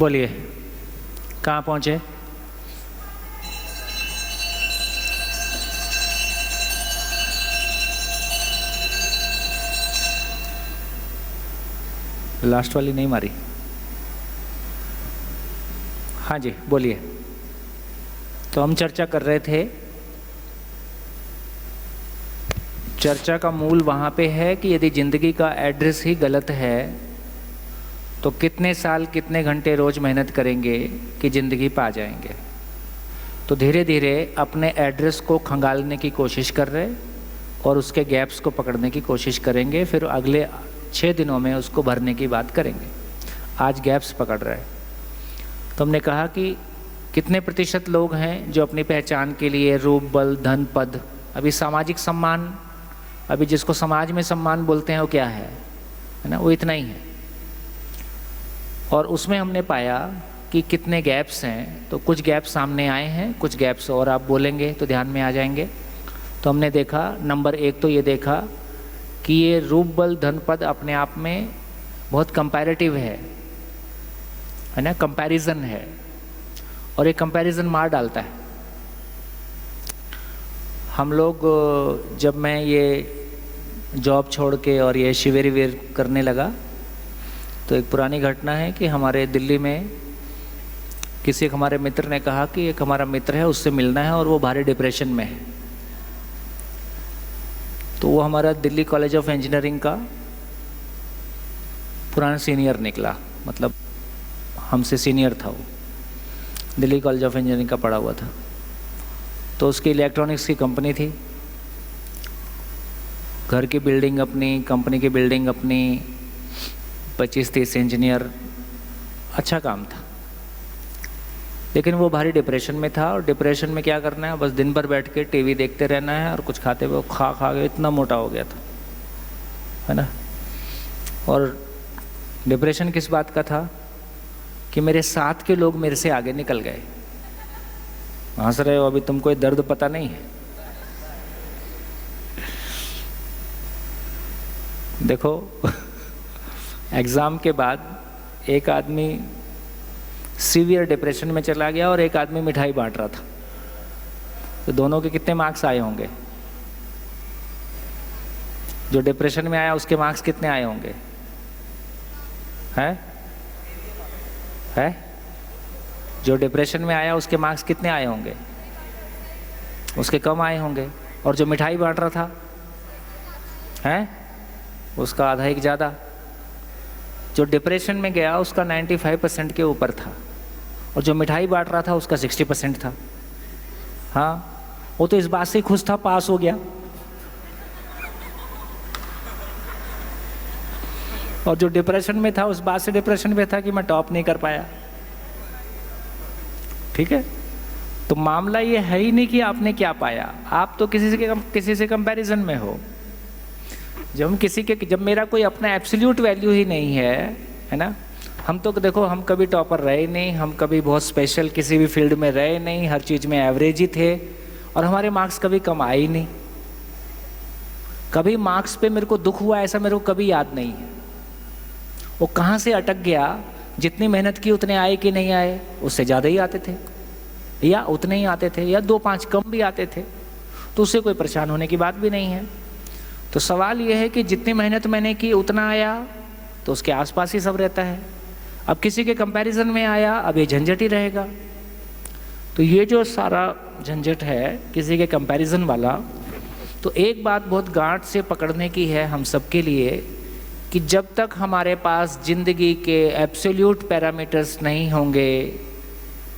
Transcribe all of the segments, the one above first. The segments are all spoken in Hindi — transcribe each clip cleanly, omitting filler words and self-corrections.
बोलिए, कहाँ पहुँचे? लास्ट वाली नहीं मारी? हाँ जी, बोलिए। तो हम चर्चा कर रहे थे, चर्चा का मूल वहाँ पे है कि यदि ज़िंदगी का एड्रेस ही गलत है तो कितने साल कितने घंटे रोज़ मेहनत करेंगे कि ज़िंदगी पा जाएंगे। तो धीरे धीरे अपने एड्रेस को खंगालने की कोशिश कर रहे और उसके गैप्स को पकड़ने की कोशिश करेंगे, फिर अगले 6 दिनों में उसको भरने की बात करेंगे। आज गैप्स पकड़ रहे हैं। तो हमने कहा कि कितने प्रतिशत लोग हैं जो अपनी पहचान के लिए रूप, बल, धन, पद, अभी सामाजिक सम्मान, अभी जिसको समाज में सम्मान बोलते हैं वो क्या है ना, वो इतना ही है। और उसमें हमने पाया कि कितने गैप्स हैं। तो कुछ गैप्स सामने आए हैं, कुछ गैप्स और आप बोलेंगे तो ध्यान में आ जाएंगे। तो हमने देखा, नंबर 1 तो ये देखा कि ये रूप, बल, धन, पद अपने आप में बहुत कंपैरेटिव है ना, कंपैरिजन है, और ये कंपैरिजन मार डालता है। हम लोग जब मैं ये जॉब छोड़ के और ये शिविर विर करने लगा तो एक पुरानी घटना है कि हमारे दिल्ली में किसी एक हमारे मित्र ने कहा कि एक हमारा मित्र है, उससे मिलना है और वो भारी डिप्रेशन में है। तो वो हमारा दिल्ली कॉलेज ऑफ इंजीनियरिंग का पुराना सीनियर निकला, मतलब हमसे सीनियर था। वो दिल्ली कॉलेज ऑफ इंजीनियरिंग का पढ़ा हुआ था। तो उसकी इलेक्ट्रॉनिक्स की कंपनी थी, घर की बिल्डिंग अपनी, कंपनी की बिल्डिंग अपनी, 25-30 इंजीनियर, अच्छा काम था। लेकिन वो भारी डिप्रेशन में था। और डिप्रेशन में क्या करना है, बस दिन भर बैठ के टीवी देखते रहना है और कुछ खाते हुए खा के इतना मोटा हो गया था, है ना। और डिप्रेशन किस बात का था कि मेरे साथ के लोग मेरे से आगे निकल गए। हंस रहे हो, अभी तुमको ये दर्द पता नहीं है। देखो एग्ज़ाम के बाद एक आदमी सीवियर डिप्रेशन में चला गया और एक आदमी मिठाई बांट रहा था। तो दोनों के कितने मार्क्स आए होंगे? जो डिप्रेशन में आया उसके मार्क्स कितने आए होंगे? है? जो डिप्रेशन में आया उसके मार्क्स कितने आए होंगे? उसके कम आए होंगे। और जो मिठाई बांट रहा था उसका आधा एक ज़्यादा। जो डिप्रेशन में गया उसका 95% के ऊपर था और जो मिठाई बांट रहा था उसका 60% था। हाँ, वो तो इस बात से खुश था, पास हो गया। और जो डिप्रेशन में था उस बात से डिप्रेशन में था कि मैं टॉप नहीं कर पाया। ठीक है, तो मामला ये है ही नहीं कि आपने क्या पाया, आप तो किसी से कंपैरिजन में हो। जब मेरा कोई अपना एब्सोल्यूट वैल्यू ही नहीं है ना। हम तो देखो, हम कभी टॉपर रहे नहीं, हम कभी बहुत स्पेशल किसी भी फील्ड में रहे नहीं, हर चीज़ में एवरेज ही थे और हमारे मार्क्स कभी कम आए ही नहीं। कभी मार्क्स पे मेरे को दुख हुआ ऐसा मेरे को कभी याद नहीं है। वो कहाँ से अटक गया, जितनी मेहनत की उतने आए कि नहीं आए, उससे ज़्यादा ही आते थे या उतने ही आते थे या 2-5 कम भी आते थे, तो उससे कोई परेशान होने की बात भी नहीं है। तो सवाल यह है कि जितनी मेहनत मैंने की उतना आया तो उसके आसपास ही सब रहता है। अब किसी के कंपैरिजन में आया, अब ये झंझट ही रहेगा। तो ये जो सारा झंझट है किसी के कंपैरिजन वाला, तो एक बात बहुत गांठ से पकड़ने की है हम सबके लिए कि जब तक हमारे पास जिंदगी के एब्सोल्यूट पैरामीटर्स नहीं होंगे,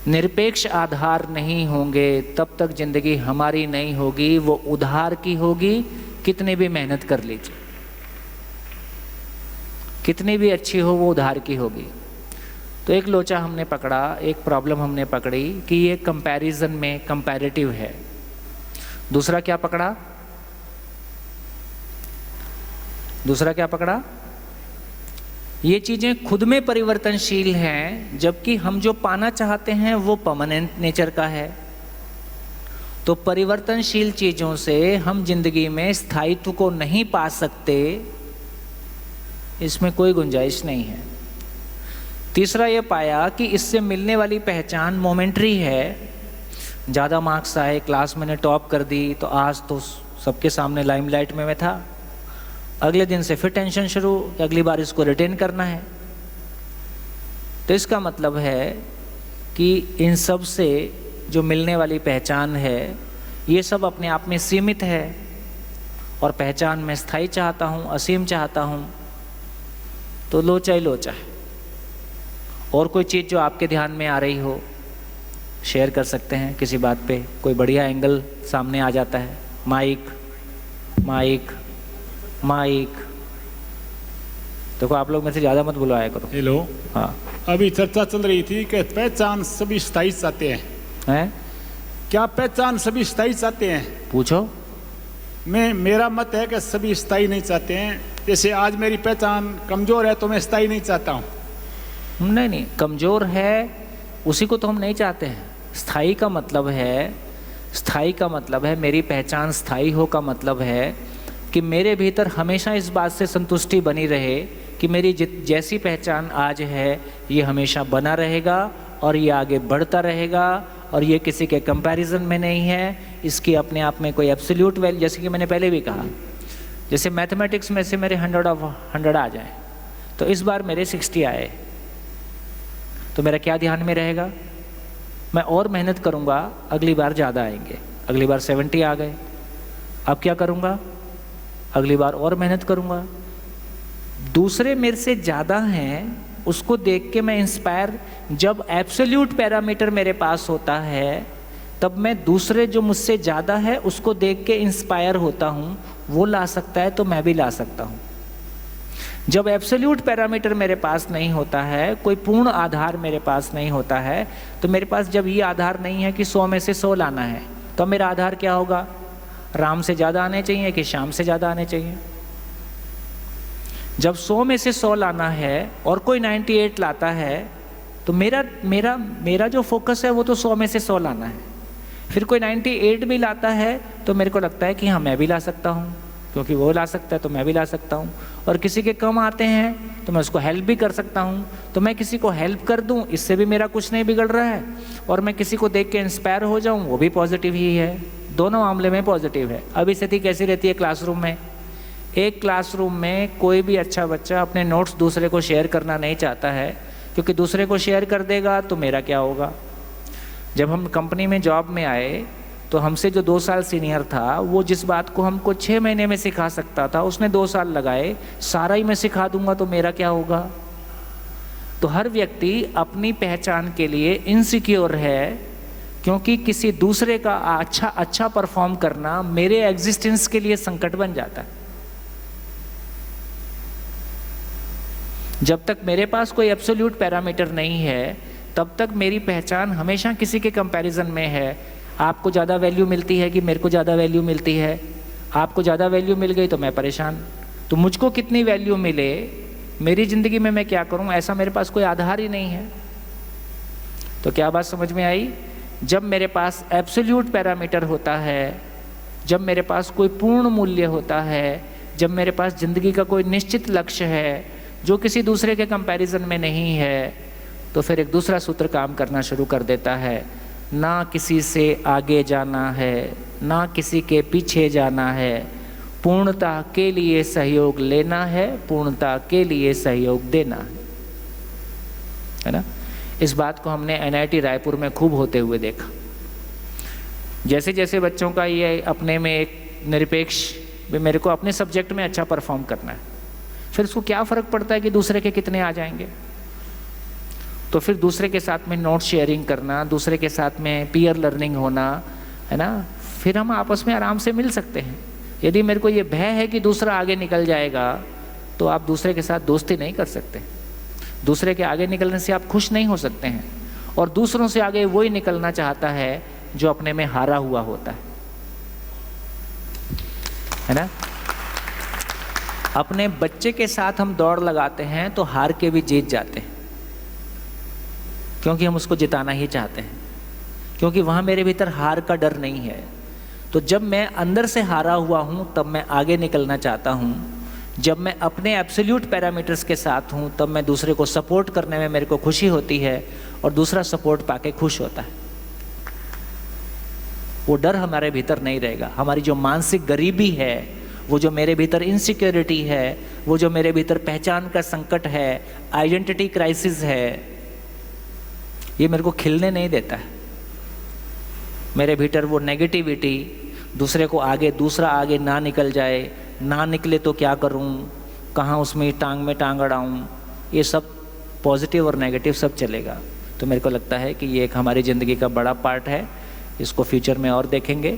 निरपेक्ष आधार नहीं होंगे, तब तक जिंदगी हमारी नहीं होगी, वो उधार की होगी। कितनी भी मेहनत कर लीजिए, कितनी भी अच्छी हो, वो उधार की होगी। तो एक लोचा हमने पकड़ा, एक प्रॉब्लम हमने पकड़ी कि ये कंपैरिजन में कंपैरेटिव है। दूसरा क्या पकड़ा? ये चीज़ें खुद में परिवर्तनशील हैं, जबकि हम जो पाना चाहते हैं वो परमानेंट नेचर का है। तो परिवर्तनशील चीज़ों से हम जिंदगी में स्थायित्व को नहीं पा सकते, इसमें कोई गुंजाइश नहीं है। तीसरा ये पाया कि इससे मिलने वाली पहचान मोमेंट्री है। ज़्यादा मार्क्स आए, क्लास मैंने टॉप कर दी, तो आज तो सबके सामने लाइमलाइट में मैं था। अगले दिन से फिर टेंशन शुरू कि अगली बार इसको रिटेन करना है। तो इसका मतलब है कि इन सब से जो मिलने वाली पहचान है, ये सब अपने आप में सीमित है, और पहचान मैं स्थायी चाहता हूँ, असीम चाहता हूँ। तो लोचा ही लोचा है। और कोई चीज़ जो आपके ध्यान में आ रही हो शेयर कर सकते हैं किसी बात पे, कोई बढ़िया एंगल सामने आ जाता है। Mike mike mike. देखो आप लोग में से ज़्यादा मत बुलाया करो। हेलो। हाँ, अभी चर्चा चल रही थी कि पहचान सभी स्थायी चाहते हैं। क्या पहचान सभी स्थायी चाहते हैं? पूछो। मेरा मत है कि सभी स्थायी नहीं चाहते हैं। जैसे आज मेरी पहचान कमजोर है तो मैं स्थायी नहीं चाहता हूँ। नहीं, कमजोर है उसी को तो हम नहीं चाहते हैं। स्थायी का मतलब है मेरी पहचान स्थायी हो का मतलब है कि मेरे भीतर हमेशा इस बात से संतुष्टि बनी रहे कि मेरी जैसी पहचान आज है ये हमेशा बना रहेगा और ये आगे बढ़ता रहेगा, और ये किसी के कंपैरिजन में नहीं है। इसकी अपने आप में कोई एब्सोल्यूट वैल्यू, जैसे कि मैंने पहले भी कहा, जैसे मैथमेटिक्स में से मेरे 100 ऑफ 100 आ जाए, तो इस बार मेरे 60 आए, तो मेरा क्या ध्यान में रहेगा? मैं और मेहनत करूँगा, अगली बार ज़्यादा आएंगे। अगली बार 70 आ गए, अब क्या करूँगा? अगली बार और मेहनत करूँगा। दूसरे मेरे से ज़्यादा हैं उसको देख के मैं इंस्पायर, जब एब्सोल्यूट पैरामीटर मेरे पास होता है तब मैं दूसरे जो मुझसे ज़्यादा है उसको देख के इंस्पायर होता हूँ। वो ला सकता है तो मैं भी ला सकता हूँ। जब एब्सोल्यूट पैरामीटर मेरे पास नहीं होता है, कोई पूर्ण आधार मेरे पास नहीं होता है, तो मेरे पास जब ये आधार नहीं है कि 100 में से 100 लाना है, तो मेरा आधार क्या होगा? राम से ज़्यादा आने चाहिए कि श्याम से ज़्यादा आने चाहिए? जब 100 में से 100 लाना है और कोई 98 लाता है, तो मेरा जो फोकस है वो तो 100 में से 100 लाना है। फिर कोई 98 भी लाता है तो मेरे को लगता है कि हाँ मैं भी ला सकता हूँ, क्योंकि वो ला सकता है तो मैं भी ला सकता हूँ। और किसी के कम आते हैं तो मैं उसको हेल्प भी कर सकता हूँ, तो मैं किसी को हेल्प कर दूँ, इससे भी मेरा कुछ नहीं बिगड़ रहा है। और मैं किसी को देख के इंस्पायर हो जाऊँ, वो भी पॉजिटिव ही है। दोनों मामले में पॉजिटिव है। अभी स्थिति कैसी रहती है क्लासरूम में? एक क्लासरूम में कोई भी अच्छा बच्चा अपने नोट्स दूसरे को शेयर करना नहीं चाहता है, क्योंकि दूसरे को शेयर कर देगा तो मेरा क्या होगा? जब हम कंपनी में जॉब में आए तो हमसे जो 2 साल सीनियर था, वो जिस बात को हमको 6 महीने में सिखा सकता था, उसने 2 साल लगाए। सारा ही मैं सिखा दूंगा तो मेरा क्या होगा? तो हर व्यक्ति अपनी पहचान के लिए इनसिक्योर है, क्योंकि किसी दूसरे का अच्छा परफॉर्म करना मेरे एग्जिस्टेंस के लिए संकट बन जाता है। जब तक मेरे पास कोई एब्सोल्यूट पैरामीटर नहीं है, तब तक मेरी पहचान हमेशा किसी के कंपैरिजन में है। आपको ज़्यादा वैल्यू मिलती है कि मेरे को ज़्यादा वैल्यू मिलती है? आपको ज़्यादा वैल्यू मिल गई तो मैं परेशान। तो मुझको कितनी वैल्यू मिले, मेरी ज़िंदगी में मैं क्या करूं, ऐसा मेरे पास कोई आधार ही नहीं है। तो क्या बात समझ में आई? जब मेरे पास एब्सोल्यूट पैरामीटर होता है, जब मेरे पास कोई पूर्ण मूल्य होता है, जब मेरे पास ज़िंदगी का कोई निश्चित लक्ष्य है जो किसी दूसरे के कंपैरिजन में नहीं है, तो फिर एक दूसरा सूत्र काम करना शुरू कर देता है। ना किसी से आगे जाना है, ना किसी के पीछे जाना है, पूर्णता के लिए सहयोग लेना है, पूर्णता के लिए सहयोग देना है ना? इस बात को हमने NIT रायपुर में खूब होते हुए देखा। जैसे जैसे बच्चों का ये अपने में एक निरपेक्ष, मेरे को अपने सब्जेक्ट में अच्छा परफॉर्म करना है, फिर उसको क्या फ़र्क पड़ता है कि दूसरे के कितने आ जाएंगे? तो फिर दूसरे के साथ में नोट शेयरिंग करना, दूसरे के साथ में पीयर लर्निंग होना, है ना? फिर हम आपस में आराम से मिल सकते हैं। यदि मेरे को ये भय है कि दूसरा आगे निकल जाएगा, तो आप दूसरे के साथ दोस्ती नहीं कर सकते। दूसरे के आगे निकलने से आप खुश नहीं हो सकते हैं, और दूसरों से आगे वही निकलना चाहता है जो अपने में हारा हुआ होता है ना? अपने बच्चे के साथ हम दौड़ लगाते हैं तो हार के भी जीत जाते हैं, क्योंकि हम उसको जिताना ही चाहते हैं, क्योंकि वहाँ मेरे भीतर हार का डर नहीं है। तो जब मैं अंदर से हारा हुआ हूँ तब मैं आगे निकलना चाहता हूँ, जब मैं अपने एब्सोल्यूट पैरामीटर्स के साथ हूँ तब मैं दूसरे को सपोर्ट करने में मेरे को खुशी होती है और दूसरा सपोर्ट पाके खुश होता है। वो डर हमारे भीतर नहीं रहेगा। हमारी जो मानसिक गरीबी है, वो जो मेरे भीतर इनसिक्योरिटी है, वो जो मेरे भीतर पहचान का संकट है, आइडेंटिटी क्राइसिस है, ये मेरे को खिलने नहीं देता है। मेरे भीतर वो नेगेटिविटी, दूसरे को आगे, दूसरा आगे ना निकल जाए, ना निकले तो क्या करूं, कहाँ उसमें टांग में टांग अड़ाऊं, ये सब पॉजिटिव और नेगेटिव सब चलेगा। तो मेरे को लगता है कि ये एक हमारी ज़िंदगी का बड़ा पार्ट है। इसको फ्यूचर में और देखेंगे,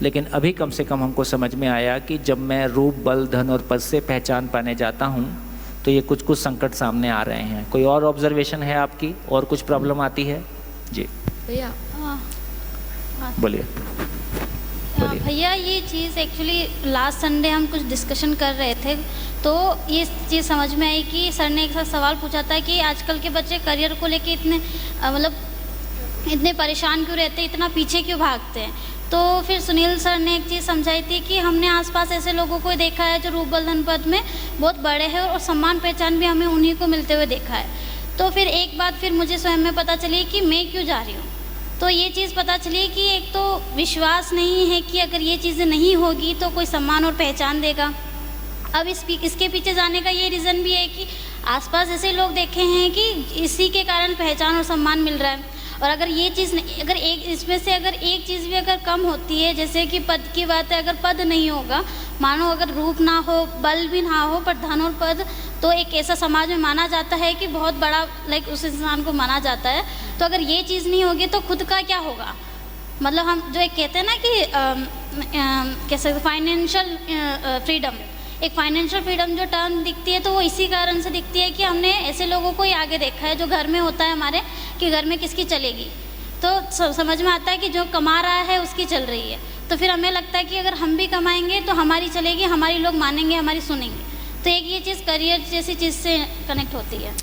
लेकिन अभी कम से कम हमको समझ में आया कि जब मैं रूप, बल, धन और पद से पहचान पाने जाता हूँ तो ये कुछ कुछ संकट सामने आ रहे हैं। कोई और ऑब्जर्वेशन है आपकी, और कुछ प्रॉब्लम आती है? जी भैया, बोलिए। भैया ये चीज़ एक्चुअली लास्ट संडे हम कुछ डिस्कशन कर रहे थे, तो ये चीज़ समझ में आई कि सर ने एक सवाल पूछा था कि आजकल के बच्चे करियर को लेके इतने मतलब इतने परेशान क्यों रहते हैं, इतना पीछे क्यों भागते हैं। तो फिर सुनील सर ने एक चीज़ समझाई थी कि हमने आसपास ऐसे लोगों को देखा है जो रूप, बल, धन, पद में बहुत बड़े हैं और सम्मान पहचान भी हमें उन्हीं को मिलते हुए देखा है। तो फिर एक बात फिर मुझे स्वयं में पता चली कि मैं क्यों जा रही हूँ। तो ये चीज़ पता चली कि एक तो विश्वास नहीं है कि अगर ये चीज़ें नहीं होगी तो कोई सम्मान और पहचान देगा। अब इसके पीछे जाने का ये रीज़न भी है कि आसपास ऐसे लोग देखे हैं कि इसी के कारण पहचान और सम्मान मिल रहा है। और अगर ये चीज़ नहीं, अगर एक इसमें से अगर एक चीज़ भी अगर कम होती है, जैसे कि पद की बात है, अगर पद नहीं होगा, मानो अगर रूप ना हो, बल भी ना हो, पर धन और पद, तो एक ऐसा समाज में माना जाता है कि बहुत बड़ा लाइक उस इंसान को माना जाता है। तो अगर ये चीज़ नहीं होगी तो खुद का क्या होगा। मतलब हम जो एक कहते हैं ना कि कैसे फाइनेंशियल फ्रीडम, एक फाइनेंशियल फ्रीडम जो टर्म दिखती है तो वो इसी कारण से दिखती है कि हमने ऐसे लोगों को ही आगे देखा है जो घर में होता है हमारे, कि घर में किसकी चलेगी। तो समझ में आता है कि जो कमा रहा है उसकी चल रही है। तो फिर हमें लगता है कि अगर हम भी कमाएंगे तो हमारी चलेगी, हमारी लोग मानेंगे, हमारी सुनेंगे। तो एक ये चीज़ करियर जैसी चीज़ से कनेक्ट होती है।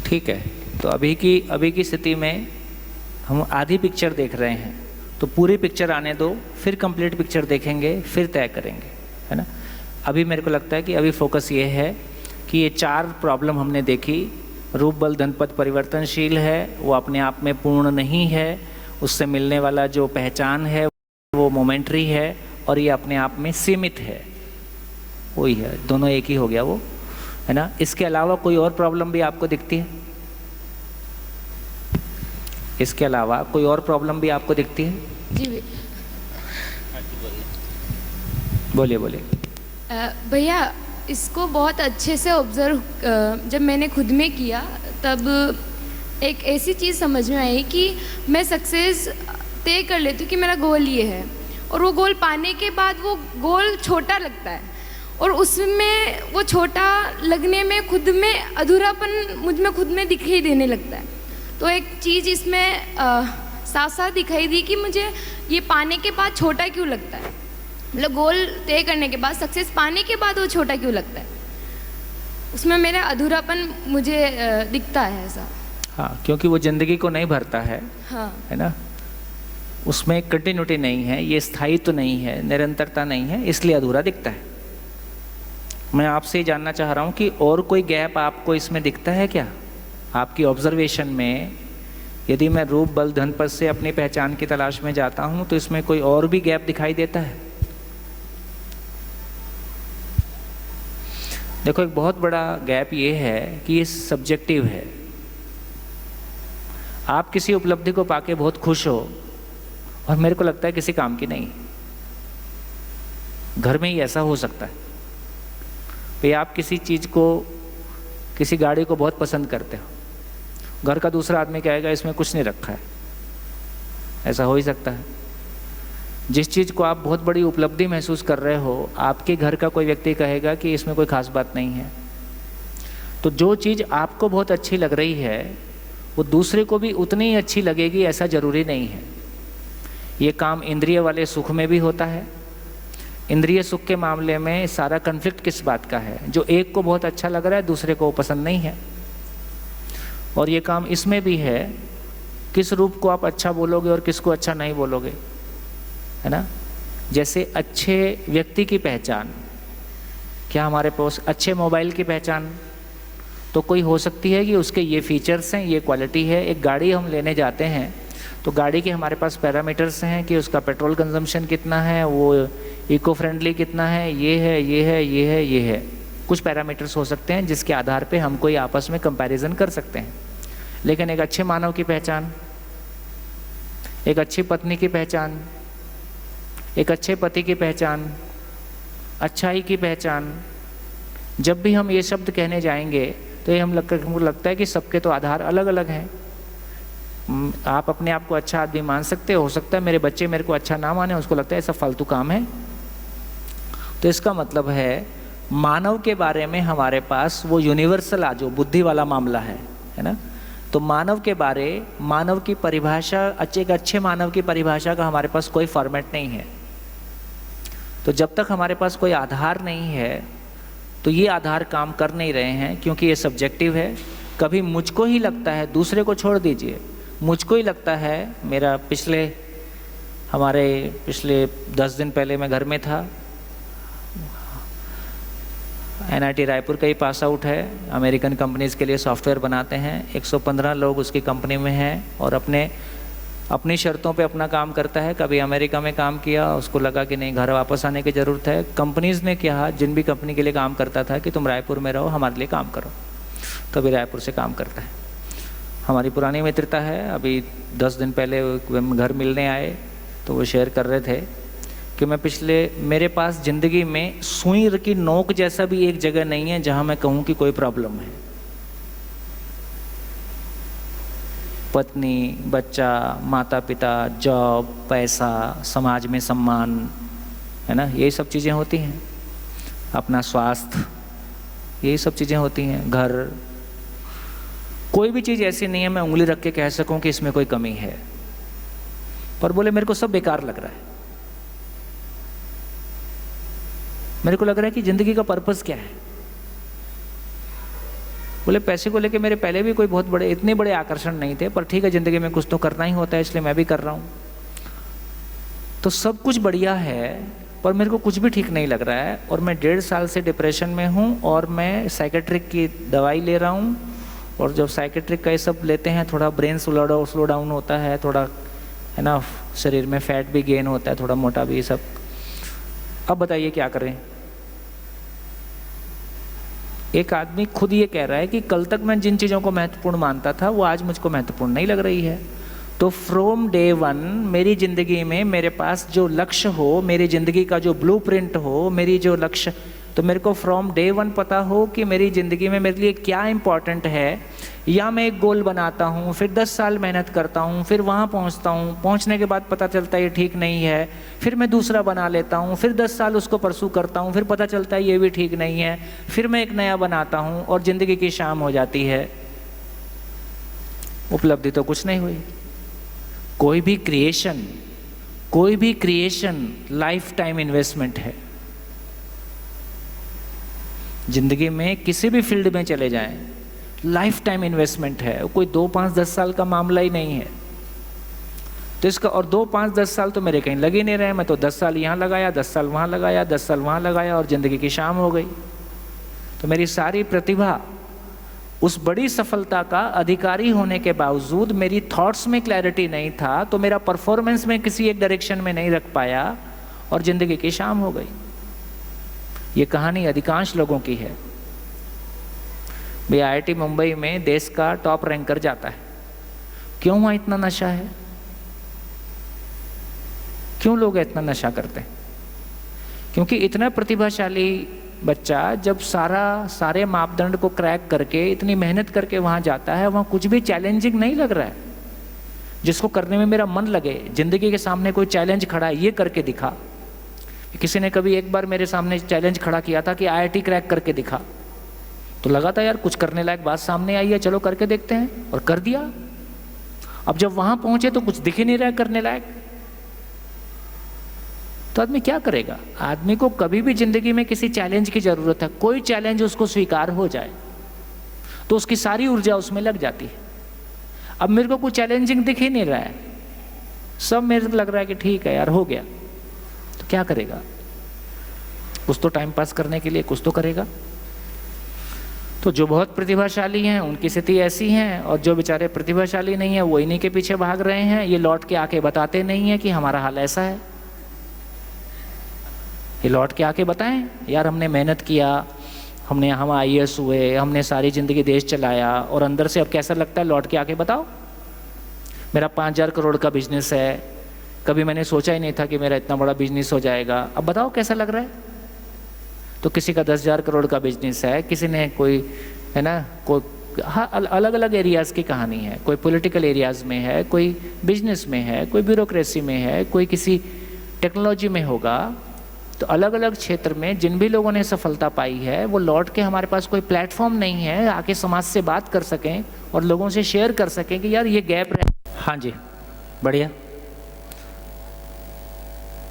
ठीक है, तो अभी की स्थिति में हम आधी पिक्चर देख रहे हैं, तो पूरी पिक्चर आने दो, फिर कंप्लीट पिक्चर देखेंगे, फिर तय करेंगे, है ना। अभी मेरे को लगता है कि अभी फोकस ये है कि ये 4 प्रॉब्लम हमने देखी। रूप, बल, धन, पद परिवर्तनशील है, वो अपने आप में पूर्ण नहीं है, उससे मिलने वाला जो पहचान है वो मोमेंटरी है, और ये अपने आप में सीमित है, वही है, दोनों एक ही हो गया वो, है ना। इसके अलावा कोई और प्रॉब्लम भी आपको दिखती है? इसके अलावा कोई और प्रॉब्लम भी आपको दिखती है? जी बोलिए बोलिए। भैया, इसको बहुत अच्छे से ऑब्ज़र्व जब मैंने खुद में किया तब एक ऐसी चीज़ समझ में आई कि मैं सक्सेस तय कर लेती हूँ कि मेरा गोल ये है, और वो गोल पाने के बाद वो गोल छोटा लगता है, और उसमें वो छोटा लगने में खुद में अधूरापन मुझ में खुद में दिखाई देने लगता है। तो एक चीज़ इसमें साथ साथ दिखाई दी कि मुझे ये पाने के बाद छोटा क्यों लगता है, मतलब गोल तय करने के बाद, सक्सेस पाने के बाद वो छोटा क्यों लगता है, उसमें मेरा अधूरापन मुझे दिखता है ऐसा। हाँ, क्योंकि वो ज़िंदगी को नहीं भरता है, हाँ, है ना, उसमें कंटिन्यूटी नहीं है, ये स्थायित्व नहीं है, निरंतरता नहीं है, इसलिए अधूरा दिखता है। मैं आपसे ये जानना चाह रहा हूँ कि और कोई गैप आपको इसमें दिखता है क्या? आपकी ऑब्जर्वेशन में यदि मैं रूप, बल, धन, पद से अपनी पहचान की तलाश में जाता हूँ तो इसमें कोई और भी गैप दिखाई देता है? देखो, एक बहुत बड़ा गैप ये है कि ये सब्जेक्टिव है। आप किसी उपलब्धि को पाके बहुत खुश हो और मेरे को लगता है किसी काम की नहीं। घर में ही ऐसा हो सकता है भाई, आप किसी चीज़ को, किसी गाड़ी को बहुत पसंद करते हो, घर का दूसरा आदमी कहेगा इसमें कुछ नहीं रखा है, ऐसा हो ही सकता है। जिस चीज़ को आप बहुत बड़ी उपलब्धि महसूस कर रहे हो, आपके घर का कोई व्यक्ति कहेगा कि इसमें कोई खास बात नहीं है। तो जो चीज़ आपको बहुत अच्छी लग रही है वो दूसरे को भी उतनी ही अच्छी लगेगी, ऐसा ज़रूरी नहीं है। ये काम इंद्रिय वाले सुख में भी होता है। इंद्रिय सुख के मामले में सारा कन्फ्लिक्ट किस बात का है? जो एक को बहुत अच्छा लग रहा है दूसरे को पसंद नहीं है। और ये काम इसमें भी है, किस रूप को आप अच्छा बोलोगे और किसको अच्छा नहीं बोलोगे, है ना। जैसे अच्छे व्यक्ति की पहचान क्या हमारे पास अच्छे मोबाइल की पहचान तो कोई हो सकती है कि उसके ये फीचर्स हैं, ये क्वालिटी है। एक गाड़ी हम लेने जाते हैं तो गाड़ी के हमारे पास पैरामीटर्स हैं कि उसका पेट्रोल कंजम्पशन कितना है, वो इको फ्रेंडली कितना है, ये है, ये है, ये है, ये है। कुछ पैरामीटर्स हो सकते हैं जिसके आधार पे हम कोई आपस में कंपैरिजन कर सकते हैं। लेकिन एक अच्छे मानव की पहचान, एक अच्छी पत्नी की पहचान, एक अच्छे पति की पहचान, अच्छाई की पहचान, जब भी हम ये शब्द कहने जाएंगे तो ये हमको लगता है कि सबके तो आधार अलग अलग हैं। आप अपने आप को अच्छा आदमी मान सकते हो सकता है मेरे बच्चे मेरे को अच्छा ना माने, उसको लगता है ऐसा फालतू काम है। तो इसका मतलब है मानव के बारे में हमारे पास वो यूनिवर्सल जो बुद्धि वाला मामला है ना। तो मानव के बारे, मानव की परिभाषा, एक अच्छे मानव की परिभाषा का हमारे पास कोई फॉर्मेट नहीं है। तो जब तक हमारे पास कोई आधार नहीं है तो ये आधार काम कर नहीं रहे हैं, क्योंकि ये सब्जेक्टिव है। कभी मुझको ही लगता है, दूसरे को छोड़ दीजिए, मुझको ही लगता है, मेरा पिछले 10 दिन पहले मैं घर में था, NIT रायपुर का ही पास आउट है, अमेरिकन कंपनीज़ के लिए सॉफ्टवेयर बनाते हैं, 115 लोग उसकी कंपनी में हैं और अपनी शर्तों पे अपना काम करता है। कभी अमेरिका में काम किया, उसको लगा कि नहीं घर वापस आने की ज़रूरत है। कंपनीज़ ने कहा, जिन भी कंपनी के लिए काम करता था, कि तुम रायपुर में रहो, हमारे लिए काम करो, तो अभी रायपुर से काम करता है। हमारी पुरानी मित्रता है। अभी 10 दिन पहले घर मिलने आए तो वो शेयर कर रहे थे कि मेरे पास ज़िंदगी में सुई की नोक जैसा भी एक जगह नहीं है जहाँ मैं कहूँ कि कोई प्रॉब्लम है। पत्नी, बच्चा, माता पिता, जॉब, पैसा, समाज में सम्मान, है ना, यही सब चीज़ें होती हैं। अपना स्वास्थ्य, यही सब चीज़ें होती हैं। घर, कोई भी चीज़ ऐसी नहीं है मैं उंगली रख के कह सकूं कि इसमें कोई कमी है। पर बोले मेरे को सब बेकार लग रहा है, मेरे को लग रहा है कि ज़िंदगी का पर्पस क्या है। बोले पैसे को लेके मेरे पहले भी कोई बहुत बड़े, इतने बड़े आकर्षण नहीं थे, पर ठीक है ज़िंदगी में कुछ तो करना ही होता है, इसलिए मैं भी कर रहा हूँ। तो सब कुछ बढ़िया है, पर मेरे को कुछ भी ठीक नहीं लग रहा है। और मैं 1.5 साल से डिप्रेशन में हूँ और मैं साइकेट्रिक की दवाई ले रहा हूँ। और जब साइकेट्रिक का ये सब लेते हैं, थोड़ा ब्रेन स्लो डाउन होता है, थोड़ा, है ना, शरीर में फैट भी गेन होता है, थोड़ा मोटा भी, ये सब। अब बताइए क्या करें। एक आदमी खुद ये कह रहा है कि कल तक मैं जिन चीज़ों को महत्वपूर्ण मानता था वो आज मुझको महत्वपूर्ण नहीं लग रही है। तो फ्रॉम डे 1 मेरी ज़िंदगी में मेरे पास जो लक्ष्य हो, मेरी ज़िंदगी का जो ब्लूप्रिंट हो, मेरी जो लक्ष्य, तो मेरे को फ्रॉम डे 1 पता हो कि मेरी ज़िंदगी में मेरे लिए क्या इम्पोर्टेंट है। या मैं एक गोल बनाता हूँ, फिर 10 साल मेहनत करता हूँ, फिर वहाँ पहुँचता हूँ, पहुँचने के बाद पता चलता है ये ठीक नहीं है, फिर मैं दूसरा बना लेता हूँ, फिर 10 साल उसको परसू करता हूँ, फिर पता चलता है ये भी ठीक नहीं है, फिर मैं एक नया बनाता हूँ और ज़िंदगी की शाम हो जाती है। उपलब्धि तो कुछ नहीं हुई। कोई भी क्रिएशन लाइफ टाइम इन्वेस्टमेंट है। जिंदगी में किसी भी फील्ड में चले जाएं, लाइफ टाइम इन्वेस्टमेंट है, कोई 2, 5, 10 साल का मामला ही नहीं है। तो इसका, और 2, 5, 10 साल तो मेरे कहीं लग ही नहीं रहे। मैं तो 10 साल यहाँ लगाया, 10 साल वहाँ लगाया, 10 साल वहाँ लगाया और ज़िंदगी की शाम हो गई। तो मेरी सारी प्रतिभा उस बड़ी सफलता का अधिकारी होने के बावजूद मेरी थॉट्स में क्लैरिटी नहीं था, तो मेरा परफॉर्मेंस में किसी एक डायरेक्शन में नहीं रख पाया और ज़िंदगी की शाम हो गई। ये कहानी अधिकांश लोगों की है। भाई IIT मुंबई में देश का टॉप रैंकर जाता है, क्यों वहाँ इतना नशा है? क्यों लोग इतना नशा करते हैं? क्योंकि इतना प्रतिभाशाली बच्चा जब सारे मापदंड को क्रैक करके इतनी मेहनत करके वहाँ जाता है, वहाँ कुछ भी चैलेंजिंग नहीं लग रहा है जिसको करने में मेरा मन लगे। जिंदगी के सामने कोई चैलेंज खड़ा है, ये करके दिखा। किसी ने कभी एक बार मेरे सामने चैलेंज खड़ा किया था कि IIT क्रैक करके दिखा, तो लगा था यार कुछ करने लायक बात सामने आई है, चलो करके देखते हैं, और कर दिया। अब जब वहाँ पहुँचे तो कुछ दिख ही नहीं रहा है करने लायक, तो आदमी क्या करेगा? आदमी को कभी भी जिंदगी में किसी चैलेंज की ज़रूरत है। कोई चैलेंज उसको स्वीकार हो जाए तो उसकी सारी ऊर्जा उसमें लग जाती है। अब मेरे को कोई चैलेंजिंग दिख ही नहीं रहा है, सब मेरे को लग रहा है कि ठीक है यार हो गया, तो क्या करेगा? कुछ तो टाइम पास करने के लिए कुछ तो करेगा। तो जो बहुत प्रतिभाशाली हैं उनकी स्थिति ऐसी है, और जो बेचारे प्रतिभाशाली नहीं है वो इन्हीं के पीछे भाग रहे हैं। ये लौट के आके बताते नहीं है कि हमारा हाल ऐसा है। ये लौट के आके बताएं, यार हमने मेहनत किया, हम IAS हुए, हमने सारी ज़िंदगी देश चलाया, और अंदर से अब कैसा लगता है, लौट के आके बताओ। मेरा 5,000 करोड़ का बिजनेस है, कभी मैंने सोचा ही नहीं था कि मेरा इतना बड़ा बिजनेस हो जाएगा, अब बताओ कैसा लग रहा है। तो किसी का 10,000 करोड़ का बिजनेस है, किसी ने कोई, है ना, कोई, हाँ, अलग अलग एरियाज़ की कहानी है। कोई पॉलिटिकल एरियाज़ में है, कोई बिजनेस में है, कोई ब्यूरोक्रेसी में है, कोई किसी टेक्नोलॉजी में होगा। तो अलग अलग क्षेत्र में जिन भी लोगों ने सफलता पाई है, वो लौट के हमारे पास कोई प्लेटफॉर्म नहीं है आके समाज से बात कर सकें और लोगों से शेयर कर सकें कि यार ये गैप रहे। हाँ जी, बढ़िया।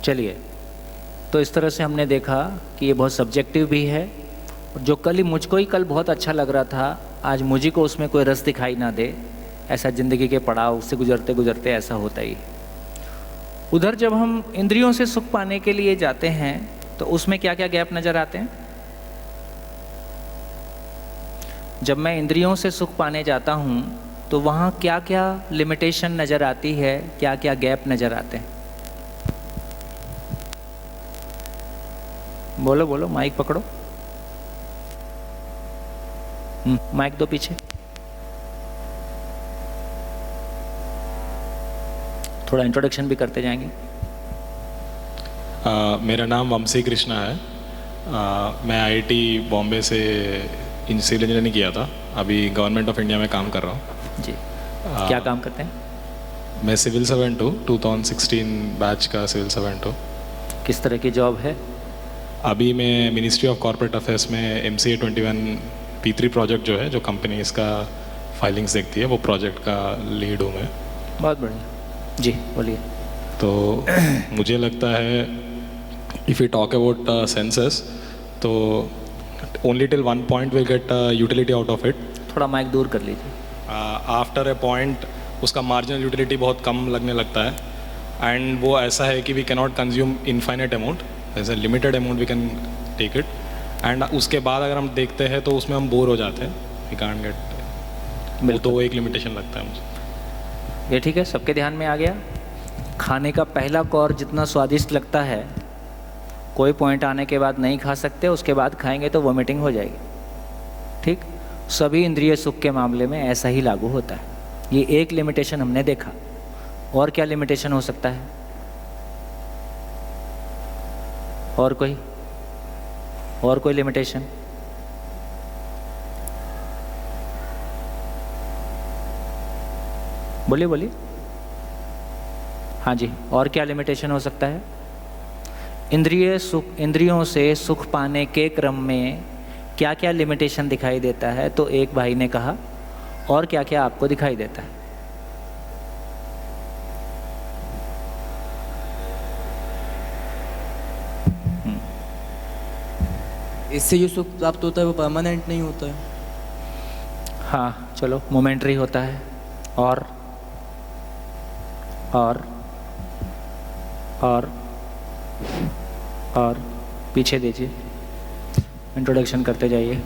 चलिए, तो इस तरह से हमने देखा कि ये बहुत सब्जेक्टिव भी है। जो मुझको ही कल बहुत अच्छा लग रहा था, आज मुझे को उसमें कोई रस दिखाई ना दे, ऐसा ज़िंदगी के पड़ाव से गुजरते गुजरते ऐसा होता ही। उधर जब हम इंद्रियों से सुख पाने के लिए जाते हैं तो उसमें क्या क्या गैप नज़र आते हैं। जब मैं इंद्रियों से सुख पाने जाता हूँ तो वहाँ क्या क्या लिमिटेशन नज़र आती है, क्या क्या गैप नज़र आते हैं। बोलो बोलो, माइक पकड़ो। माइक दो पीछे, थोड़ा इंट्रोडक्शन भी करते जाएंगे। मेरा नाम वंशी कृष्णा है। मैं IIT बॉम्बे से सिविल इंजीनियरिंग किया था, अभी गवर्नमेंट ऑफ इंडिया में काम कर रहा हूँ। जी, क्या काम करते हैं? मैं सिविल सर्वेंट हूँ, 2016 बैच का सिविल सर्वेंट हूँ। किस तरह की जॉब है? अभी मैं मिनिस्ट्री ऑफ कॉर्पोरेट अफेयर्स में MCA 21 P3 प्रोजेक्ट जो है, जो कंपनी इसका फाइलिंग्स देखती है, वो प्रोजेक्ट का लीड हूँ मैं। बहुत बढ़िया जी, बोलिए। तो मुझे लगता है if you talk about census, तो only till 1 point will get utility out of it. थोड़ा माइक दूर कर लीजिए। आफ्टर ए पॉइंट उसका मार्जिनल यूटिलिटी बहुत कम लगने लगता है, एंड वो ऐसा है कि we can not consume infinite amount, as a limited amount we can take it, and उसके बाद अगर हम देखते हैं तो उसमें हम बोर हो जाते हैं, वी कांट गेट। तो वो एक लिमिटेशन लगता है मुझे। ये ठीक है, सबके ध्यान में आ गया। खाने का पहला कौर जितना स्वादिष्ट लगता है, कोई पॉइंट आने के बाद नहीं खा सकते, उसके बाद खाएंगे तो वोमिटिंग हो जाएगी। ठीक, सभी इंद्रिय सुख के मामले में ऐसा ही लागू होता है। ये एक लिमिटेशन हमने देखा। और क्या लिमिटेशन हो सकता है? और कोई लिमिटेशन? बोलिए बोलिए। हाँ जी, और क्या लिमिटेशन हो सकता है? इंद्रियों से सुख पाने के क्रम में क्या क्या लिमिटेशन दिखाई देता है? तो एक भाई ने कहा, और क्या क्या आपको दिखाई देता है? इससे जो सुख प्राप्त होता है वो परमानेंट नहीं होता है। हाँ चलो, मोमेंटरी होता है। और पीछे दीजिए, इंट्रोडक्शन करते जाइए।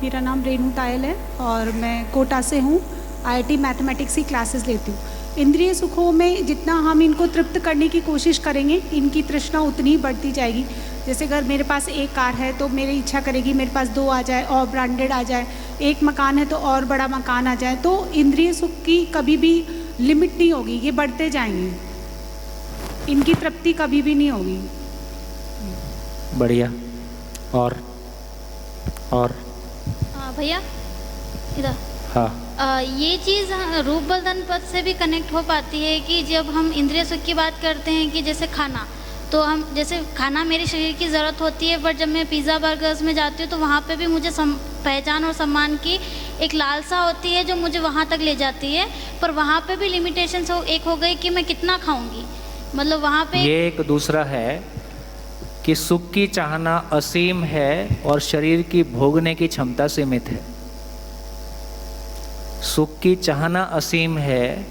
मेरा नाम रेनू टायल है और मैं कोटा से हूँ। IIT मैथमेटिक्स की क्लासेस लेती हूँ। इंद्रिय सुखों में जितना हम इनको तृप्त करने की कोशिश करेंगे, इनकी तृष्णा उतनी ही बढ़ती जाएगी। जैसे अगर मेरे पास एक कार है तो मेरी इच्छा करेगी मेरे पास 2 आ जाए और ब्रांडेड आ जाए, एक मकान है तो और बड़ा मकान आ जाए। तो इंद्रिय सुख की कभी भी लिमिट नहीं होगी, ये बढ़ते जाएंगे, इनकी तृप्ति कभी भी नहीं होगी। बढ़िया। और भैया इधर। हाँ, ये चीज़ रूप बदन पद से भी कनेक्ट हो पाती है कि जब हम इंद्रिय सुख की बात करते हैं कि जैसे खाना, तो हम जैसे खाना मेरे शरीर की ज़रूरत होती है, बट जब मैं पिज़्ज़ा बर्गर्स में जाती हूँ तो वहाँ पे भी मुझे पहचान और सम्मान की एक लालसा होती है जो मुझे वहाँ तक ले जाती है। पर वहाँ पे भी लिमिटेशन एक हो गई कि मैं कितना खाऊंगी, मतलब वहाँ पे ये एक दूसरा है कि सुख की चाहना असीम है और शरीर की भोगने की क्षमता सीमित है। सुख की चाहना असीम है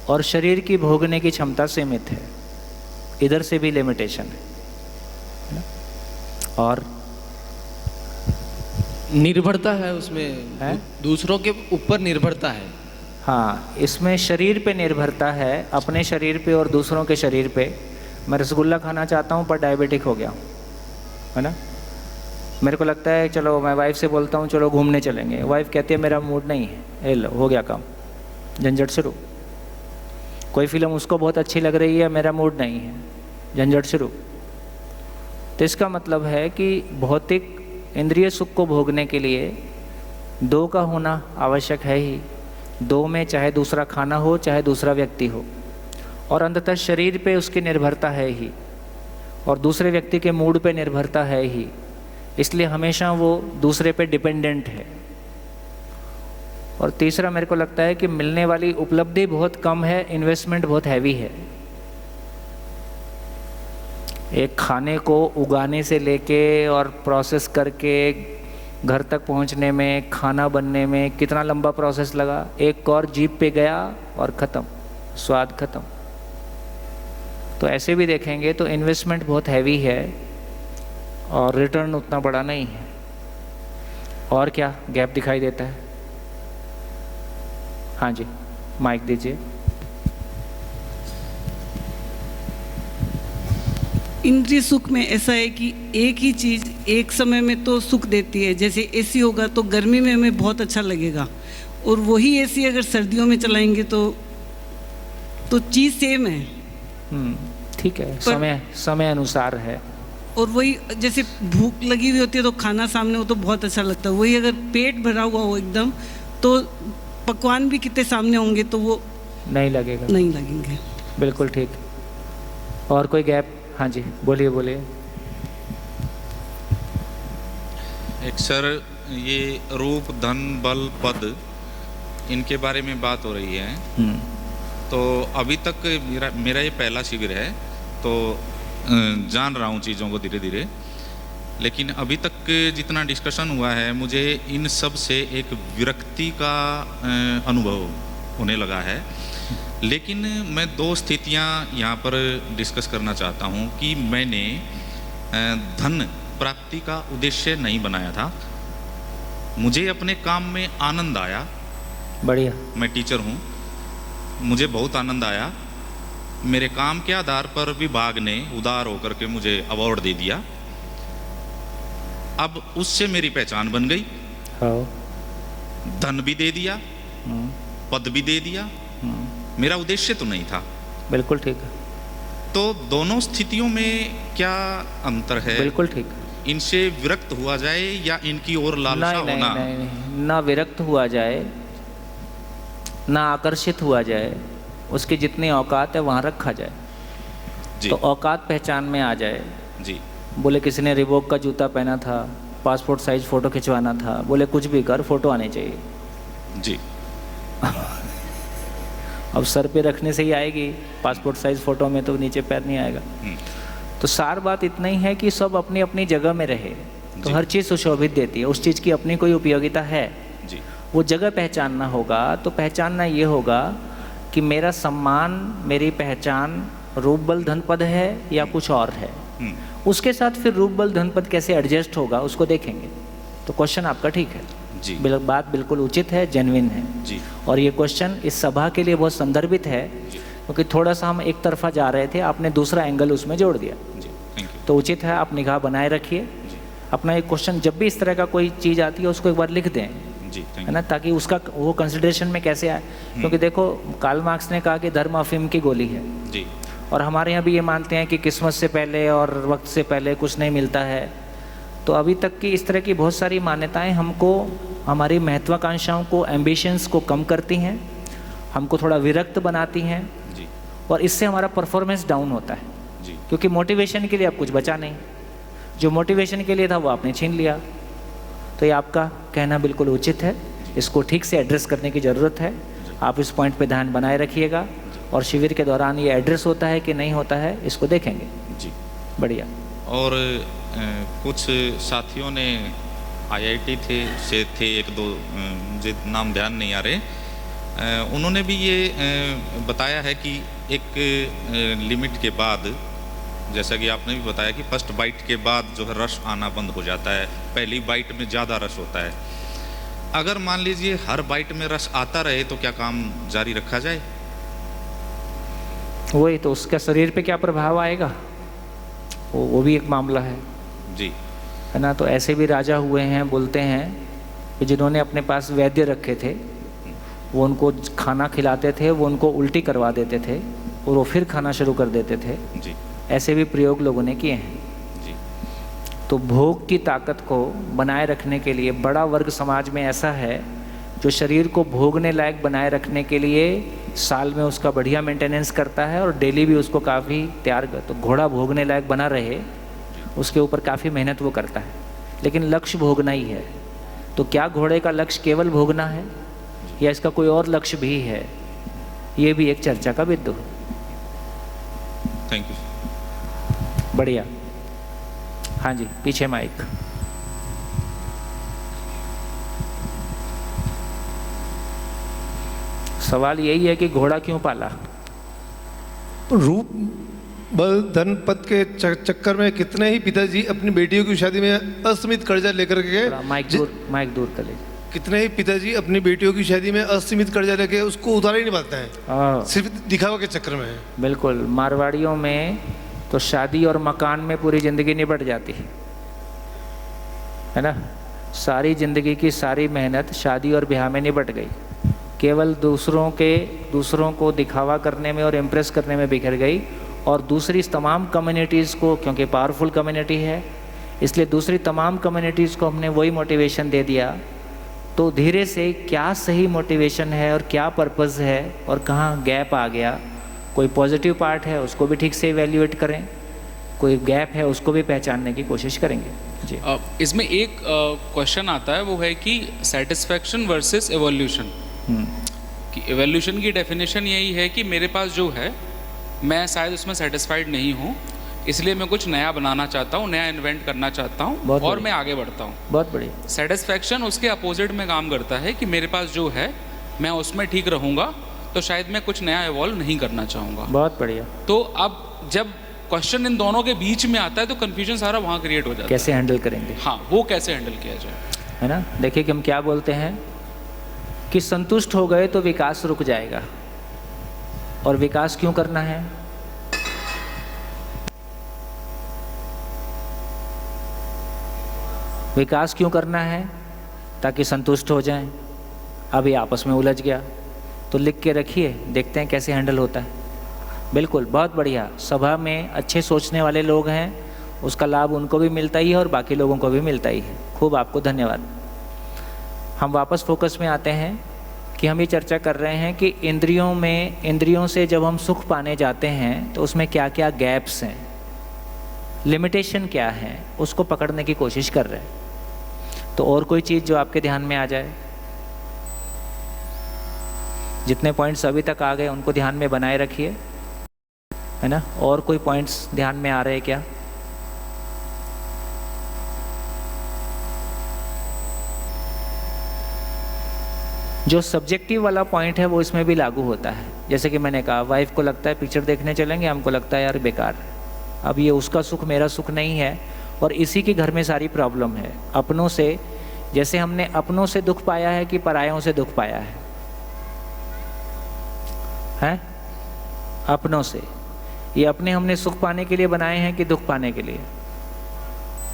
और शरीर की भोगने की क्षमता सीमित है। इधर से भी लिमिटेशन है। और निर्भरता है उसमें है? दूसरों के ऊपर निर्भरता है। हाँ, इसमें शरीर पे निर्भरता है, अपने शरीर पे और दूसरों के शरीर पे। मैं रसगुल्ला खाना चाहता हूँ पर डायबिटिक हो गया हूँ, है ना। मेरे को लगता है चलो, मैं वाइफ से बोलता हूँ चलो घूमने चलेंगे, वाइफ कहती है मेरा मूड नहीं है, ए लो हो गया काम, झंझट शुरू। कोई फिल्म उसको बहुत अच्छी लग रही है, मेरा मूड नहीं है, झंझट शुरू। तो इसका मतलब है कि भौतिक इंद्रिय सुख को भोगने के लिए दो का होना आवश्यक है ही। दो में चाहे दूसरा खाना हो चाहे दूसरा व्यक्ति हो, और अंततः शरीर पे उसकी निर्भरता है ही, और दूसरे व्यक्ति के मूड पे निर्भरता है ही। इसलिए हमेशा वो दूसरे पे डिपेंडेंट है। और तीसरा मेरे को लगता है कि मिलने वाली उपलब्धि बहुत कम है, इन्वेस्टमेंट बहुत हैवी है। एक खाने को उगाने से लेके और प्रोसेस करके घर तक पहुंचने में, खाना बनने में कितना लंबा प्रोसेस लगा। एक और जीभ पे गया और ख़त्म, स्वाद ख़त्म। तो ऐसे भी देखेंगे तो इन्वेस्टमेंट बहुत हैवी है और रिटर्न उतना बड़ा नहीं है। और क्या गैप दिखाई देता है? हाँ जी, माइक दीजिए। इंद्रिय सुख में ऐसा है कि एक ही चीज़ एक समय में तो सुख देती है। जैसे एसी होगा तो गर्मी में हमें बहुत अच्छा लगेगा, और वही एसी अगर सर्दियों में चलाएंगे तो चीज़ सेम है। ठीक है, समय अनुसार है। और वही जैसे भूख लगी हुई होती है तो खाना सामने हो तो बहुत अच्छा लगता है। वही अगर पेट भरा हुआ हो एकदम, तो पकवान भी कितने सामने होंगे तो वो नहीं लगेगा, नहीं लगेंगे। बिल्कुल ठीक। और कोई गैप? हाँ जी, बोलिए बोलिए। एक सर, ये रूप, धन, बल, पद, इनके बारे में बात हो रही है। तो अभी तक मेरा ये पहला शिविर है, तो जान रहा हूँ चीज़ों को धीरे धीरे। लेकिन अभी तक जितना डिस्कशन हुआ है, मुझे इन सब से एक विरक्ति का अनुभव होने लगा है। लेकिन मैं दो स्थितियाँ यहाँ पर डिस्कस करना चाहता हूँ कि मैंने धन प्राप्ति का उद्देश्य नहीं बनाया था। मुझे अपने काम में आनंद आया। बढ़िया। मैं टीचर हूँ, मुझे बहुत आनंद आया। मेरे काम के आधार पर विभाग ने उदार होकर के मुझे अवार्ड दे दिया। अब उससे मेरी पहचान बन गई। धन भी दे दिया, पद भी दे दिया। मेरा उद्देश्य तो नहीं था। बिल्कुल ठीक है। तो दोनों स्थितियों में क्या अंतर है? बिल्कुल ठीक। इनसे विरक्त हुआ जाए या इनकी ओर लालसा होना? नहीं, ना विरक्त हुआ जाए ना आकर्षित हुआ जाए। उसकी जितनी औकात है वहाँ रखा जाए जी। तो औकात पहचान में आ जाए जी। बोले किसी ने रिबॉक का जूता पहना था, पासपोर्ट साइज फ़ोटो खिंचवाना था, बोले कुछ भी कर, फ़ोटो आनी चाहिए जी। अब सर पे रखने से ही आएगी, पासपोर्ट साइज फ़ोटो में तो नीचे पैर नहीं आएगा। तो सार बात इतना ही है कि सब अपनी अपनी जगह में रहे तो हर चीज़ सुशोभित देती है। उस चीज़ की अपनी कोई उपयोगिता है जी। वो जगह पहचानना होगा। तो पहचानना ये होगा कि मेरा सम्मान, मेरी पहचान रूप बल धन पद है या कुछ और है। उसके साथ फिर रूप बल धन पद कैसे एडजस्ट होगा उसको देखेंगे। तो क्वेश्चन आपका ठीक है जी। बात बिल्कुल उचित है, जेन्युइन है जी। और ये क्वेश्चन इस सभा के लिए बहुत संदर्भित है क्योंकि थोड़ा सा हम एक तरफा जा रहे थे, आपने दूसरा एंगल उसमें जोड़ दिया जी। Thank you. तो उचित है, आप निगाह बनाए रखिए अपना। एक क्वेश्चन जब भी इस तरह का कोई चीज़ आती है उसको एक बार लिख दें जी, है ना, ताकि उसका वो कंसिडरेशन में कैसे आए। क्योंकि देखो कार्ल मार्क्स ने कहा कि धर्म अफीम की गोली है जी। और हमारे यहाँ भी ये मानते हैं कि किस्मत से पहले और वक्त से पहले कुछ नहीं मिलता है। तो अभी तक की इस तरह की बहुत सारी मान्यताएं हमको, हमारी महत्वाकांक्षाओं को, एम्बिशंस को कम करती हैं, हमको थोड़ा विरक्त बनाती हैं जी। और इससे हमारा परफॉर्मेंस डाउन होता है जी। क्योंकि मोटिवेशन के लिए अब कुछ बचा नहीं। जो मोटिवेशन के लिए था वो आपने छीन लिया। तो ये आपका कहना बिल्कुल उचित है, इसको ठीक से एड्रेस करने की ज़रूरत है। आप इस पॉइंट पे ध्यान बनाए रखिएगा और शिविर के दौरान ये एड्रेस होता है कि नहीं होता है इसको देखेंगे जी। बढ़िया। और कुछ साथियों ने IIT थे एक दो, मुझे नाम ध्यान नहीं आ रहे, उन्होंने भी ये बताया है कि एक लिमिट के बाद जैसा कि आपने भी बताया कि फर्स्ट बाइट के बाद जो है रस आना बंद हो जाता है, पहली बाइट में ज़्यादा रस होता है। अगर मान लीजिए हर बाइट में रस आता रहे तो क्या काम जारी रखा जाए? वही तो, उसका शरीर पे क्या प्रभाव आएगा, वो भी एक मामला है जी, है ना। तो ऐसे भी राजा हुए हैं, बोलते हैं कि जिन्होंने अपने पास वैद्य रखे थे, वो उनको खाना खिलाते थे, वो उनको उल्टी करवा देते थे और वो फिर खाना शुरू कर देते थे जी, ऐसे भी प्रयोग लोगों ने किए हैं जी। तो भोग की ताकत को बनाए रखने के लिए बड़ा वर्ग समाज में ऐसा है जो शरीर को भोगने लायक बनाए रखने के लिए साल में उसका बढ़िया मेंटेनेंस करता है और डेली भी उसको काफ़ी तैयार कर, तो घोड़ा भोगने लायक बना रहे उसके ऊपर काफ़ी मेहनत वो करता है, लेकिन लक्ष्य भोगना ही है। तो क्या घोड़े का लक्ष्य केवल भोगना है या इसका कोई और लक्ष्य भी है, ये भी एक चर्चा का बिंदु है। Thank you. बढ़िया। हाँ जी, पीछे माइक। सवाल यही है कि घोड़ा क्यों पाला? रूप बल धन पद के चक्कर में कितने ही पिताजी अपनी बेटियों की शादी में असीमित कर्जा लेकर के माइक दूर कर लीजिए। कितने ही पिताजी अपनी बेटियों की शादी में असीमित कर्जा लेके उसको उतार ही नहीं पाते हैं, सिर्फ दिखावा के चक्कर में है। बिल्कुल, मारवाड़ियों में तो शादी और मकान में पूरी जिंदगी निपट जाती है ना। सारी जिंदगी की सारी मेहनत शादी और ब्याह में निपट गई, केवल दूसरों को दिखावा करने में और इम्प्रेस करने में बिखर गई। और दूसरी तमाम कम्युनिटीज़ को, क्योंकि पावरफुल कम्युनिटी है इसलिए दूसरी तमाम कम्युनिटीज़ को हमने वही मोटिवेशन दे दिया। तो धीरे से क्या सही मोटिवेशन है और क्या पर्पज़ है और कहाँ गैप आ गया, कोई पॉजिटिव पार्ट है उसको भी ठीक से इवैल्यूएट करें, कोई गैप है उसको भी पहचानने की कोशिश करेंगे जी। इसमें एक क्वेश्चन आता है, वो है कि सेटिस्फैक्शन वर्सेस एवोल्यूशन। कि एवोल्यूशन की डेफिनेशन यही है कि मेरे पास जो है मैं शायद उसमें सेटिस्फाइड नहीं हूँ, इसलिए मैं कुछ नया बनाना चाहता हूँ, नया इन्वेंट करना चाहता हूँ और मैं आगे बढ़ता हूँ। बहुत बढ़िया। सेटिस्फैक्शन उसके अपोजिट में काम करता है कि मेरे पास जो है मैं उसमें ठीक रहूँगा, तो शायद मैं कुछ नया इवॉल्व नहीं करना चाहूँगा। बहुत बढ़िया। तो अब जब क्वेश्चन इन दोनों के बीच में आता है तो कन्फ्यूजन सारा वहाँ क्रिएट हो जाता है। कैसे हैंडल करेंगे? हाँ, वो कैसे हैंडल किया जाए, है ना। देखिए कि हम क्या बोलते हैं कि संतुष्ट हो गए तो विकास रुक जाएगा। और विकास क्यों करना है? विकास क्यों करना है? ताकि संतुष्ट हो जाएं। अभी आपस में उलझ गया तो लिख के रखिए, देखते हैं कैसे हैंडल होता है। बिल्कुल, बहुत बढ़िया। सभा में अच्छे सोचने वाले लोग हैं, उसका लाभ उनको भी मिलता ही है और बाकी लोगों को भी मिलता ही है। खूब, आपको धन्यवाद। हम वापस फोकस में आते हैं कि हम ये चर्चा कर रहे हैं कि इंद्रियों से जब हम सुख पाने जाते हैं तो उसमें क्या क्या गैप्स हैं, लिमिटेशन क्या है, उसको पकड़ने की कोशिश कर रहे हैं। तो और कोई चीज़ जो आपके ध्यान में आ जाए, जितने पॉइंट्स अभी तक आ गए उनको ध्यान में बनाए रखिए, है ना। और कोई पॉइंट्स ध्यान में आ रहे हैं क्या? जो सब्जेक्टिव वाला पॉइंट है वो इसमें भी लागू होता है। जैसे कि मैंने कहा, वाइफ को लगता है पिक्चर देखने चलेंगे, हमको लगता है यार बेकार, अब ये उसका सुख मेरा सुख नहीं है और इसी के घर में सारी प्रॉब्लम है। अपनों से, जैसे हमने अपनों से दुख पाया है कि परायों से दुख पाया है? अपनों से। ये अपने हमने सुख पाने के लिए बनाए हैं कि दुख पाने के लिए?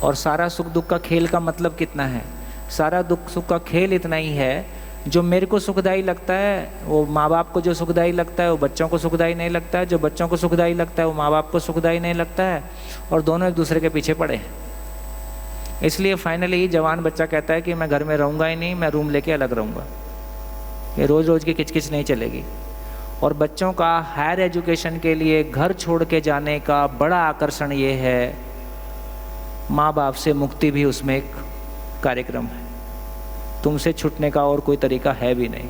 और सारा सुख दुख का खेल का मतलब कितना है? सारा दुख सुख का खेल इतना ही है, जो मेरे को सुखदायी लगता है वो माँ बाप को जो सुखदायी लगता है वो बच्चों को सुखदायी नहीं लगता है, जो बच्चों को सुखदायी लगता है वो माँ बाप को सुखदायी नहीं लगता है, और दोनों एक दूसरे के पीछे पड़े हैं। इसलिए फाइनली जवान बच्चा कहता है कि मैं घर में रहूँगा ही नहीं, मैं रूम लेके अलग रहूँगा। ये रोज़ रोज़ की किचकिच नहीं चलेगी। और बच्चों का हायर एजुकेशन के लिए घर छोड़ के जाने का बड़ा आकर्षण ये है, माँ बाप से मुक्ति भी उसमें एक कार्यक्रम है। तुमसे छूटने का और कोई तरीका है भी नहीं,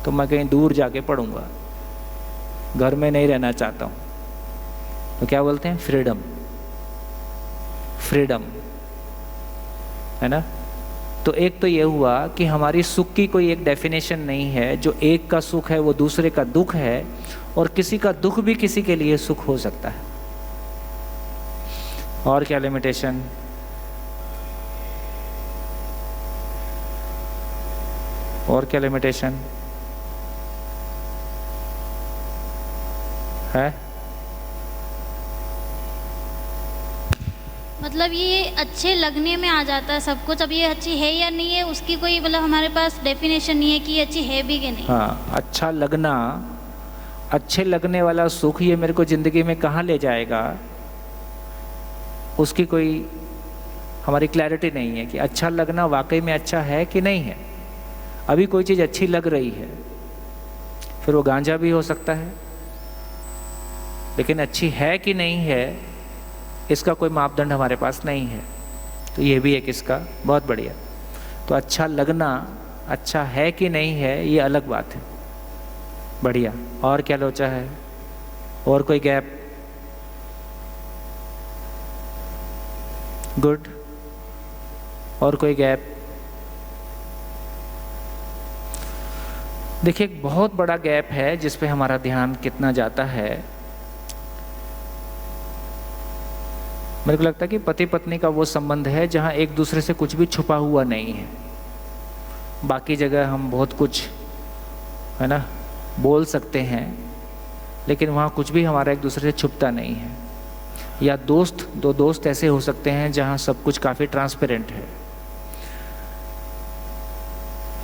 तो मैं कहीं दूर जाके पढ़ूंगा, घर में नहीं रहना चाहता हूँ। तो क्या बोलते हैं? फ्रीडम। फ्रीडम, है ना। तो एक तो ये हुआ कि हमारी सुख की कोई एक डेफिनेशन नहीं है, जो एक का सुख है वो दूसरे का दुख है, और किसी का दुख भी किसी के लिए सुख हो सकता है। और क्या लिमिटेशन? और क्या लिमिटेशन है? मतलब ये अच्छे लगने में आ जाता है सब कुछ। अब ये अच्छी है या नहीं है उसकी कोई मतलब हमारे पास डेफिनेशन नहीं है कि ये अच्छी है भी कि नहीं। हाँ, अच्छा लगना, अच्छे लगने वाला सुख ये मेरे को जिंदगी में कहाँ ले जाएगा, उसकी कोई हमारी क्लैरिटी नहीं है कि अच्छा लगना वाकई में अच्छा है कि नहीं है। अभी कोई चीज़ अच्छी लग रही है, फिर वो गांजा भी हो सकता है, लेकिन अच्छी है कि नहीं है इसका कोई मापदंड हमारे पास नहीं है। तो ये भी एक इसका बहुत बढ़िया। तो अच्छा लगना अच्छा है कि नहीं है ये अलग बात है। बढ़िया। और क्या लोचा है? और कोई गैप? गुड। और कोई गैप? देखिए, एक बहुत बड़ा गैप है जिस पे हमारा ध्यान कितना जाता है। मेरे को लगता है कि पति पत्नी का वो संबंध है जहाँ एक दूसरे से कुछ भी छुपा हुआ नहीं है। बाकी जगह हम बहुत कुछ है ना बोल सकते हैं, लेकिन वहाँ कुछ भी हमारा एक दूसरे से छुपता नहीं है। या दो दोस्त ऐसे हो सकते हैं जहाँ सब कुछ काफ़ी ट्रांसपेरेंट है।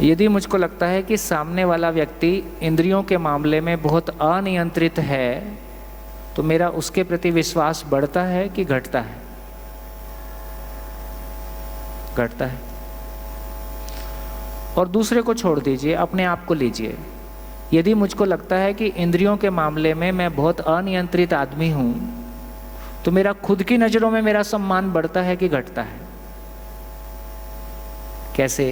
यदि मुझको लगता है कि सामने वाला व्यक्ति इंद्रियों के मामले में बहुत अनियंत्रित है, तो मेरा उसके प्रति विश्वास बढ़ता है कि घटता है? घटता है। और दूसरे को छोड़ दीजिए, अपने आप को लीजिए। यदि मुझको लगता है कि इंद्रियों के मामले में मैं बहुत अनियंत्रित आदमी हूं, तो मेरा खुद की नज़रों में मेरा सम्मान बढ़ता है कि घटता है? कैसे?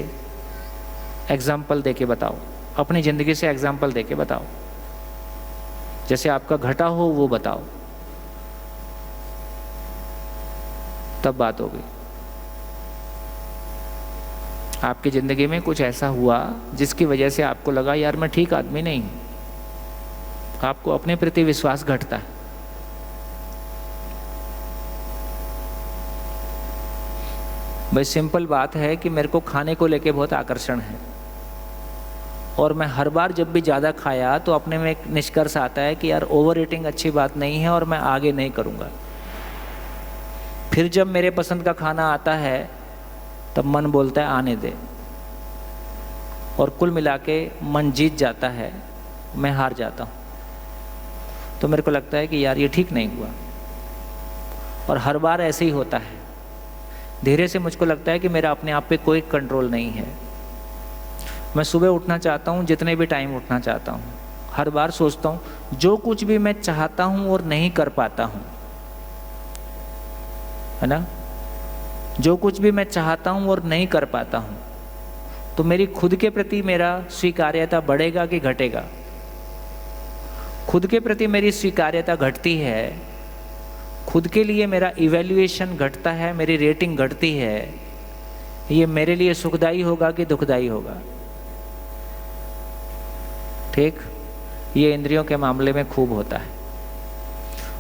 एग्जाम्पल देके बताओ, अपनी ज़िंदगी से एग्जाम्पल देके बताओ। जैसे आपका घटा हो वो बताओ, तब बात होगी। आपकी ज़िंदगी में कुछ ऐसा हुआ जिसकी वजह से आपको लगा यार मैं ठीक आदमी नहीं हूं, आपको अपने प्रति विश्वास घटता है। भाई सिंपल बात है कि मेरे को खाने को लेके बहुत आकर्षण है, और मैं हर बार जब भी ज़्यादा खाया तो अपने में एक निष्कर्ष आता है कि यार ओवर ईटिंग अच्छी बात नहीं है और मैं आगे नहीं करूँगा। फिर जब मेरे पसंद का खाना आता है तब मन बोलता है आने दे, और कुल मिला के मन जीत जाता है, मैं हार जाता हूँ। तो मेरे को लगता है कि यार ये ठीक नहीं हुआ, और हर बार ऐसे ही होता है। धीरे से मुझको लगता है कि मेरा अपने आप पे कोई कंट्रोल नहीं है। मैं सुबह उठना चाहता हूँ, जितने भी टाइम उठना चाहता हूँ, हर बार सोचता हूँ जो कुछ भी मैं चाहता हूँ और नहीं कर पाता हूँ, है ना, जो कुछ भी मैं चाहता हूँ और नहीं कर पाता हूँ, तो मेरी खुद के प्रति मेरा स्वीकार्यता बढ़ेगा कि घटेगा? खुद के प्रति मेरी स्वीकार्यता घटती है, खुद के लिए मेरा इवैल्यूएशन घटता है, मेरी रेटिंग घटती है, ये मेरे लिए सुखदायी होगा कि दुखदायी होगा? ठीक, ये इंद्रियों के मामले में खूब होता है।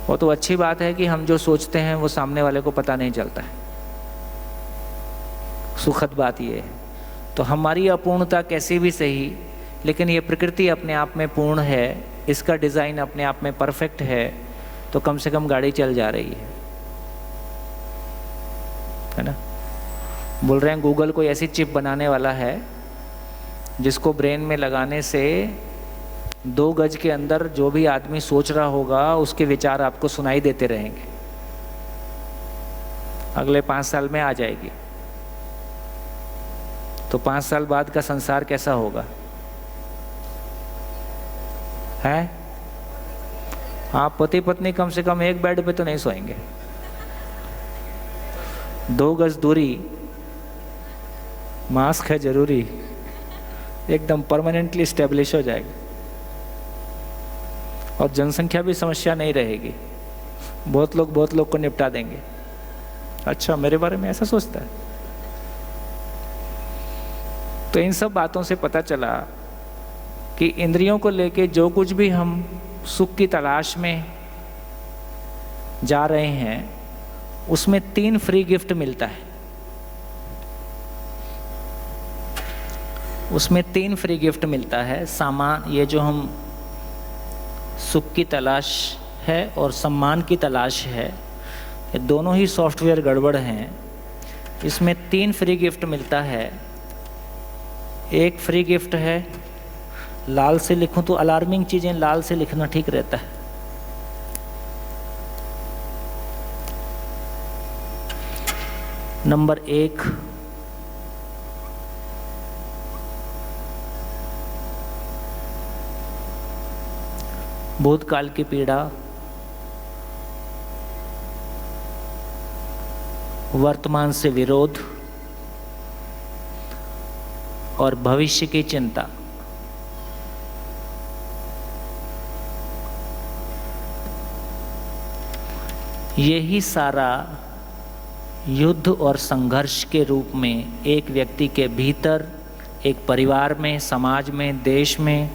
वो तो अच्छी बात है कि हम जो सोचते हैं वो सामने वाले को पता नहीं चलता है। सुखद बात ये है। तो हमारी अपूर्णता कैसी भी सही, लेकिन ये प्रकृति अपने आप में पूर्ण है, इसका डिज़ाइन अपने आप में परफेक्ट है, तो कम से कम गाड़ी चल जा रही है ना। बोल रहे हैं गूगल कोई ऐसी चिप बनाने वाला है जिसको ब्रेन में लगाने से 2 गज के अंदर जो भी आदमी सोच रहा होगा उसके विचार आपको सुनाई देते रहेंगे। अगले 5 साल में आ जाएगी, तो 5 साल बाद का संसार कैसा होगा? है आप पति पत्नी कम से कम एक बेड पे तो नहीं सोएंगे। 2 गज दूरी, मास्क है जरूरी, एकदम परमानेंटली स्टेब्लिश हो जाएगा, और जनसंख्या भी समस्या नहीं रहेगी। बहुत लोग को निपटा देंगे। अच्छा, मेरे बारे में ऐसा सोचता है? तो इन सब बातों से पता चला कि इंद्रियों को लेके जो कुछ भी हम सुख की तलाश में जा रहे हैं उसमें 3 फ्री गिफ्ट मिलता है। उसमें 3 फ्री गिफ्ट मिलता है। सामान, ये जो हम सुख की तलाश है और सम्मान की तलाश है, ये दोनों ही सॉफ्टवेयर गड़बड़ हैं। इसमें 3 फ्री गिफ्ट मिलता है। एक फ्री गिफ्ट है, लाल से लिखूं तो अलार्मिंग चीज़ें लाल से लिखना ठीक रहता है। नंबर 1, भूतकाल की पीड़ा, वर्तमान से विरोध और भविष्य की चिंता। यही सारा युद्ध और संघर्ष के रूप में एक व्यक्ति के भीतर, एक परिवार में, समाज में, देश में,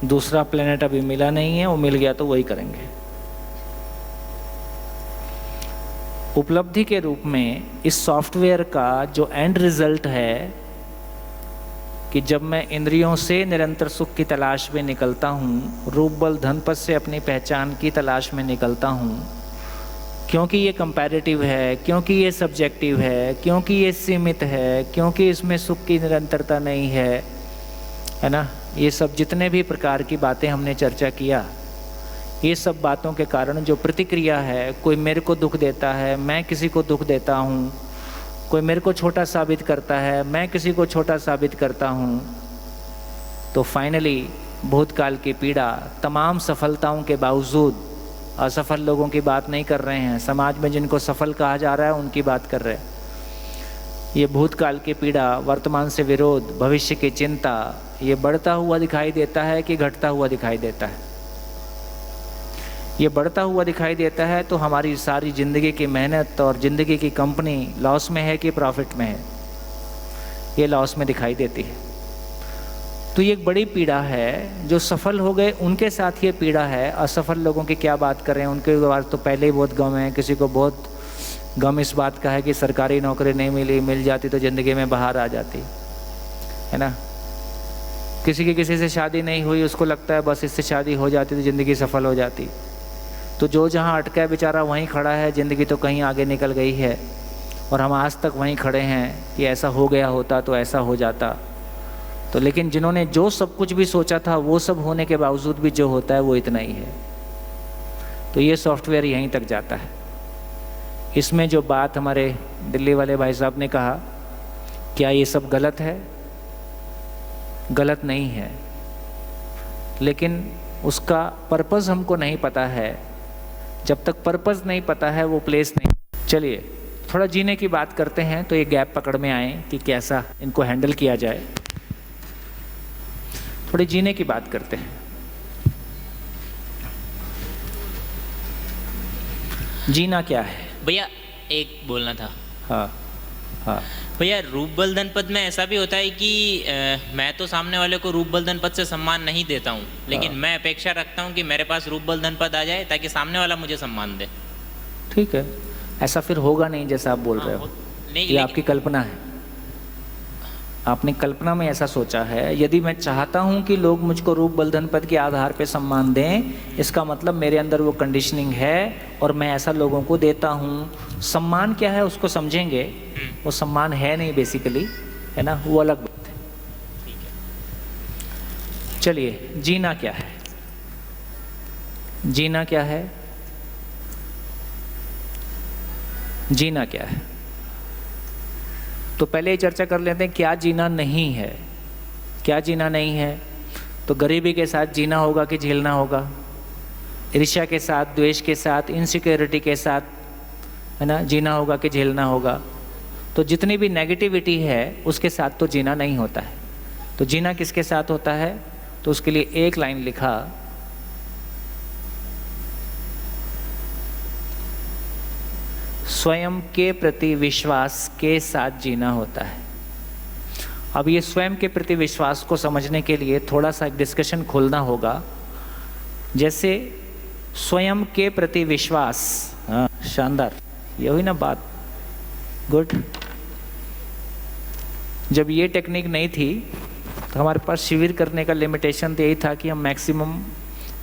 दूसरा प्लेनेट अभी मिला नहीं है, वो मिल गया तो वही करेंगे। उपलब्धि के रूप में इस सॉफ्टवेयर का जो एंड रिजल्ट है कि जब मैं इंद्रियों से निरंतर सुख की तलाश में निकलता हूँ, रूप बल धन पद से अपनी पहचान की तलाश में निकलता हूँ, क्योंकि ये कंपैरेटिव है, क्योंकि ये सब्जेक्टिव है, क्योंकि ये सीमित है, क्योंकि इसमें सुख की निरंतरता नहीं है ना। ये सब जितने भी प्रकार की बातें हमने चर्चा किया, ये सब बातों के कारण जो प्रतिक्रिया है, कोई मेरे को दुख देता है, मैं किसी को दुख देता हूँ, कोई मेरे को छोटा साबित करता है, मैं किसी को छोटा साबित करता हूँ, तो फाइनली भूतकाल की पीड़ा, तमाम सफलताओं के बावजूद असफल लोगों की बात नहीं कर रहे हैं, समाज में जिनको सफल कहा जा रहा है उनकी बात कर रहे हैं। ये भूतकाल की पीड़ा, वर्तमान से विरोध, भविष्य की चिंता, ये बढ़ता हुआ दिखाई देता है कि घटता हुआ दिखाई देता है? ये बढ़ता हुआ दिखाई देता है तो हमारी सारी ज़िंदगी की मेहनत और ज़िंदगी की कंपनी लॉस में है कि प्रॉफिट में है? ये लॉस में दिखाई देती है। तो ये एक बड़ी पीड़ा है। जो सफल हो गए उनके साथ ये पीड़ा है, असफल लोगों की क्या बात करें, उनके बाद तो पहले ही बहुत गम है। किसी को बहुत गम इस बात का है कि सरकारी नौकरी नहीं मिली, मिल जाती तो ज़िंदगी में बाहर आ जाती, है ना। किसी की किसी से शादी नहीं हुई, उसको लगता है बस इससे शादी हो जाती तो ज़िंदगी सफल हो जाती। तो जो जहाँ अटका है बेचारा वहीं खड़ा है, ज़िंदगी तो कहीं आगे निकल गई है और हम आज तक वहीं खड़े हैं कि ऐसा हो गया होता तो ऐसा हो जाता। तो लेकिन जिन्होंने जो सब कुछ भी सोचा था वो सब होने के बावजूद भी जो होता है वो इतना ही है। तो ये सॉफ्टवेयर यहीं तक जाता है। इसमें जो बात हमारे दिल्ली वाले भाई साहब ने कहा, क्या ये सब गलत है? गलत नहीं है, लेकिन उसका पर्पस हमको नहीं पता है। जब तक पर्पस नहीं पता है वो प्लेस नहीं। चलिए थोड़ा जीने की बात करते हैं, तो ये गैप पकड़ में आए कि कैसा इनको हैंडल किया जाए। थोड़ी जीने की बात करते हैं। जीना क्या है भैया? एक बोलना था। हाँ हाँ भैया, रूप बल धन पद में ऐसा भी होता है कि मैं तो सामने वाले को रूप बल धन पद से सम्मान नहीं देता हूँ, लेकिन मैं अपेक्षा रखता हूँ कि मेरे पास रूप बल धन पद आ जाए ताकि सामने वाला मुझे सम्मान दे। ठीक है, ऐसा फिर होगा नहीं जैसा आप बोल रहे हो। नहीं, ये आपकी कल्पना है। आपने कल्पना में ऐसा सोचा है। यदि मैं चाहता हूं कि लोग मुझको रूप बल धन पद के आधार पे सम्मान दें, इसका मतलब मेरे अंदर वो कंडीशनिंग है और मैं ऐसा लोगों को देता हूं। सम्मान क्या है उसको समझेंगे। वो सम्मान है नहीं बेसिकली, है ना, वो अलग बात है। चलिए, जीना क्या है? जीना क्या है? जीना क्या है? तो पहले ही चर्चा कर लेते हैं क्या जीना नहीं है। क्या जीना नहीं है? तो गरीबी के साथ जीना होगा कि झेलना होगा? ईर्ष्या के साथ, द्वेष के साथ, इनसिक्योरिटी के साथ, है ना, जीना होगा कि झेलना होगा? तो जितनी भी नेगेटिविटी है उसके साथ तो जीना नहीं होता है। तो जीना किसके साथ होता है? तो उसके लिए एक लाइन लिखा, स्वयं के प्रति विश्वास के साथ जीना होता है। अब ये स्वयं के प्रति विश्वास को समझने के लिए थोड़ा सा एक डिस्कशन खोलना होगा। जैसे स्वयं के प्रति विश्वास, हाँ शानदार, ये हुई ना बात। गुड। जब ये टेक्निक नहीं थी तो हमारे पास शिविर करने का लिमिटेशन तो यही था कि हम मैक्सिमम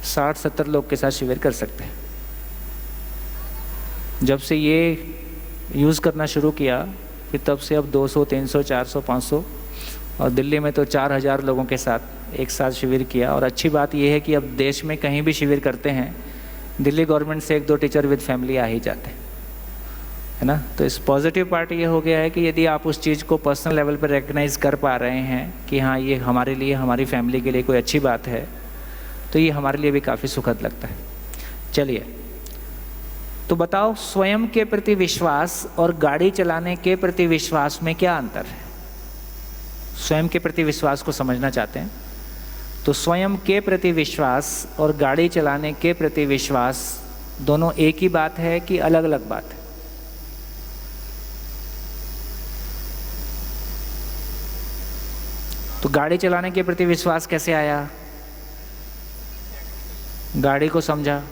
60-70 लोग के साथ शिविर कर सकते हैं। जब से ये यूज़ करना शुरू किया फिर तब से अब 200, 300, 400, 500 और दिल्ली में तो 4000 लोगों के साथ एक साथ शिविर किया। और अच्छी बात यह है कि अब देश में कहीं भी शिविर करते हैं दिल्ली गवर्नमेंट से 1-2 टीचर विद फैमिली आ ही जाते हैं, है ना। तो इस पॉजिटिव पार्ट ये हो गया है कि यदि आप उस चीज़ को पर्सनल लेवल पर रिकग्नाइज कर पा रहे हैं कि हाँ ये हमारे लिए, हमारी फैमिली के लिए कोई अच्छी बात है, तो ये हमारे लिए भी काफ़ी सुखद लगता है। चलिए, तो बताओ स्वयं के प्रति विश्वास और गाड़ी चलाने के प्रति विश्वास में क्या अंतर है? स्वयं के प्रति विश्वास को समझना चाहते हैं तो स्वयं के प्रति विश्वास और गाड़ी चलाने के प्रति विश्वास दोनों एक ही बात है कि अलग अलग बात है? तो गाड़ी चलाने के प्रति विश्वास कैसे आया? गाड़ी को समझा,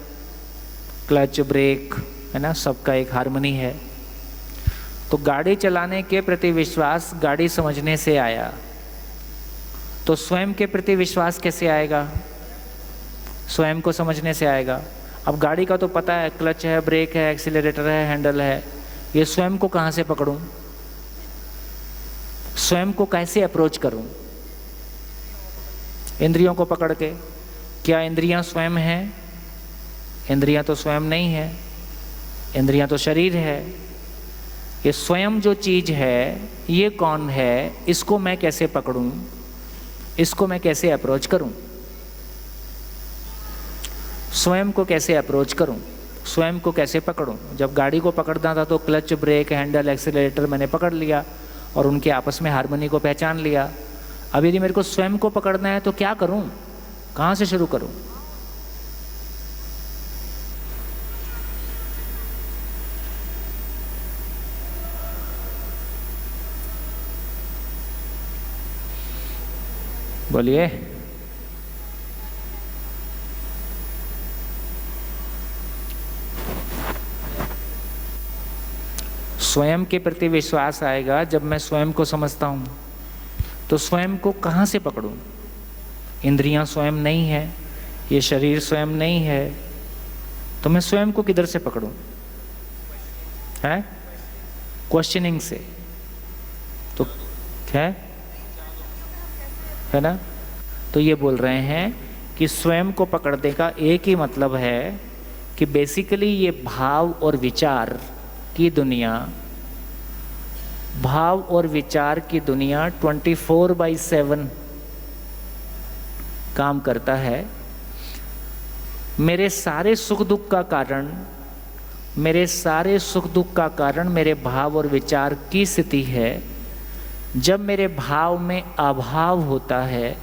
क्लच, ब्रेक, है ना, सबका एक हार्मनी है। तो गाड़ी चलाने के प्रति विश्वास गाड़ी समझने से आया, तो स्वयं के प्रति विश्वास कैसे आएगा? स्वयं को समझने से आएगा। अब गाड़ी का तो पता है, क्लच है, ब्रेक है, एक्सीलरेटर है, हैंडल है, ये स्वयं को कहाँ से पकड़ूं? स्वयं को कैसे अप्रोच करूं? इंद्रियों को पकड़ के। क्या इंद्रियां स्वयं हैं? इंद्रियां तो स्वयं नहीं है, इंद्रियां तो शरीर है। ये स्वयं जो चीज़ है ये कौन है? इसको मैं कैसे पकड़ूं? इसको मैं कैसे अप्रोच करूं? स्वयं को कैसे अप्रोच करूं? स्वयं को कैसे पकड़ूं? जब गाड़ी को पकड़ना था तो क्लच, ब्रेक, हैंडल, एक्सीलरेटर मैंने पकड़ लिया और उनके आपस में हार्मनी को पहचान लिया। अब यदि मेरे को स्वयं को पकड़ना है तो क्या करूं? कहाँ से शुरू करूं? बोलिए। स्वयं के प्रति विश्वास आएगा जब मैं स्वयं को समझता हूं। तो स्वयं को कहाँ से पकड़ूं? इंद्रियां स्वयं नहीं है, ये शरीर स्वयं नहीं है, तो मैं स्वयं को किधर से पकड़ूं? है क्वेश्चनिंग से। तो है ना। तो ये बोल रहे हैं कि स्वयं को पकड़ने का एक ही मतलब है कि बेसिकली ये भाव और विचार की दुनिया, भाव और विचार की दुनिया 24/7 काम करता है। मेरे सारे सुख दुख का कारण, मेरे सारे सुख दुख का कारण मेरे भाव और विचार की स्थिति है। जब मेरे भाव में अभाव होता है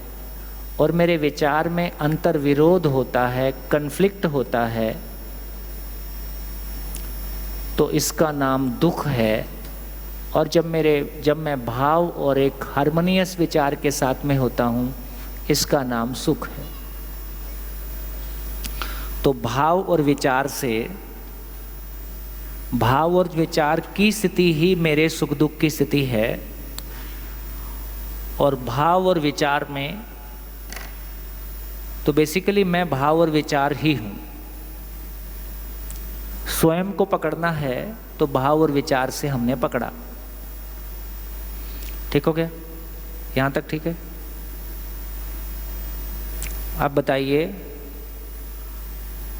और मेरे विचार में अंतर्विरोध होता है, कन्फ्लिक्ट होता है, तो इसका नाम दुख है। और जब मैं भाव और एक हार्मोनियस विचार के साथ में होता हूँ, इसका नाम सुख है। तो भाव और विचार से, भाव और विचार की स्थिति ही मेरे सुख दुख की स्थिति है। और भाव और विचार में तो बेसिकली मैं भाव और विचार ही हूँ। स्वयं को पकड़ना है तो भाव और विचार से हमने पकड़ा। ठीक हो गया? यहाँ तक ठीक है? आप बताइए,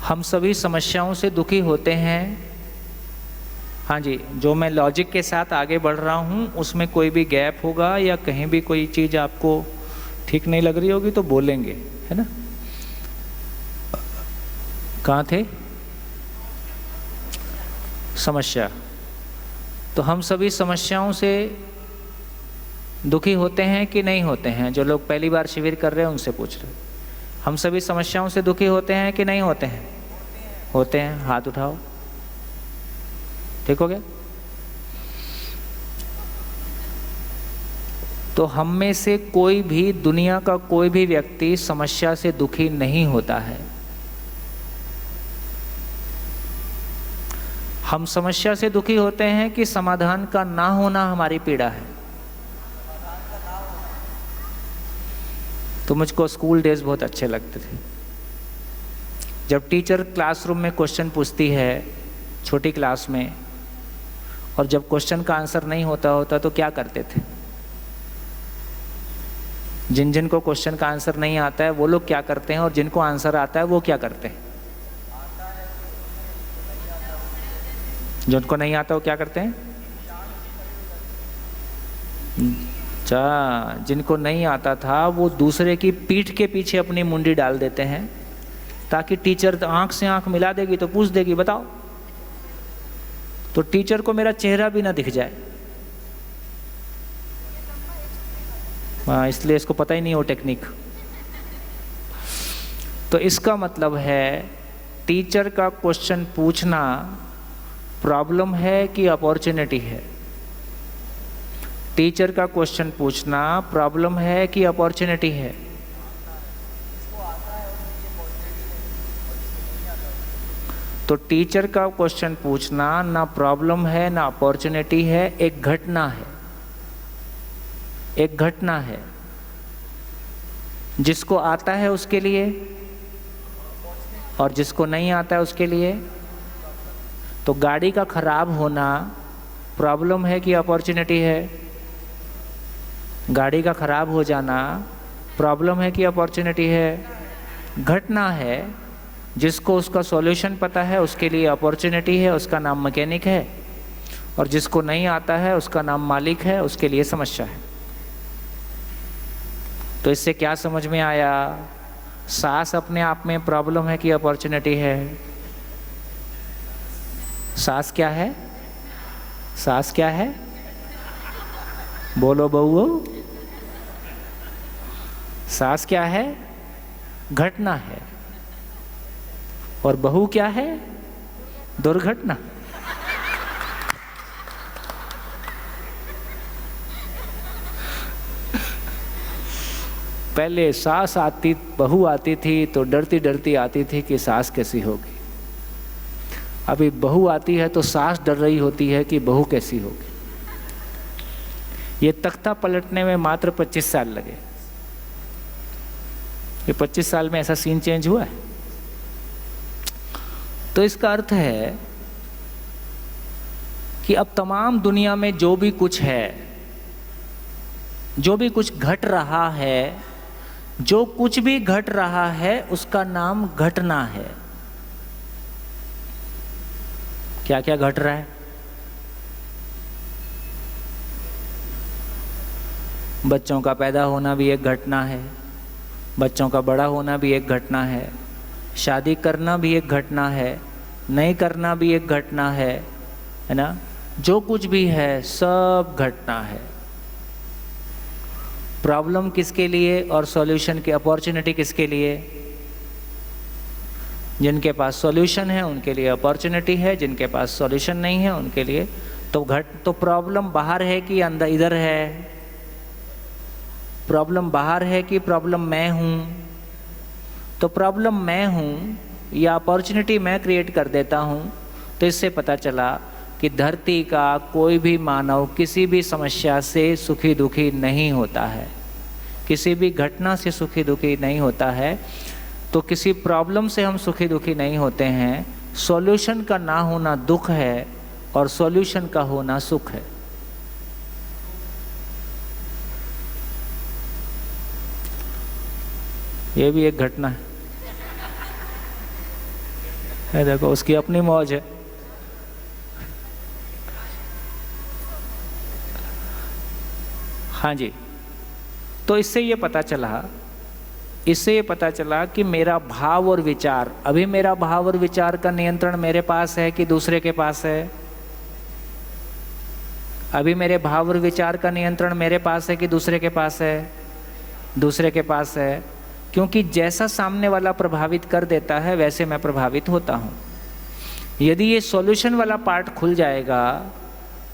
हम सभी समस्याओं से दुखी होते हैं। हाँ जी, जो मैं लॉजिक के साथ आगे बढ़ रहा हूँ उसमें कोई भी गैप होगा या कहीं भी कोई चीज़ आपको ठीक नहीं लग रही होगी तो बोलेंगे, है ना। कहाँ थे? समस्या। तो हम सभी समस्याओं से दुखी होते हैं कि नहीं होते हैं? जो लोग पहली बार शिविर कर रहे हैं उनसे पूछ रहे हैं। हम सभी समस्याओं से दुखी होते हैं कि नहीं होते हैं? होते हैं। हाथ उठाओ। ठीक हो गया? तो हम में से कोई भी, दुनिया का कोई भी व्यक्ति समस्या से दुखी नहीं होता है। हम समस्या से दुखी होते हैं कि समाधान का ना होना हमारी पीड़ा है। तो मुझको स्कूल डेज बहुत अच्छे लगते थे, जब टीचर क्लासरूम में क्वेश्चन पूछती है छोटी क्लास में, और जब क्वेश्चन का आंसर नहीं होता तो क्या करते थे? जिन को क्वेश्चन का आंसर नहीं आता है वो लोग क्या करते हैं, और जिनको आंसर आता है वो क्या करते हैं? जिनको नहीं आता वो क्या करते हैं? अच्छा, जिनको नहीं आता था वो दूसरे की पीठ के पीछे अपनी मुंडी डाल देते हैं, ताकि टीचर आंख से आंख मिला देगी तो पूछ देगी बताओ, तो टीचर को मेरा चेहरा भी ना दिख जाए। हाँ, इसलिए इसको पता ही नहीं हो टेक्निक। तो इसका मतलब है टीचर का क्वेश्चन पूछना प्रॉब्लम है कि अपॉर्चुनिटी है? टीचर का क्वेश्चन पूछना प्रॉब्लम है कि अपॉर्चुनिटी है? तो टीचर का क्वेश्चन पूछना ना प्रॉब्लम है ना अपॉर्चुनिटी है, एक घटना है। एक घटना है, जिसको आता है उसके लिए और जिसको नहीं आता है उसके लिए। तो गाड़ी का खराब होना प्रॉब्लम है कि अपॉर्चुनिटी है? गाड़ी का खराब हो जाना प्रॉब्लम है कि अपॉर्चुनिटी है? घटना है, जिसको उसका सॉल्यूशन पता है उसके लिए अपॉर्चुनिटी है, उसका नाम मैकेनिक है, और जिसको नहीं आता है उसका नाम मालिक है, उसके लिए समस्या है। तो इससे क्या समझ में आया? सांस अपने आप में प्रॉब्लम है कि अपॉर्चुनिटी है? सांस क्या है? सांस क्या है? बोलो बउओ, सांस क्या है? घटना है। और बहू क्या है? दुर्घटना। पहले सांस आती, बहू आती थी तो डरती डरती आती थी कि सांस कैसी होगी। अभी बहू आती है तो सांस डर रही होती है कि बहू कैसी होगी। ये तख्ता पलटने में मात्र 25 साल लगे। ये 25 साल में ऐसा सीन चेंज हुआ है। तो इसका अर्थ है कि अब तमाम दुनिया में जो भी कुछ है, जो भी कुछ घट रहा है, जो कुछ भी घट रहा है उसका नाम घटना है। क्या क्या घट रहा है? बच्चों का पैदा होना भी एक घटना है, बच्चों का बड़ा होना भी एक घटना है, शादी करना भी एक घटना है, नहीं करना भी एक घटना है ना? जो कुछ भी है सब घटना है। प्रॉब्लम किसके लिए और सॉल्यूशन की अपॉर्चुनिटी किसके लिए? जिनके पास सॉल्यूशन है उनके लिए अपॉर्चुनिटी है, जिनके पास सॉल्यूशन नहीं है उनके लिए तो प्रॉब्लम बाहर है कि अंदर इधर है? प्रॉब्लम बाहर है कि प्रॉब्लम मैं हूँ? तो प्रॉब्लम मैं हूँ या अपॉर्चुनिटी मैं क्रिएट कर देता हूँ। तो इससे पता चला कि धरती का कोई भी मानव किसी भी समस्या से सुखी दुखी नहीं होता है, किसी भी घटना से सुखी दुखी नहीं होता है। तो किसी प्रॉब्लम से हम सुखी दुखी नहीं होते हैं। सॉल्यूशन का ना होना दुख है और सॉल्यूशन का होना सुख है। ये भी एक घटना है। देखो उसकी अपनी मौज है। हाँ जी, तो इससे ये पता चला कि मेरा भाव और विचार, अभी मेरा भाव और विचार का नियंत्रण मेरे पास है कि दूसरे के पास है? अभी मेरे भाव और विचार का नियंत्रण मेरे पास है कि दूसरे के पास है? दूसरे के पास है, क्योंकि जैसा सामने वाला प्रभावित कर देता है वैसे मैं प्रभावित होता हूँ। यदि ये सॉल्यूशन वाला पार्ट खुल जाएगा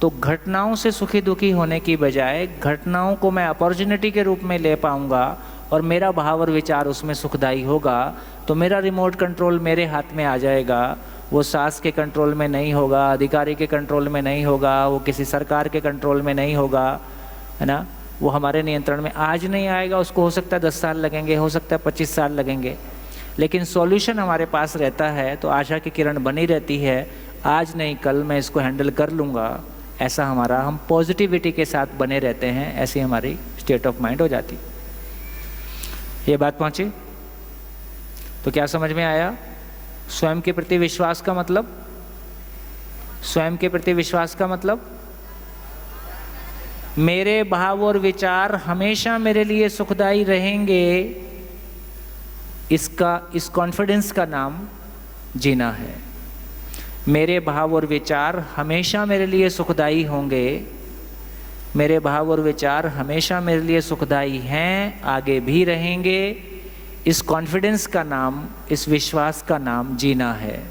तो घटनाओं से सुखी दुखी होने की बजाय घटनाओं को मैं अपॉर्चुनिटी के रूप में ले पाऊंगा और मेरा भाव और विचार उसमें सुखदायी होगा। तो मेरा रिमोट कंट्रोल मेरे हाथ में आ जाएगा वो सास के कंट्रोल में नहीं होगा, अधिकारी के कंट्रोल में नहीं होगा, वो किसी सरकार के कंट्रोल में नहीं होगा, है ना। वो हमारे नियंत्रण में आज नहीं आएगा, उसको हो सकता है 10 साल लगेंगे, हो सकता है 25 साल लगेंगे, लेकिन सॉल्यूशन हमारे पास रहता है तो आशा की किरण बनी रहती है। आज नहीं कल मैं इसको हैंडल कर लूँगा, ऐसा हमारा, हम पॉजिटिविटी के साथ बने रहते हैं, ऐसी हमारी स्टेट ऑफ माइंड हो जाती। ये बात पहुँची? तो क्या समझ में आया? स्वयं के प्रति विश्वास का मतलब, स्वयं के प्रति विश्वास का मतलब मेरे भाव और विचार हमेशा मेरे लिए सुखदायी रहेंगे, इस कॉन्फिडेंस का नाम जीना है। मेरे भाव और विचार हमेशा मेरे लिए सुखदायी होंगे, मेरे भाव और विचार हमेशा मेरे लिए सुखदायी हैं, आगे भी रहेंगे, इस कॉन्फिडेंस का नाम, इस विश्वास का नाम जीना है।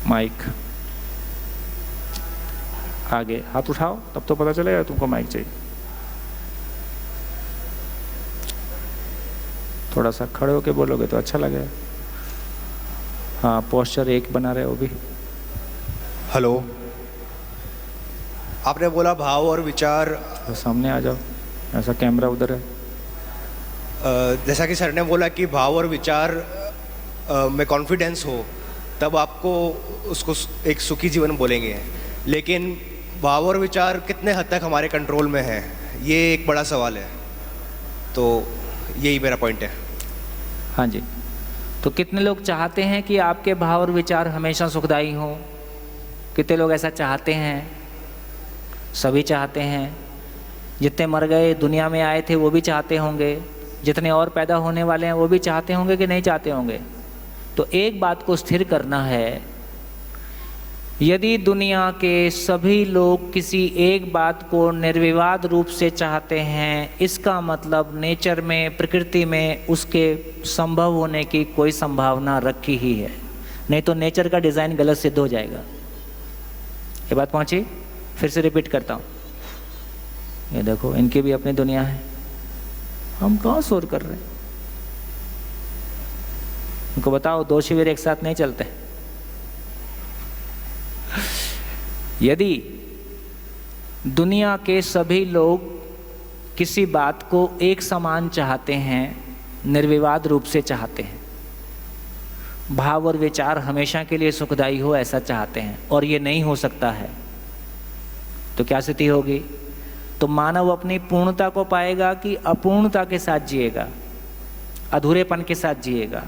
माइक आगे हाथ उठाओ, तब तो पता चलेगा तुमको माइक चाहिए। थोड़ा सा खड़े होके बोलोगे तो अच्छा लगेगा। हाँ, पोस्चर एक बना रहे हो भी। हेलो, आपने बोला भाव और विचार, तो सामने आ जाओ, ऐसा कैमरा उधर है। जैसा कि सर ने बोला कि भाव और विचार में कॉन्फिडेंस हो तब आपको उसको एक सुखी जीवन बोलेंगे, लेकिन भाव और विचार कितने हद तक हमारे कंट्रोल में है, ये एक बड़ा सवाल है। तो यही मेरा पॉइंट है। हाँ जी, तो कितने लोग चाहते हैं कि आपके भाव और विचार हमेशा सुखदायी हों? कितने लोग ऐसा चाहते हैं? सभी चाहते हैं। जितने मर गए दुनिया में आए थे वो भी चाहते होंगे, जितने और पैदा होने वाले हैं वो भी चाहते होंगे कि नहीं चाहते होंगे? तो एक बात को स्थिर करना है, यदि दुनिया के सभी लोग किसी एक बात को निर्विवाद रूप से चाहते हैं, इसका मतलब नेचर में, प्रकृति में उसके संभव होने की कोई संभावना रखी ही है, नहीं तो नेचर का डिज़ाइन गलत सिद्ध हो जाएगा। ये बात पहुंची? फिर से रिपीट करता हूँ, ये देखो इनकी भी अपनी दुनिया है, हम कहाँ शोर कर रहे हैं? उनको बताओ 2 शिविर एक साथ नहीं चलते। यदि दुनिया के सभी लोग किसी बात को एक समान चाहते हैं, निर्विवाद रूप से चाहते हैं, भाव और विचार हमेशा के लिए सुखदायी हो ऐसा चाहते हैं, और ये नहीं हो सकता है, तो क्या स्थिति होगी? तो मानव अपनी पूर्णता को पाएगा कि अपूर्णता के साथ जिएगा, अधूरेपन के साथ जिएगा।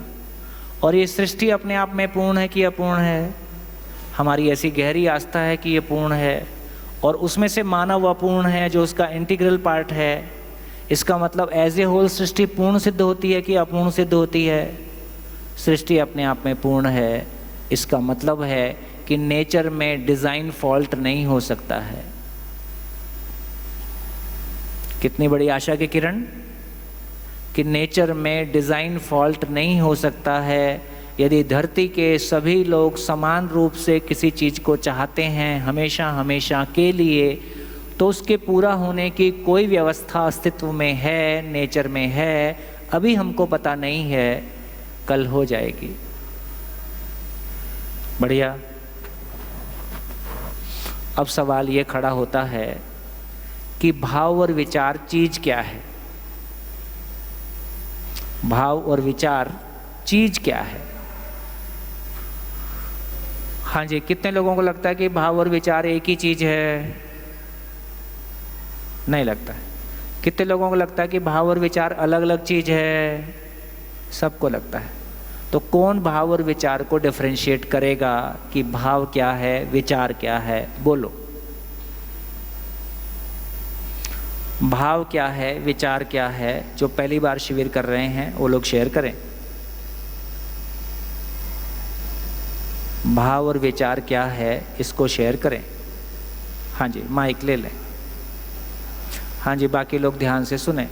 और ये सृष्टि अपने आप में पूर्ण है कि अपूर्ण है? हमारी ऐसी गहरी आस्था है कि ये पूर्ण है, और उसमें से मानव अपूर्ण है जो उसका इंटीग्रल पार्ट है। इसका मतलब एज ए होल सृष्टि पूर्ण सिद्ध होती है कि अपूर्ण सिद्ध होती है? सृष्टि अपने आप में पूर्ण है। इसका मतलब है कि नेचर में डिज़ाइन फॉल्ट नहीं हो सकता है। कितनी बड़ी आशा की किरण कि नेचर में डिज़ाइन फॉल्ट नहीं हो सकता है। यदि धरती के सभी लोग समान रूप से किसी चीज़ को चाहते हैं हमेशा हमेशा के लिए, तो उसके पूरा होने की कोई व्यवस्था अस्तित्व में है, नेचर में है। अभी हमको पता नहीं है, कल हो जाएगी। बढ़िया। अब सवाल ये खड़ा होता है कि भाव और विचार चीज़ क्या है? भाव और विचार चीज़ क्या है? हाँ जी, कितने लोगों को लगता है कि भाव और विचार एक ही चीज़ है? नहीं लगता है। कितने लोगों को लगता है कि भाव और विचार अलग अलग चीज़ है? सबको लगता है। तो कौन भाव और विचार को डिफरेंशिएट करेगा कि भाव क्या है, विचार क्या है? बोलो। भाव क्या है, विचार क्या है? जो पहली बार शिविर कर रहे हैं वो लोग शेयर करें। भाव और विचार क्या है, इसको शेयर करें। हाँ जी, माइक ले लें। हाँ जी, बाकी लोग ध्यान से सुने।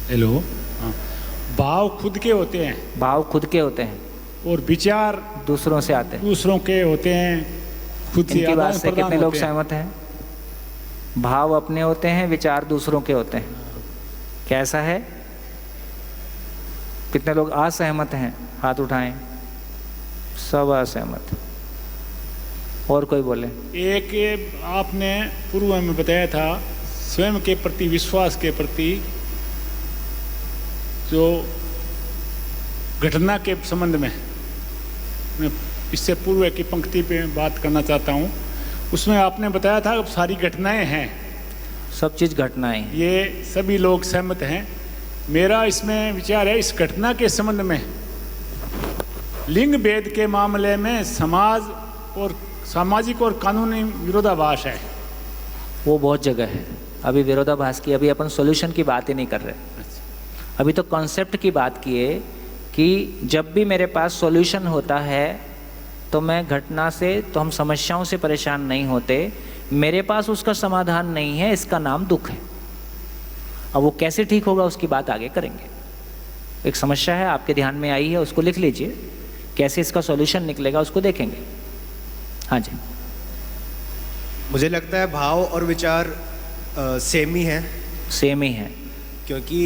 हेलो। हाँ, भाव खुद के होते हैं। भाव खुद के होते हैं और विचार दूसरों से आते हैं। दूसरों के होते हैं। खुद से इनकी बात आदान से प्रदान कितने लोग होते हैं। सहमत हैं? भाव अपने होते हैं, विचार दूसरों के होते हैं। क्या ऐसा है? कितने लोग असहमत हैं? हाथ उठाएं। सब असहमत। और कोई बोले? एक आपने पूर्व में बताया था स्वयं के प्रति विश्वास के प्रति जो घटना के संबंध में, मैं इससे पूर्व की पंक्ति पे बात करना चाहता हूँ। उसमें आपने बताया था अब सारी घटनाएं हैं, सब चीज़ घटनाएं, ये सभी लोग सहमत हैं। मेरा इसमें विचार है इस घटना के संबंध में लिंग भेद के मामले में समाज और सामाजिक और कानूनी विरोधाभास है। वो बहुत जगह है। अभी विरोधाभास की, अभी अपन सॉल्यूशन की बात ही नहीं कर रहे। अभी तो कॉन्सेप्ट की बात किए कि जब भी मेरे पास सॉल्यूशन होता है तो मैं घटना से, तो हम समस्याओं से परेशान नहीं होते। मेरे पास उसका समाधान नहीं है, इसका नाम दुख है। अब वो कैसे ठीक होगा उसकी बात आगे करेंगे। एक समस्या है आपके ध्यान में आई है, उसको लिख लीजिए, कैसे इसका सॉल्यूशन निकलेगा उसको देखेंगे। हाँ जी। मुझे लगता है भाव और विचार सेम ही हैं। सेम ही है, क्योंकि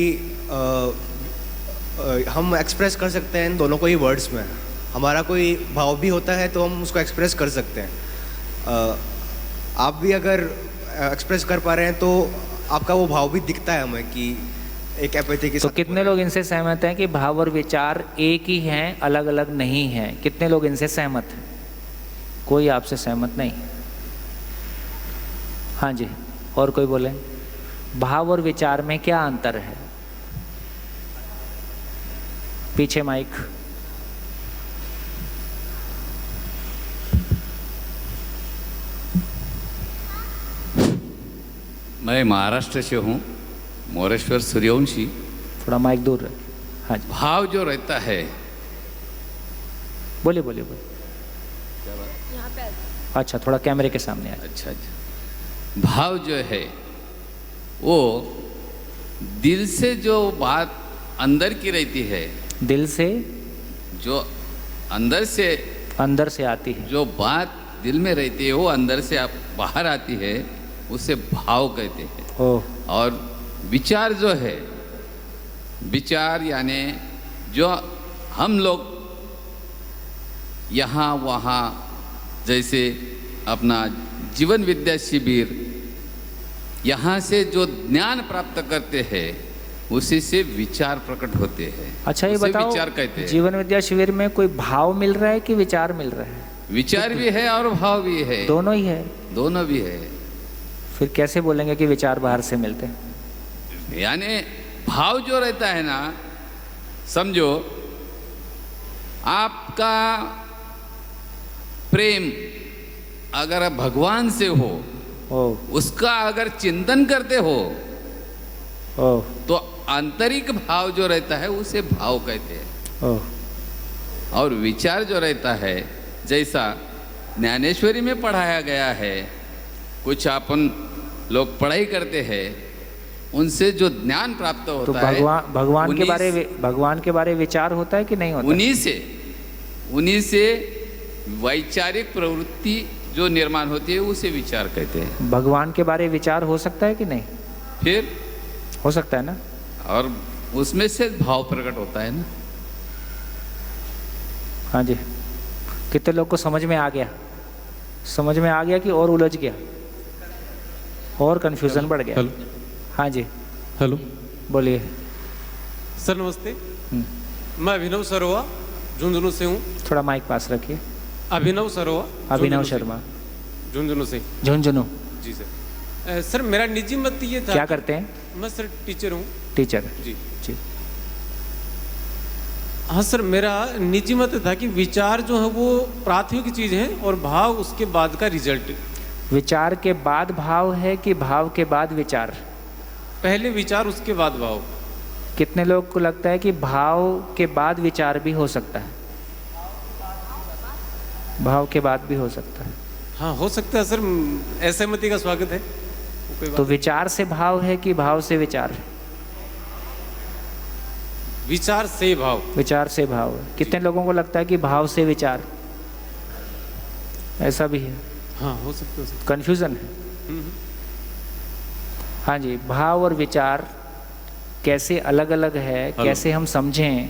हम एक्सप्रेस कर सकते हैं इन दोनों को ही वर्ड्स में। हमारा कोई भाव भी होता है तो हम उसको एक्सप्रेस कर सकते हैं। आप भी अगर एक्सप्रेस कर पा रहे हैं तो आपका वो भाव भी दिखता है हमें कि एक एपैथी के तो साथ। कितने लोग इनसे सहमत हैं कि भाव और विचार एक ही हैं, अलग अलग नहीं हैं? कितने लोग इनसे सहमत हैं? कोई आपसे सहमत नहीं। हाँ जी, और कोई बोले? भाव और विचार में क्या अंतर है? पीछे माइक। मैं महाराष्ट्र से हूँ, मोरेश्वर सूर्यवंशी। थोड़ा माइक दूर रखिए। हाँ जी। भाव जो रहता है, बोलिए बोलिए बोलिए। अच्छा, थोड़ा कैमरे के सामने आए। अच्छा अच्छा। भाव जो है वो दिल से जो बात अंदर की रहती है, दिल से जो अंदर से आती है, जो बात दिल में रहती है वो अंदर से आप बाहर आती है, उसे भाव कहते हैं। और विचार जो है, विचार यानी जो हम लोग यहाँ वहाँ, जैसे अपना जीवन विद्या शिविर, यहाँ से जो ज्ञान प्राप्त करते हैं उसी से विचार प्रकट होते हैं। अच्छा, ये बताओ, विचार कहते हैं। जीवन विद्या शिविर में कोई भाव मिल रहा है कि विचार मिल रहा है? विचार भी है और भाव भी है, दोनों ही है। दोनों भी है। फिर कैसे बोलेंगे कि विचार बाहर से मिलते हैं? यानी भाव जो रहता है ना, समझो आपका प्रेम अगर भगवान से हो, उसका अगर चिंतन करते हो तो आंतरिक भाव जो रहता है उसे भाव कहते हैं। और विचार जो रहता है, जैसा ज्ञानेश्वरी में पढ़ाया गया है, कुछ अपन लोग पढ़ाई करते हैं, उनसे जो ज्ञान प्राप्त होता तो भगवान के बारे विचार होता है कि नहीं होता? उन्हीं से वैचारिक प्रवृत्ति जो निर्माण होती है उसे विचार कहते हैं। भगवान के बारे विचार हो सकता है कि नहीं? फिर हो सकता है ना। और उसमें से भाव प्रकट होता है ना। हाँ जी। कितने लोग को समझ में आ गया? समझ में आ गया कि और उलझ गया और कंफ्यूजन बढ़ गया? हाँ जी। हेलो, बोलिए सर। नमस्ते, मैं अभिनव सरोवा झुंझुनू से हूँ। थोड़ा माइक पास रखिए। अभिनव सरोवा, अभिनव शर्मा, झुंझुनू से। झुंझुनू जी सर। सर मेरा निजी मत ये था। क्या करते हैं? मैं सर टीचर हूँ। टीचर जी जी। हाँ सर, मेरा निजी मत था कि विचार जो है वो प्राथमिक चीज़ है और भाव उसके बाद का रिजल्ट। विचार के बाद भाव है कि भाव के बाद विचार? पहले विचार उसके बाद भाव। कितने लोग को लगता है कि भाव के बाद विचार भी हो सकता है? भाव के बाद भी हो सकता है। हाँ, हो सकता है सर, असहमति का स्वागत है। तो विचार से भाव है कि भाव से विचार? विचार से भाव। विचार से भाव है। कितने लोगों को लगता है कि भाव से विचार? ऐसा भी है। हाँ हो सकते हो सकते। कन्फ्यूज़न है। हाँ जी, भाव और विचार कैसे अलग अलग है, कैसे हम समझें?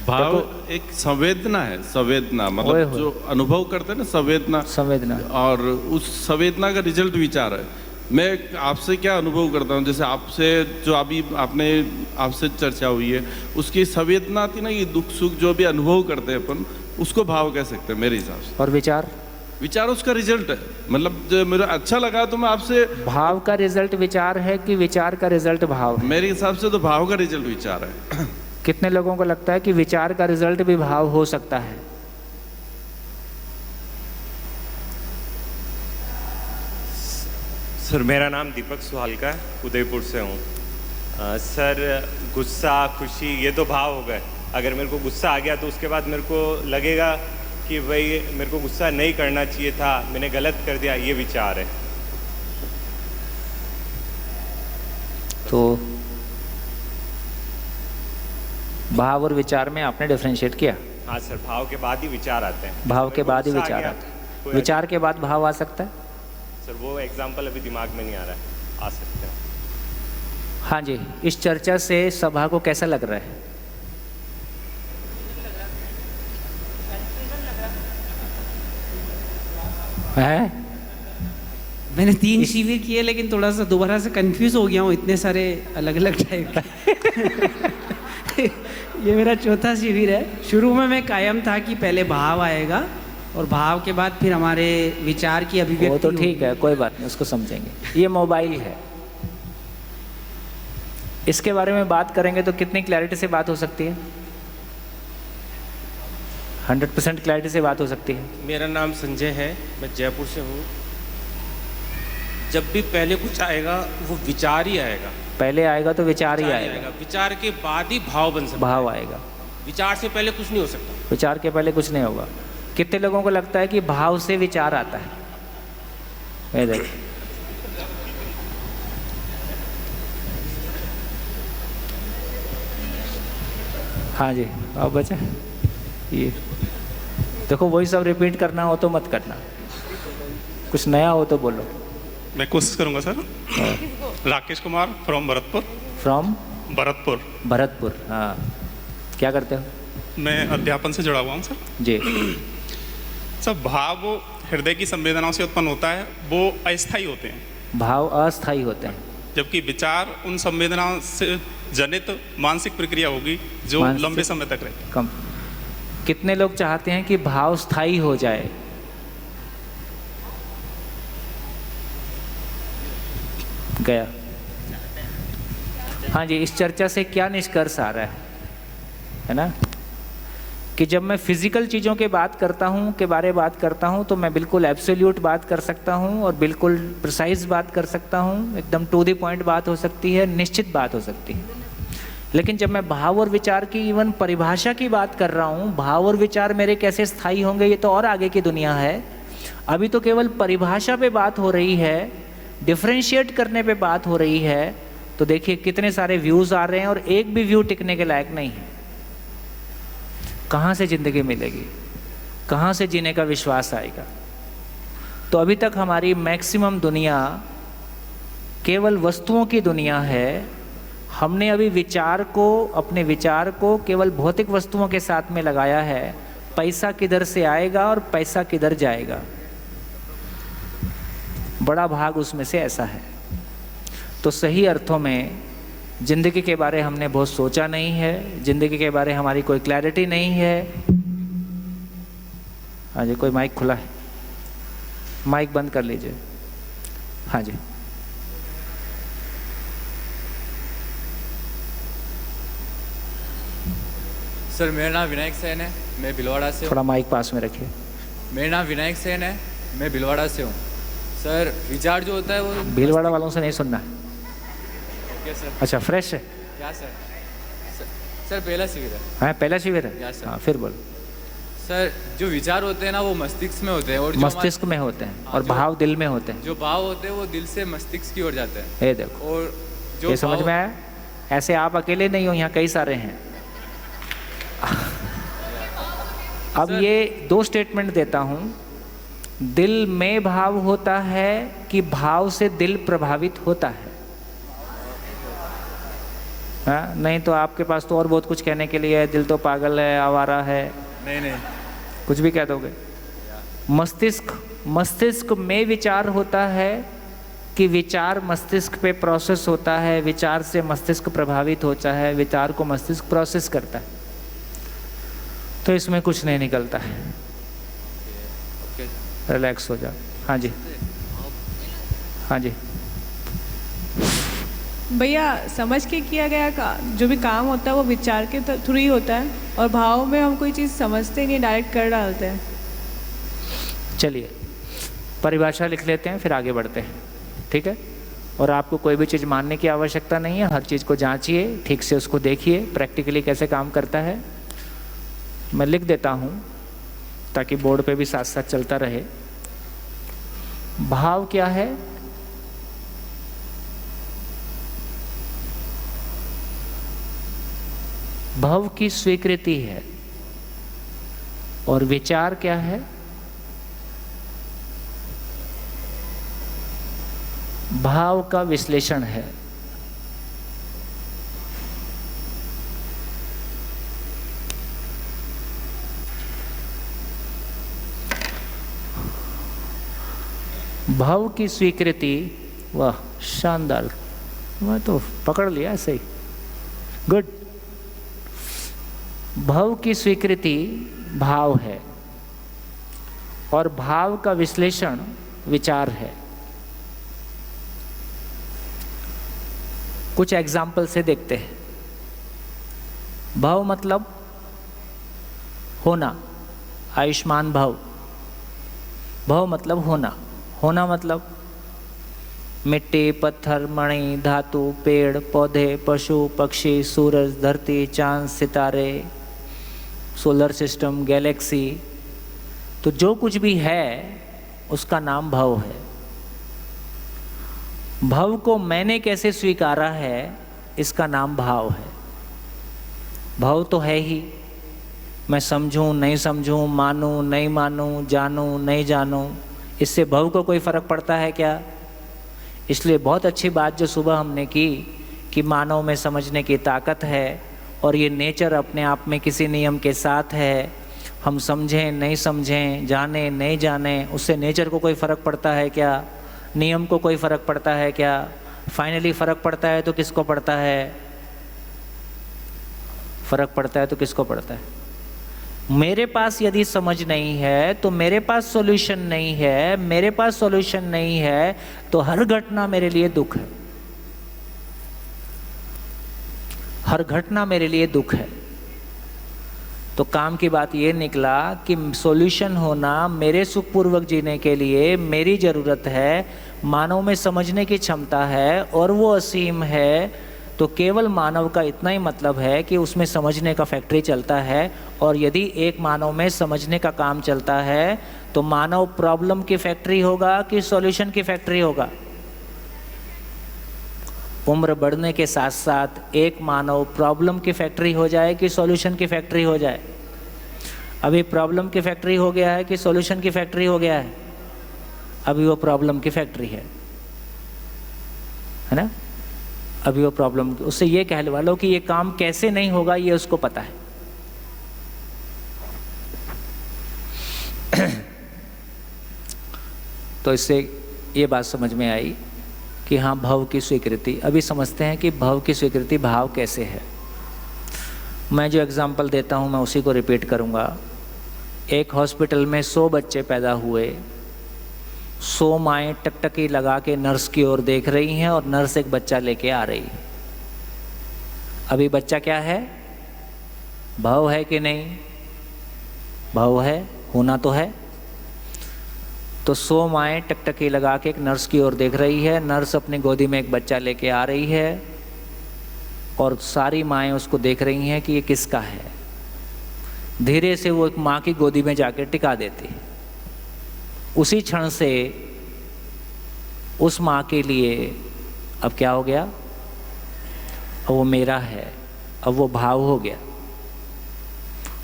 भाव एक संवेदना है, संवेदना मतलब जो अनुभव करते हैं ना, संवेदना, और उस संवेदना का रिजल्ट विचार है। मैं आपसे क्या अनुभव करता हूँ, जैसे आपसे जो अभी आपसे चर्चा हुई है, उसकी संवेदना आती ना, ये दुख सुख जो भी अनुभव करते हैं अपन, उसको भाव कह सकते हैं मेरे हिसाब से। और विचार उसका रिजल्ट है, मतलब जो मेरा अच्छा लगा तो मैं आपसे। भाव का रिजल्ट विचार है कि विचार का रिजल्ट भाव है? मेरे हिसाब से तो भाव का रिजल्ट विचार है। कितने लोगों को लगता है कि विचार का रिजल्ट भी भाव हो सकता है? सर मेरा नाम दीपक सुहालका है, उदयपुर से हूँ। सर गुस्सा खुशी ये तो भाव हो गए। अगर मेरे को गुस्सा आ गया तो उसके बाद मेरे को लगेगा कि भाई मेरे को गुस्सा नहीं करना चाहिए था, मैंने गलत कर दिया, ये विचार है। तो भाव और विचार में आपने डिफरेंशिएट किया? हाँ सर, भाव के बाद ही विचार आते हैं। भाव के बाद ही विचार आते हैं। विचार के बाद भाव आ सकता है? सर वो एग्जाम्पल अभी दिमाग में नहीं आ रहा है, आ सकते हैं। हाँ जी, इस चर्चा से सभा को कैसा लग रहा है? मैंने 3 शिविर किए, लेकिन थोड़ा सा दोबारा से कंफ्यूज हो गया हूँ, इतने सारे अलग अलग टाइप के। ये मेरा चौथा शिविर है। शुरू में मैं कायम था कि पहले भाव आएगा और भाव के बाद फिर हमारे विचार की अभिव्यक्ति। वो तो ठीक है, कोई बात नहीं, उसको समझेंगे। ये मोबाइल है, इसके बारे में बात करेंगे तो कितनी क्लैरिटी से बात हो सकती है? 100% क्लैरिटी से बात हो सकती है। मेरा नाम संजय है, मैं जयपुर से हूँ। जब भी पहले कुछ आएगा वो विचार ही आएगा। पहले आएगा तो विचार ही आएगा। विचार के बाद ही भाव बन सकता है। भाव आएगा। विचार से पहले कुछ नहीं हो सकता। विचार के पहले कुछ नहीं होगा। कितने लोगों को लगता है कि भाव से विचार आता है? ये देखो, हाँ जी, अब बचा ये देखो, वही सब रिपीट करना हो तो मत करना, कुछ नया हो तो बोलो। मैं कोशिश करूंगा sir. Rakesh Kumar from Bharatpur. From Bharatpur. हाँ, क्या करते हो? मैं अध्यापन से जुड़ा हुआ हूँ सर। जी सर, भाव हृदय की संवेदनाओं से उत्पन्न होता है, वो अस्थायी होते हैं। भाव अस्थायी होते हैं, जबकि विचार उन संवेदनाओं से जनित मानसिक प्रक्रिया होगी जो लंबे समय तक रहती है। कम। कितने लोग चाहते हैं कि भाव स्थायी हो जाए? गया। हाँ जी, इस चर्चा से क्या निष्कर्ष आ रहा है ना, कि जब मैं फिजिकल चीज़ों के बात करता हूँ, के बारे में बात करता हूँ, तो मैं बिल्कुल एब्सोल्यूट बात कर सकता हूँ और बिल्कुल प्रिसाइज बात कर सकता हूँ, एकदम टू द पॉइंट बात हो सकती है, निश्चित बात हो सकती है। लेकिन जब मैं भाव और विचार की इवन परिभाषा की बात कर रहा हूँ, भाव और विचार मेरे कैसे स्थायी होंगे, ये तो और आगे की दुनिया है। अभी तो केवल परिभाषा पे बात हो रही है, डिफरेंशिएट करने पे बात हो रही है। तो देखिए कितने सारे व्यूज़ आ रहे हैं और एक भी व्यू टिकने के लायक नहीं है। कहाँ से ज़िंदगी मिलेगी, कहाँ से जीने का विश्वास आएगा? तो अभी तक हमारी मैक्सिमम दुनिया केवल वस्तुओं की दुनिया है। हमने अभी विचार को, अपने विचार को केवल भौतिक वस्तुओं के साथ में लगाया है। पैसा किधर से आएगा और पैसा किधर जाएगा, बड़ा भाग उसमें से ऐसा है। तो सही अर्थों में ज़िंदगी के बारे हमने बहुत सोचा नहीं है, ज़िंदगी के बारे हमारी कोई क्लैरिटी नहीं है। हाँ जी, कोई माइक खुला है? माइक बंद कर लीजिए। हाँ जी, सर मेरा नाम विनायक सेन है, मैं भिलवाड़ा से हूँ। थोड़ा माइक पास में रखिए। मेरा नाम विनायक सेन है, मैं भिलवाड़ा से हूँ। सर विचार जो होता है वो भीलवाड़ा वालों से नहीं सुनना है। क्या सर? अच्छा, फ्रेश है क्या सर? सर पहला शिविर है। हाँ, पहला शिविर है। हाँ, फिर बोलो। सर जो विचार होते हैं ना वो मस्तिष्क में होते हैं, और मस्तिष्क में होते हैं, और भाव दिल में होते हैं। जो भाव होते हैं वो दिल से मस्तिष्क की ओर जाते हैं। ये देखो, और जो ये समझ में आया? ऐसे आप अकेले नहीं हो, यहाँ कई सारे हैं। अब ये 2 स्टेटमेंट देता हूँ। दिल में भाव होता है कि भाव से दिल प्रभावित होता है? हाँ, नहीं तो आपके पास तो और बहुत कुछ कहने के लिए है, दिल तो पागल है, आवारा है, नहीं कुछ भी कह दोगे। मस्तिष्क में विचार होता है कि विचार मस्तिष्क पे प्रोसेस होता है, विचार से मस्तिष्क प्रभावित होता है, विचार को मस्तिष्क प्रोसेस करता है, तो इसमें कुछ नहीं निकलता है। रिलैक्स हो जाओ। हाँ जी, हाँ जी। भैया समझ के किया गया जो भी काम होता है वो विचार के थ्रू ही होता है, और भाव में हम कोई चीज़ समझते नहीं, डायरेक्ट कर डालते हैं। चलिए परिभाषा लिख लेते हैं, फिर आगे बढ़ते हैं, ठीक है? और आपको कोई भी चीज़ मानने की आवश्यकता नहीं है, हर चीज़ को जांचिए, ठीक से उसको देखिए प्रैक्टिकली कैसे काम करता है। मैं लिख देता हूँ ताकि बोर्ड पे भी साथ साथ चलता रहे। भाव क्या है? भाव की स्वीकृति है। और विचार क्या है? भाव का विश्लेषण है। भाव की स्वीकृति, वाह शानदार, मैं तो पकड़ लिया ऐसे ही, गुड। भाव की स्वीकृति भाव है और भाव का विश्लेषण विचार है। कुछ एग्जाम्पल से देखते हैं। भाव मतलब होना, आयुष्मान भाव। भाव मतलब होना, होना मतलब मिट्टी, पत्थर, मणि, धातु, पेड़, पौधे, पशु, पक्षी, सूरज, धरती, चांद, सितारे, सोलर सिस्टम, गैलेक्सी, तो जो कुछ भी है उसका नाम भाव है। भाव को मैंने कैसे स्वीकारा है, इसका नाम भाव है। भाव तो है ही, मैं समझूं नहीं समझूं, मानूं नहीं मानूं, जानूं नहीं जानूं, इससे भाव को कोई फर्क पड़ता है क्या? इसलिए बहुत अच्छी बात जो सुबह हमने की कि मानव में समझने की ताकत है और ये नेचर अपने आप में किसी नियम के साथ है। हम समझें नहीं समझें, जाने नहीं जाने, उससे नेचर को कोई फ़र्क पड़ता है क्या? नियम को कोई फ़र्क पड़ता है क्या? फाइनली फ़र्क पड़ता है तो किसको पड़ता है? फ़र्क पड़ता है तो किसको पड़ता है? मेरे पास यदि समझ नहीं है तो मेरे पास सॉल्यूशन नहीं है, मेरे पास सॉल्यूशन नहीं है तो हर घटना मेरे लिए दुख है, हर घटना मेरे लिए दुख है। तो काम की बात ये निकला कि सॉल्यूशन होना मेरे सुखपूर्वक जीने के लिए मेरी ज़रूरत है, मानव में समझने की क्षमता है और वो असीम है। तो केवल मानव का इतना ही मतलब है कि उसमें समझने का फैक्ट्री चलता है, और यदि एक मानव में समझने का काम चलता है तो मानव प्रॉब्लम की फैक्ट्री होगा कि सॉल्यूशन की फैक्ट्री होगा? उम्र बढ़ने के साथ साथ एक मानव प्रॉब्लम की फैक्ट्री हो जाए कि सॉल्यूशन की फैक्ट्री हो जाए? अभी प्रॉब्लम की फैक्ट्री हो गया है कि सॉल्यूशन की फैक्ट्री हो गया है? अभी वो प्रॉब्लम की फैक्ट्री है ना? अभी वो प्रॉब्लम, उससे ये कहलवा लो कि ये काम कैसे नहीं होगा ये उसको पता है। तो इससे ये बात समझ में आई कि हाँ भाव की स्वीकृति। अभी समझते हैं कि भाव की स्वीकृति भाव कैसे है। मैं जो एग्जांपल देता हूँ मैं उसी को रिपीट करूँगा। एक हॉस्पिटल में 100 बच्चे पैदा हुए, 100 माएँ टकटकी लगा के नर्स की ओर देख रही हैं और नर्स एक बच्चा लेके आ रही है। अभी बच्चा क्या है? भाव है कि नहीं? भाव है, होना तो है। तो 100 माएँ टकटकी लगा के एक नर्स की ओर देख रही है। नर्स अपनी गोदी में एक बच्चा लेके आ रही है और सारी माएँ उसको देख रही हैं कि ये किसका है। धीरे से वो एक माँ की गोदी में जाके टिका देती है। उसी क्षण से उस माँ के लिए अब क्या हो गया? अब वो मेरा है, अब वो भाव हो गया।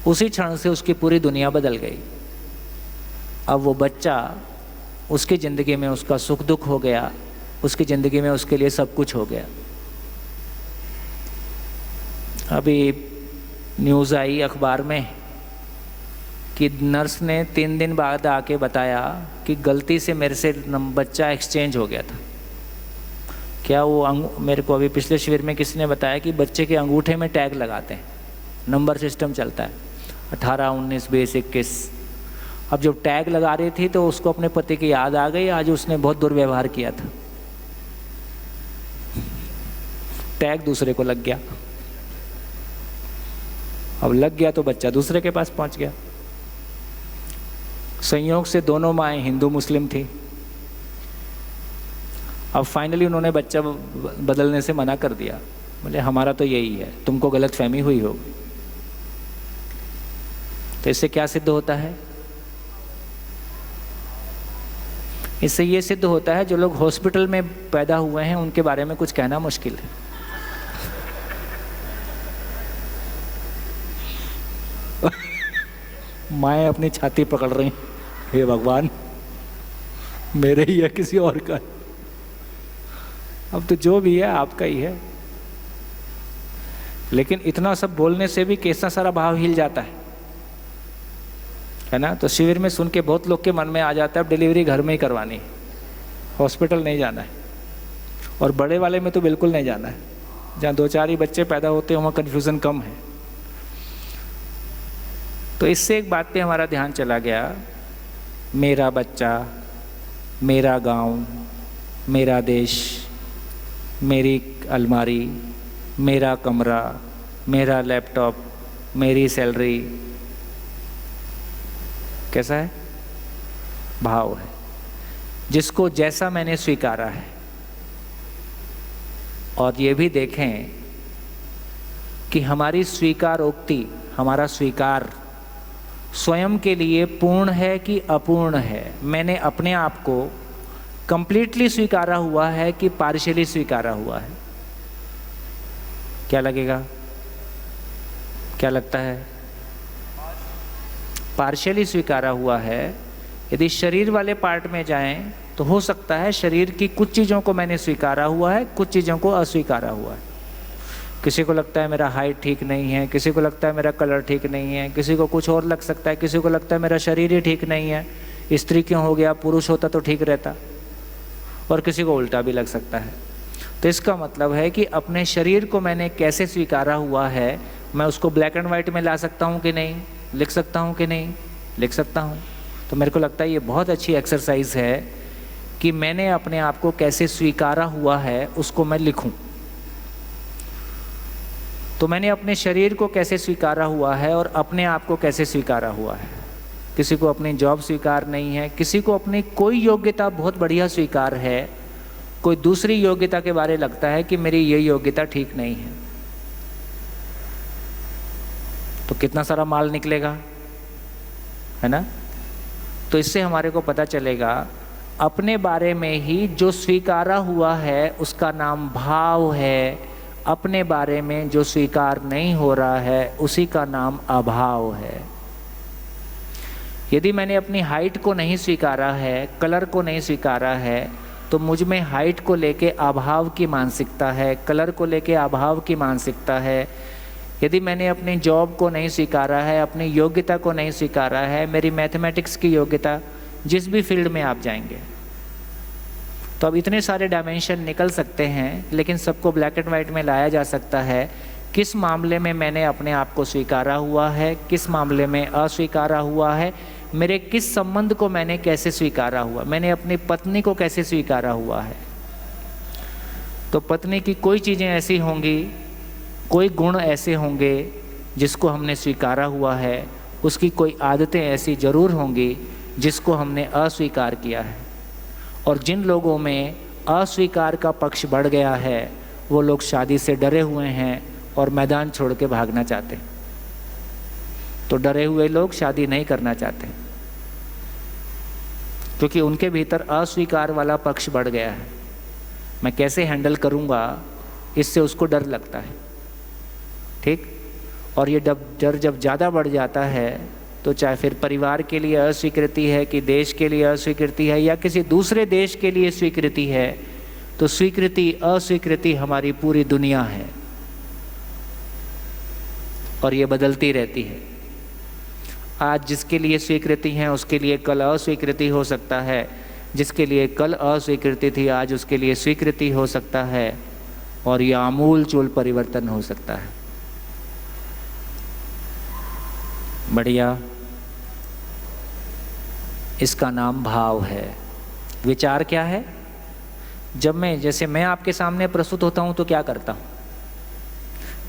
उसी क्षण से उसकी पूरी दुनिया बदल गई। अब वो बच्चा, उसकी ज़िंदगी में उसका सुख दुख हो गया, उसकी ज़िंदगी में उसके लिए सब कुछ हो गया। अभी न्यूज़ आई अखबार में कि नर्स ने 3 दिन बाद आके बताया कि गलती से मेरे से बच्चा एक्सचेंज हो गया था। क्या वो मेरे को अभी पिछले शिविर में किसी ने बताया कि बच्चे के अंगूठे में टैग लगाते हैं, नंबर सिस्टम चलता है 18, 19, 20, 21। अब जब टैग लगा रही थी तो उसको अपने पति की याद आ गई, आज उसने बहुत दुर्व्यवहार किया था, टैग दूसरे को लग गया। अब लग गया तो बच्चा दूसरे के पास पहुंच गया। संयोग से दोनों माएँ हिंदू मुस्लिम थी। अब फाइनली उन्होंने बच्चा बदलने से मना कर दिया, बोले हमारा तो यही है, तुमको गलतफहमी हुई होगी। तो इससे क्या सिद्ध होता है? इससे ये सिद्ध होता है जो लोग हॉस्पिटल में पैदा हुए हैं उनके बारे में कुछ कहना मुश्किल है। माएँ अपनी छाती पकड़ रही, हे भगवान मेरे ही है किसी और का? अब तो जो भी है आपका ही है। लेकिन इतना सब बोलने से भी कैसा सारा भाव हिल जाता है ना। तो शिविर में सुन के बहुत लोग के मन में आ जाता है अब डिलीवरी घर में ही करवानी है, हॉस्पिटल नहीं जाना है। और बड़े वाले में तो बिल्कुल नहीं जाना है, जहाँ 2-4 ही बच्चे पैदा होते हैं वहाँ कन्फ्यूज़न कम है। तो इससे एक बात पे हमारा ध्यान चला गया, मेरा बच्चा, मेरा गांव, मेरा देश, मेरी अलमारी, मेरा कमरा, मेरा लैपटॉप, मेरी सैलरी, कैसा है? भाव है, जिसको जैसा मैंने स्वीकारा है। और ये भी देखें कि हमारी स्वीकारोक्ति, हमारा स्वीकार स्वयं के लिए पूर्ण है कि अपूर्ण है। मैंने अपने आप को कंप्लीटली स्वीकारा हुआ है कि पार्शियली स्वीकारा हुआ है? क्या लगेगा? क्या लगता है? पार्शियली स्वीकारा हुआ है। यदि शरीर वाले पार्ट में जाएं तो हो सकता है शरीर की कुछ चीज़ों को मैंने स्वीकारा हुआ है, कुछ चीज़ों को अस्वीकारा हुआ है। किसी को लगता है मेरा हाइट ठीक नहीं है, किसी को लगता है मेरा कलर ठीक नहीं है, किसी को कुछ और लग सकता है, किसी को लगता है मेरा शरीर ही ठीक नहीं है, स्त्री क्यों हो गया, पुरुष होता तो ठीक रहता, और किसी को उल्टा भी लग सकता है। तो इसका मतलब है कि अपने शरीर को मैंने कैसे स्वीकारा हुआ है, मैं उसको ब्लैक एंड वाइट में ला सकता हूँ कि नहीं, लिख सकता हूँ कि नहीं, लिख सकता हूँ। तो मेरे को लगता है ये बहुत अच्छी एक्सरसाइज है कि मैंने अपने आप को कैसे स्वीकारा हुआ है उसको मैं लिखूं। तो मैंने अपने शरीर को कैसे स्वीकारा हुआ है और अपने आप को कैसे स्वीकारा हुआ है। किसी को अपनी जॉब स्वीकार नहीं है, किसी को अपनी कोई योग्यता बहुत बढ़िया स्वीकार है, कोई दूसरी योग्यता के बारे लगता है कि मेरी ये योग्यता ठीक नहीं है। तो कितना सारा माल निकलेगा, है ना। तो इससे हमारे को पता चलेगा अपने बारे में ही जो स्वीकारा हुआ है उसका नाम भाव है, अपने बारे में जो स्वीकार नहीं हो रहा है उसी का नाम अभाव है। यदि मैंने अपनी हाइट को नहीं स्वीकारा है, कलर को नहीं स्वीकारा है, तो मुझ में हाइट को लेके अभाव की मानसिकता है, कलर को लेके अभाव की मानसिकता है। यदि मैंने अपनी जॉब को नहीं स्वीकारा है, अपनी योग्यता को नहीं स्वीकारा है, मेरी मैथमेटिक्स की योग्यता, जिस भी फील्ड में आप जाएंगे, तो अब इतने सारे डायमेंशन निकल सकते हैं, लेकिन सबको ब्लैक एंड वाइट में लाया जा सकता है। किस मामले में मैंने अपने आप को स्वीकारा हुआ है, किस मामले में अस्वीकारा हुआ है, मेरे किस संबंध को मैंने कैसे स्वीकारा हुआ, मैंने अपनी पत्नी को कैसे स्वीकारा हुआ है। तो पत्नी की कोई चीज़ें ऐसी होंगी, कोई गुण ऐसे होंगे जिसको हमने स्वीकारा हुआ है, उसकी कोई आदतें ऐसी ज़रूर होंगी जिसको हमने अस्वीकार किया है। और जिन लोगों में अस्वीकार का पक्ष बढ़ गया है वो लोग शादी से डरे हुए हैं और मैदान छोड़ के भागना चाहते हैं। तो डरे हुए लोग शादी नहीं करना चाहते क्योंकि उनके भीतर अस्वीकार वाला पक्ष बढ़ गया है। मैं कैसे हैंडल करूँगा, इससे उसको डर लगता है, ठीक। और ये डर जब ज़्यादा बढ़ जाता है तो चाहे फिर परिवार के लिए अस्वीकृति है कि देश के लिए अस्वीकृति है या किसी दूसरे देश के लिए स्वीकृति है, तो स्वीकृति अस्वीकृति हमारी पूरी दुनिया है और ये बदलती रहती है। आज जिसके लिए स्वीकृति है उसके लिए कल अस्वीकृति हो सकता है, जिसके लिए कल अस्वीकृति थी आज उसके लिए स्वीकृति हो सकता है, और यह आमूल चूल परिवर्तन हो सकता है। बढ़िया, इसका नाम भाव है। विचार क्या है? जब मैं आपके सामने प्रस्तुत होता हूँ तो क्या करता हूँ?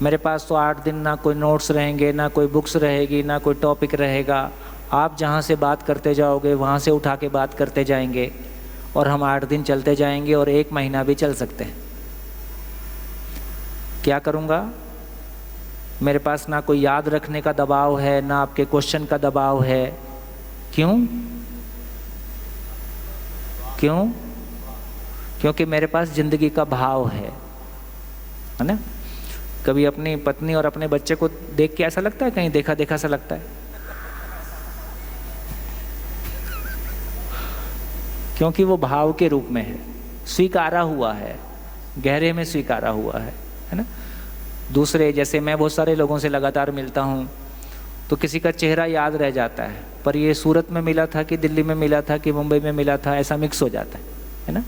मेरे पास तो 8 दिन ना कोई नोट्स रहेंगे, ना कोई बुक्स रहेगी, ना कोई टॉपिक रहेगा। आप जहाँ से बात करते जाओगे वहाँ से उठा के बात करते जाएंगे और हम 8 दिन चलते जाएंगे और 1 महीना भी चल सकते हैं। क्या करूँगा? मेरे पास ना कोई याद रखने का दबाव है, ना आपके क्वेश्चन का दबाव है। क्यों? क्योंकि मेरे पास जिंदगी का भाव है ना। कभी अपनी पत्नी और अपने बच्चे को देख के ऐसा लगता है, कहीं देखा देखा सा लगता है? क्योंकि वो भाव के रूप में है, स्वीकारा हुआ है, गहरे में स्वीकारा हुआ है ना। दूसरे जैसे मैं बहुत सारे लोगों से लगातार मिलता हूँ तो किसी का चेहरा याद रह जाता है, पर ये सूरत में मिला था कि दिल्ली में मिला था कि मुंबई में मिला था, ऐसा मिक्स हो जाता है ना।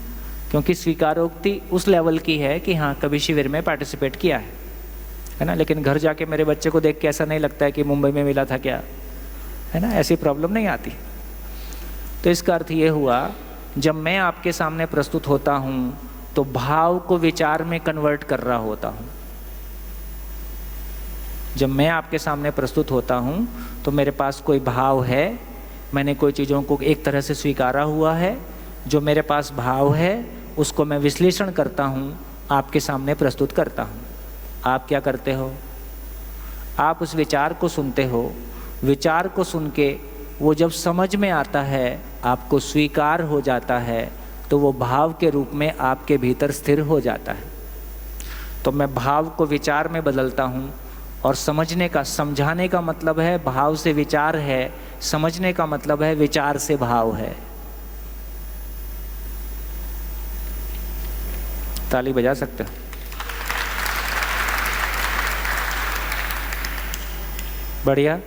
क्योंकि स्वीकारोक्ति उस लेवल की है कि हाँ कभी शिविर में पार्टिसिपेट किया है ना। लेकिन घर जाके मेरे बच्चे को देख के ऐसा नहीं लगता है कि मुंबई में मिला था क्या, है ना। ऐसी प्रॉब्लम नहीं आती। तो इसका अर्थ ये हुआ, जब मैं आपके सामने प्रस्तुत होता हूँ तो भाव को विचार में कन्वर्ट कर रहा होता हूँ। जब मैं आपके सामने प्रस्तुत होता हूँ तो मेरे पास कोई भाव है, मैंने कोई चीज़ों को एक तरह से स्वीकारा हुआ है। जो मेरे पास भाव है उसको मैं विश्लेषण करता हूँ, आपके सामने प्रस्तुत करता हूँ। आप क्या करते हो? आप उस विचार को सुनते हो। विचार को सुन के वो जब समझ में आता है, आपको स्वीकार हो जाता है, तो वो भाव के रूप में आपके भीतर स्थिर हो जाता है। तो मैं भाव को विचार में बदलता हूँ। और समझने का, समझाने का मतलब है भाव से विचार है, समझने का मतलब है विचार से भाव है। ताली बजा सकते हो? बढ़िया,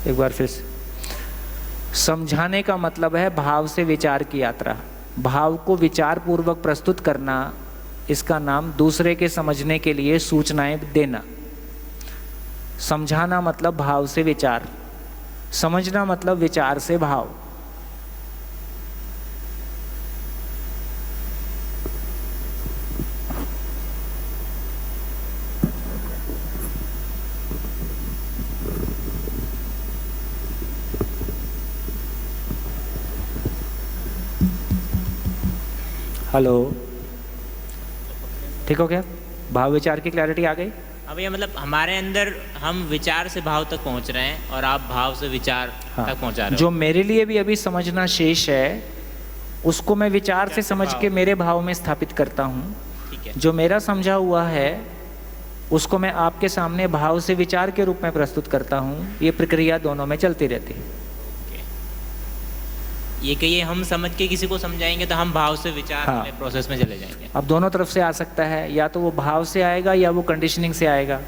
एक बार फिर से। समझाने का मतलब है भाव से विचार की यात्रा। भाव को विचार पूर्वक प्रस्तुत करना, इसका नाम दूसरे के समझने के लिए सूचनाएं देना। समझाना मतलब भाव से विचार, समझना मतलब विचार से भाव। हेलो, ठीक हो गया? भाव विचार की क्लैरिटी आ गई? अब ये मतलब हमारे अंदर हम विचार से भाव तक पहुंच रहे हैं और आप भाव से विचार तक पहुंचा रहे हो। जो मेरे लिए भी अभी समझना शेष है उसको मैं विचार से समझ के मेरे भाव में स्थापित करता हूँ। जो मेरा समझा हुआ है उसको मैं आपके सामने भाव से विचार के रूप में प्रस्तुत करता हूँ। ये प्रक्रिया दोनों में चलती रहती है। ये कहिए हम समझ के किसी को समझाएंगे तो हम भाव से विचार वाले प्रोसेस में चले जाएंगे। अब दोनों तरफ से आ सकता है, या तो वो भाव से आएगा या वो कंडीशनिंग से आएगा।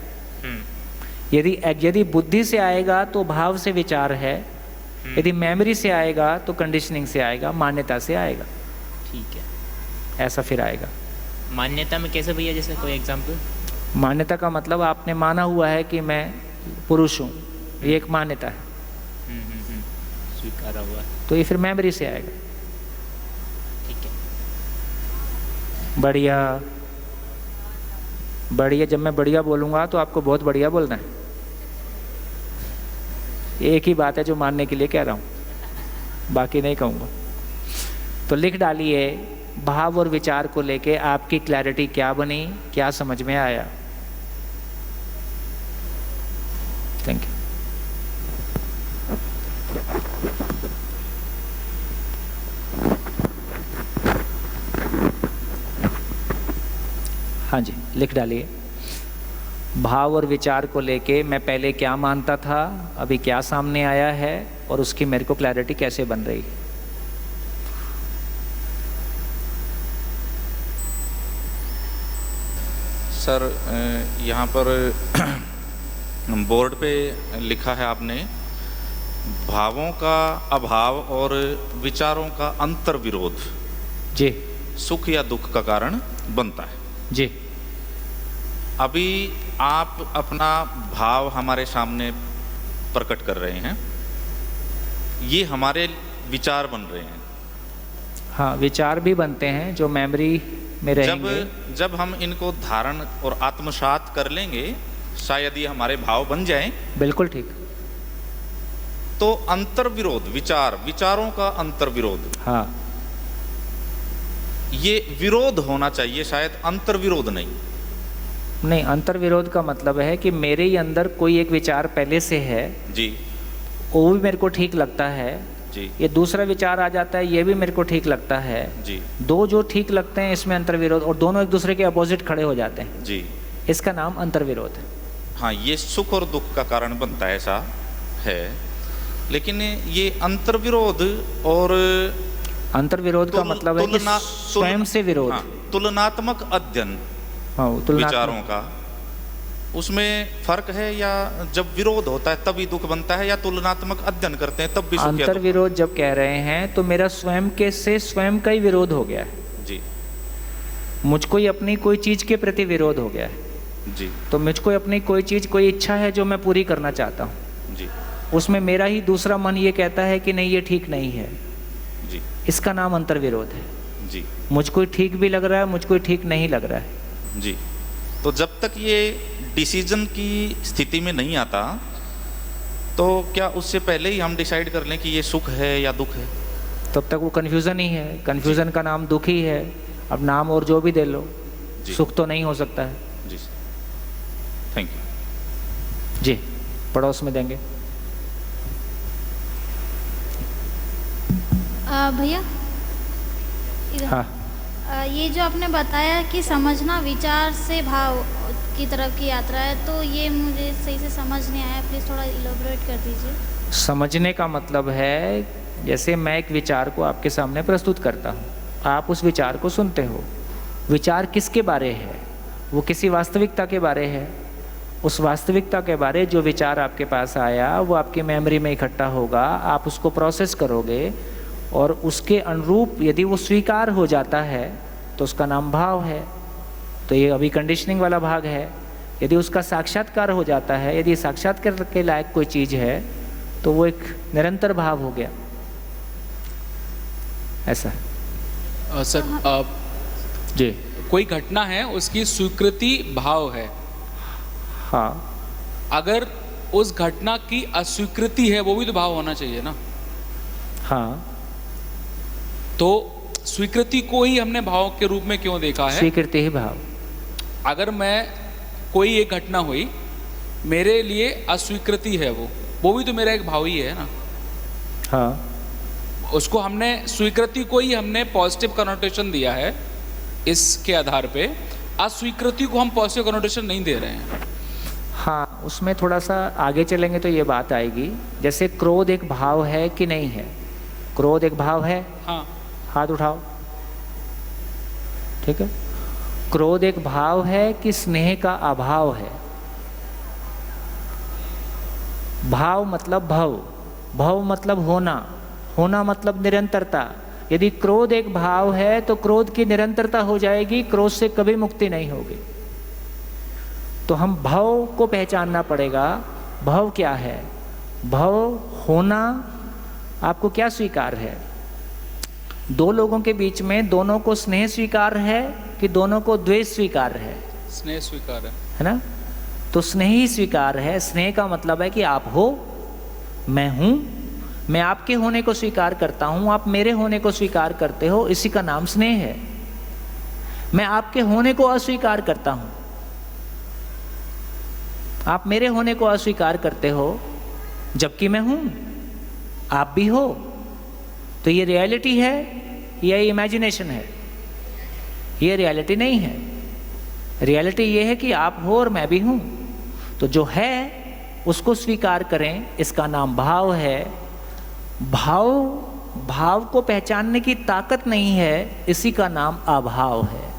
यदि बुद्धि से आएगा तो भाव से विचार है, यदि मेमोरी से आएगा तो कंडीशनिंग से आएगा, मान्यता से आएगा। ठीक है, ऐसा फिर आएगा। मान्यता में कैसे भैया, जैसे कोई एग्जाम्पल? मान्यता का मतलब आपने माना हुआ है कि मैं पुरुष हूँ, ये एक मान्यता है, स्वीकारा हुआ, तो ये फिर मेमोरी से आएगा। ठीक है, बढ़िया बढ़िया। जब मैं बढ़िया बोलूँगा तो आपको बहुत बढ़िया बोलना है। एक ही बात है जो मानने के लिए कह रहा हूँ, बाकी नहीं कहूँगा। तो लिख डालिए, भाव और विचार को लेके आपकी क्लैरिटी क्या बनी, क्या समझ में आया। Thank you. हाँ जी, लिख डालिए। भाव और विचार को लेके मैं पहले क्या मानता था, अभी क्या सामने आया है और उसकी मेरे को क्लैरिटी कैसे बन रही। सर यहाँ पर बोर्ड पे लिखा है आपने, भावों का अभाव और विचारों का अंतर विरोध जी सुख या दुख का कारण बनता है। जी अभी आप अपना भाव हमारे सामने प्रकट कर रहे हैं, ये हमारे विचार बन रहे हैं। हाँ, विचार भी बनते हैं जो मेमोरी में रहेंगे। जब हम इनको धारण और आत्मसात कर लेंगे, शायद ये हमारे भाव बन जाएं। बिल्कुल ठीक। तो अंतर विरोध, विचारों का अंतर विरोध, हाँ, ये विरोध होना चाहिए, शायद अंतर विरोध नहीं। अंतर विरोध का मतलब है कि मेरे ही अंदर कोई एक विचार पहले से है जी, वो भी मेरे को ठीक लगता है जी, ये दूसरा विचार आ जाता है, ये भी मेरे को ठीक लगता है जी। दो जो ठीक लगते हैं इसमें अंतर विरोध, और दोनों एक दूसरे के अपोजिट खड़े हो जाते हैं जी, इसका नाम अंतर विरोध है। हाँ, ये सुख और दुख का कारण बनता है, ऐसा है। लेकिन ये अंतर विरोध और अंतर विरोध का मतलब है कि स्वयं से विरोध। हाँ, तुलनात्मक अध्ययन, हाँ, विचारों का, उसमें फर्क है? या जब विरोध होता है तभी दुख बनता है, या तुलनात्मक अध्ययन करते हैं तब भी सुख? अंतर विरोध जब कह रहे हैं तो मेरा स्वयं के से स्वयं का ही विरोध हो गया है जी, मुझको ही अपनी कोई चीज के प्रति विरोध हो गया है जी। तो मुझको अपनी कोई चीज, कोई इच्छा है जो मैं पूरी करना चाहता हूँ जी, उसमें मेरा ही दूसरा मन ये कहता है कि नहीं, ये ठीक नहीं है जी, इसका नाम अंतर विरोध है जी। मुझको ठीक भी लग रहा है, मुझको ठीक नहीं लग रहा है जी। तो जब तक ये डिसीजन की स्थिति में नहीं आता, तो क्या उससे पहले ही हम डिसाइड कर लें कि ये सुख है या दुख है? तब तक वो कन्फ्यूज़न ही है। कन्फ्यूज़न का नाम दुख ही है। अब नाम और जो भी दे लो, सुख तो नहीं हो सकता है। जी, थैंक यू जी। पड़ोस में देंगे। भैया हाँ, ये जो आपने बताया कि समझना विचार से भाव की तरफ की यात्रा है, तो ये मुझे सही से समझ नहीं आया, प्लीज़ थोड़ा इलेबोरेट कर दीजिए। समझने का मतलब है, जैसे मैं एक विचार को आपके सामने प्रस्तुत करता हूँ, आप उस विचार को सुनते हो। विचार किसके बारे है? वो किसी वास्तविकता के बारे है। उस वास्तविकता के बारे जो विचार आपके पास आया वो आपकी मेमोरी में इकट्ठा होगा, आप उसको प्रोसेस करोगे और उसके अनुरूप यदि वो स्वीकार हो जाता है तो उसका नाम भाव है। तो ये अभी कंडीशनिंग वाला भाग है। यदि उसका साक्षात्कार हो जाता है, यदि साक्षात्कार के लायक कोई चीज़ है, तो वो एक निरंतर भाव हो गया। ऐसा सर जी, कोई घटना है, उसकी स्वीकृति भाव है। हाँ, अगर उस घटना की अस्वीकृति है, वो भी तो भाव होना चाहिए ना। हाँ, तो स्वीकृति को ही हमने भाव के रूप में क्यों देखा है? स्वीकृति ही भाव। अगर मैं कोई एक घटना हुई, मेरे लिए अस्वीकृति है, वो भी तो मेरा एक भाव ही है ना। हाँ, उसको हमने, स्वीकृति को ही हमने पॉजिटिव कनोटेशन दिया है, इसके आधार पे अस्वीकृति को हम पॉजिटिव कनोटेशन नहीं दे रहे हैं। हाँ, उसमें थोड़ा सा आगे चलेंगे तो ये बात आएगी। जैसे क्रोध एक भाव है कि नहीं है? क्रोध एक भाव है। हाँ, हाथ उठाओ। ठीक है। क्रोध एक भाव है कि स्नेह का अभाव है? भाव मतलब भव, भव मतलब होना, होना मतलब निरंतरता। यदि क्रोध एक भाव है तो क्रोध की निरंतरता हो जाएगी, क्रोध से कभी मुक्ति नहीं होगी। तो हम भव को पहचानना पड़ेगा। भव क्या है? भव होना। आपको क्या स्वीकार है? दो लोगों के बीच में दोनों को स्नेह स्वीकार है कि दोनों को द्वेष स्वीकार है? स्नेह स्वीकार है ना। तो स्नेह ही स्वीकार है। स्नेह का मतलब है कि आप हो, मैं हूं, मैं आपके होने को स्वीकार करता हूं, आप मेरे होने को स्वीकार करते हो, इसी का नाम स्नेह है। मैं आपके होने को अस्वीकार करता हूं, आप मेरे होने को अस्वीकार करते हो, जबकि मैं हूं, आप भी हो। तो ये रियलिटी है या इमेजिनेशन है? ये रियलिटी नहीं है। रियलिटी ये है कि आप हो और मैं भी हूं। तो जो है उसको स्वीकार करें, इसका नाम भाव है। भाव को पहचानने की ताकत नहीं है, इसी का नाम अभाव है।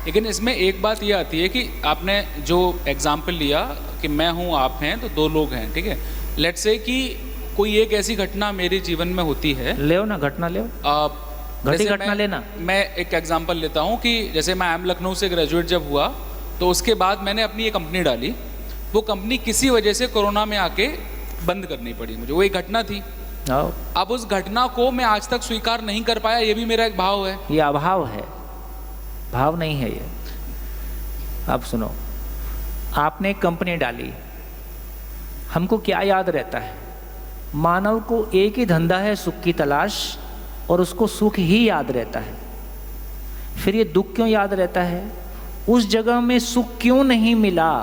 लेकिन इसमें एक बात ये आती है कि आपने जो एग्जाम्पल लिया कि मैं हूँ आप हैं तो दो लोग हैं, ठीक है। लेट्स से कि कोई एक ऐसी घटना मेरे जीवन में होती है, ले ना घटना ले, घटना लेना। मैं एक एग्जाम्पल लेता हूँ कि जैसे मैं IIM लखनऊ से ग्रेजुएट जब हुआ तो उसके बाद मैंने अपनी एक कंपनी डाली। वो कंपनी किसी वजह से कोरोना में आके बंद करनी पड़ी मुझे, वो एक घटना थी। अब उस घटना को मैं आज तक स्वीकार नहीं कर पाया, ये भी मेरा एक भाव है। ये अभाव है, भाव नहीं है ये। अब सुनो, आपने एक कंपनी डाली, हमको क्या याद रहता है? मानव को एक ही धंधा है, सुख की तलाश, और उसको सुख ही याद रहता है। फिर ये दुख क्यों याद रहता है? उस जगह में सुख क्यों नहीं मिला,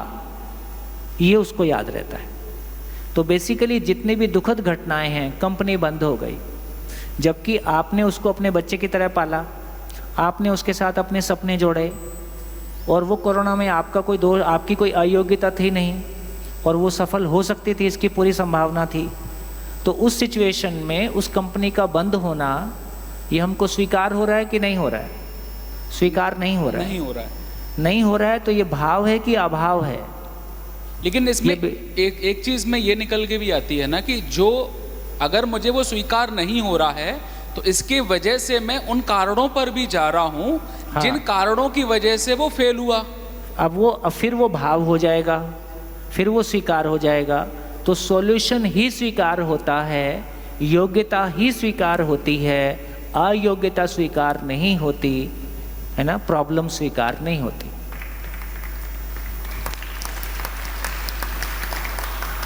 ये उसको याद रहता है। तो बेसिकली जितने भी दुखद घटनाएं हैं, कंपनी बंद हो गई, जबकि आपने उसको अपने बच्चे की तरह पाला, आपने उसके साथ अपने सपने जोड़े, और वो कोरोना में आपका कोई दोष, आपकी कोई अयोग्यता थी नहीं, और वो सफल हो सकती थी, इसकी पूरी संभावना थी। तो उस सिचुएशन में उस कंपनी का बंद होना, ये हमको स्वीकार हो रहा है कि नहीं हो रहा है? स्वीकार नहीं हो रहा है। नहीं हो रहा है, नहीं हो रहा है। तो ये भाव है कि अभाव है? लेकिन इसमें एक चीज में ये निकल के भी आती है ना कि जो अगर मुझे वो स्वीकार नहीं हो रहा है तो इसके वजह से मैं उन कारणों पर भी जा रहा हूँ, हाँ, जिन कारणों की वजह से वो फेल हुआ। अब फिर वो भाव हो जाएगा, फिर वो स्वीकार हो जाएगा। तो सॉल्यूशन ही स्वीकार होता है, योग्यता ही स्वीकार होती है, अयोग्यता स्वीकार नहीं होती है ना, प्रॉब्लम स्वीकार नहीं होती।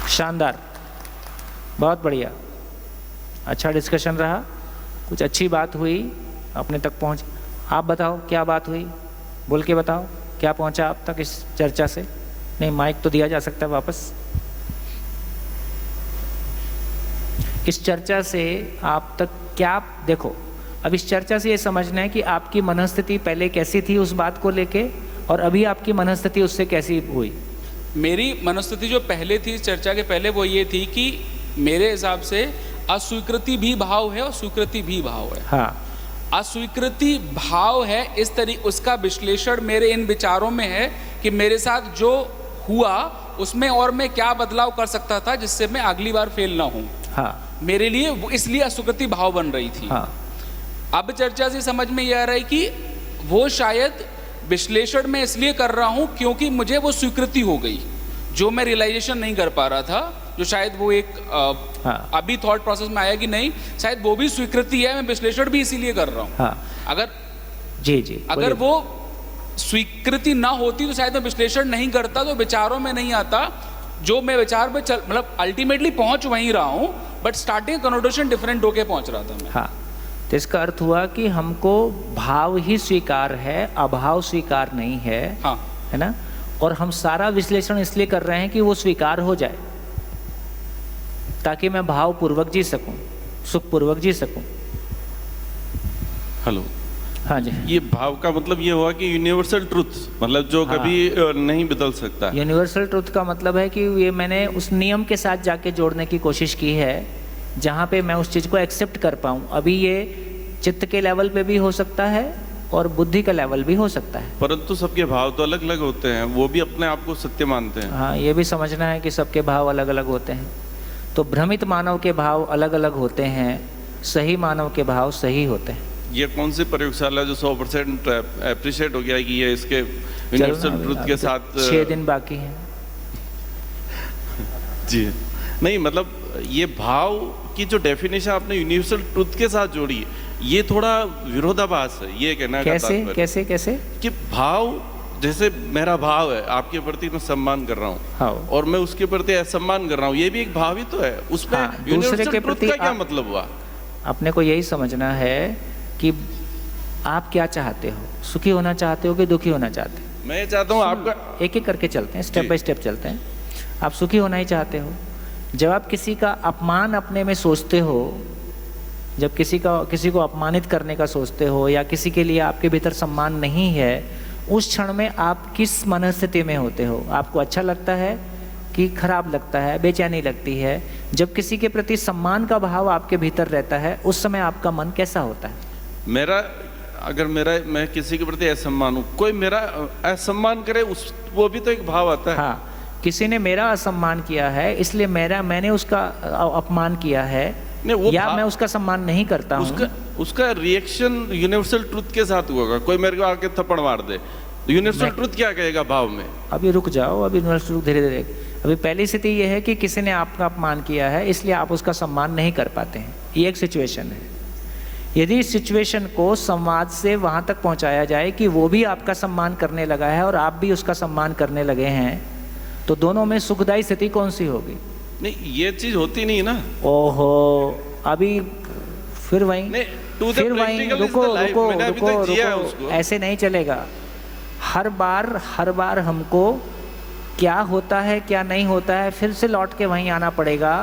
शानदार, बहुत बढ़िया, अच्छा डिस्कशन रहा, कुछ अच्छी बात हुई, अपने तक पहुंच। आप बताओ क्या बात हुई, बोल के बताओ क्या पहुंचा आप तक इस चर्चा से? नहीं, माइक तो दिया जा सकता है वापस। इस चर्चा से आप तक क्या, देखो अब इस चर्चा से ये समझना है कि आपकी मनस्थिति पहले कैसी थी उस बात को लेके, और अभी आपकी मनस्थिति उससे कैसी हुई? मेरी मनस्थिति जो पहले थी, चर्चा के पहले, वो ये थी कि मेरे हिसाब से अस्वीकृति भी भाव है और स्वीकृति भी भाव है। हाँ, अस्वीकृति भाव है, इस तरीके उसका विश्लेषण मेरे इन विचारों में है कि मेरे साथ जो हुआ उसमें और मैं क्या बदलाव कर सकता था जिससे मैं अगली बार फेल ना हूँ। हाँ, मेरे लिए वो इसलिए अस्वीकृति भाव बन रही थी। हाँ, अब चर्चा से समझ में यह आ रहा है कि वो शायद विश्लेषण में इसलिए कर रहा हूं क्योंकि मुझे वो स्वीकृति हो गई, जो मैं रियलाइजेशन नहीं कर पा रहा था, जो शायद वो एक हाँ, अभी थॉट प्रोसेस में आया कि नहीं, शायद वो भी स्वीकृति है, मैं विश्लेषण भी इसीलिए कर रहा हूँ। हाँ, अगर जी अगर वो स्वीकृति ना होती तो शायद मैं विश्लेषण नहीं करता, तो विचारों में नहीं आता, जो मैं विचार पे चल, मतलब अल्टीमेटली पहुंच वहीं रहा हूँ, बट स्टार्टिंग कनोटेशन डिफरेंट होके पहुंच रहा था मैं। हाँ, तो इसका अर्थ हुआ कि हमको भाव ही स्वीकार है, अभाव स्वीकार नहीं है। हाँ, है ना, और हम सारा विश्लेषण इसलिए कर रहे हैं कि वो स्वीकार हो जाए, ताकि मैं भाव पूर्वक जी सकूं, सुख पूर्वक जी सकूं। हेलो, हाँ जी। ये भाव का मतलब ये हुआ कि यूनिवर्सल ट्रुथ, मतलब जो हाँ, कभी नहीं बदल सकता। यूनिवर्सल ट्रुथ का मतलब है कि ये मैंने उस नियम के साथ जाके जोड़ने की कोशिश की है जहाँ पे मैं उस चीज़ को एक्सेप्ट कर पाऊँ। अभी ये चित्त के लेवल पे भी हो सकता है और बुद्धि का लेवल भी हो सकता है, परंतु सबके भाव तो अलग अलग होते हैं, वो भी अपने आप को सत्य मानते हैं। हाँ, ये भी समझना है कि सबके भाव अलग अलग होते हैं। तो भ्रमित मानव के भाव अलग अलग होते हैं, सही मानव के भाव सही होते हैं। ये कौन सी प्रयोगशाला जो 100% अप्रिशिएट हो गया कि ये इसके यूनिवर्सल ट्रुथ के साथ 6 दिन बाकी हैं। जी नहीं, मतलब ये भाव की जो डेफिनेशन आपने यूनिवर्सल ट्रुथ के साथ जोड़ी, ये थोड़ा विरोधाभास है, ये कहना कैसे कि भाव, जैसे मेरा भाव है आपके प्रति मैं सम्मान कर रहा हूँ, हाँ, और मैं उसके प्रति असम्मान कर रहा हूँ, ये भी एक भाव ही तो है। उसमें हाँ, दूसरे के प्रति का क्या मतलब हुआ? अपने को यही समझना है कि आप क्या चाहते हो, सुखी होना चाहते हो कि दुखी होना चाहते हो? मैं चाहता हूँ आपका, एक एक करके चलते हैं, स्टेप बाय स्टेप चलते हैं। आप सुखी होना ही चाहते हो। जब आप किसी का अपमान अपने में सोचते हो, जब किसी को अपमानित करने का सोचते हो, या किसी के लिए आपके भीतर सम्मान नहीं है, उस क्षण में आप किस मनस्थिति में होते हो? आपको अच्छा लगता है कि खराब लगता है, बेचैनी लगती है। जब किसी के प्रति सम्मान का भाव आपके भीतर रहता है, उस समय आपका मन कैसा होता है? मैं किसी के प्रति असम्मान हूँ, कोई मेरा असम्मान करे, वो भी तो एक भाव आता है। हाँ, किसी ने मेरा असम्मान किया है इसलिए मैंने उसका अपमान किया है, या मैं उसका सम्मान नहीं करता हूँ। उसका रिएक्शन यूनिवर्सल ट्रुथ के साथ होगा। कोई मेरे को आके थप्पड़ मार दे, यूनिवर्सल ट्रुथ क्या कहेगा भाव में? अभी रुक जाओ, अभी यूनिवर्सल ट्रुथ धीरे धीरे। अभी पहली स्थिति यह है कि किसी ने आपका अपमान किया है इसलिए आप उसका सम्मान नहीं कर पाते हैं, ये एक सिचुएशन है। यदि इस सिचुएशन को संवाद से वहाँ तक पहुँचाया जाए कि वो भी आपका सम्मान करने लगा है और आप भी उसका सम्मान करने लगे हैं, तो दोनों में सुखदायी स्थिति कौन सी होगी? नहीं, ये चीज होती नहीं ना। ओहो, अभी फिर वहीं रुको, ऐसे नहीं चलेगा। हर बार हमको क्या होता है क्या नहीं होता है फिर से लौट के वहीं आना पड़ेगा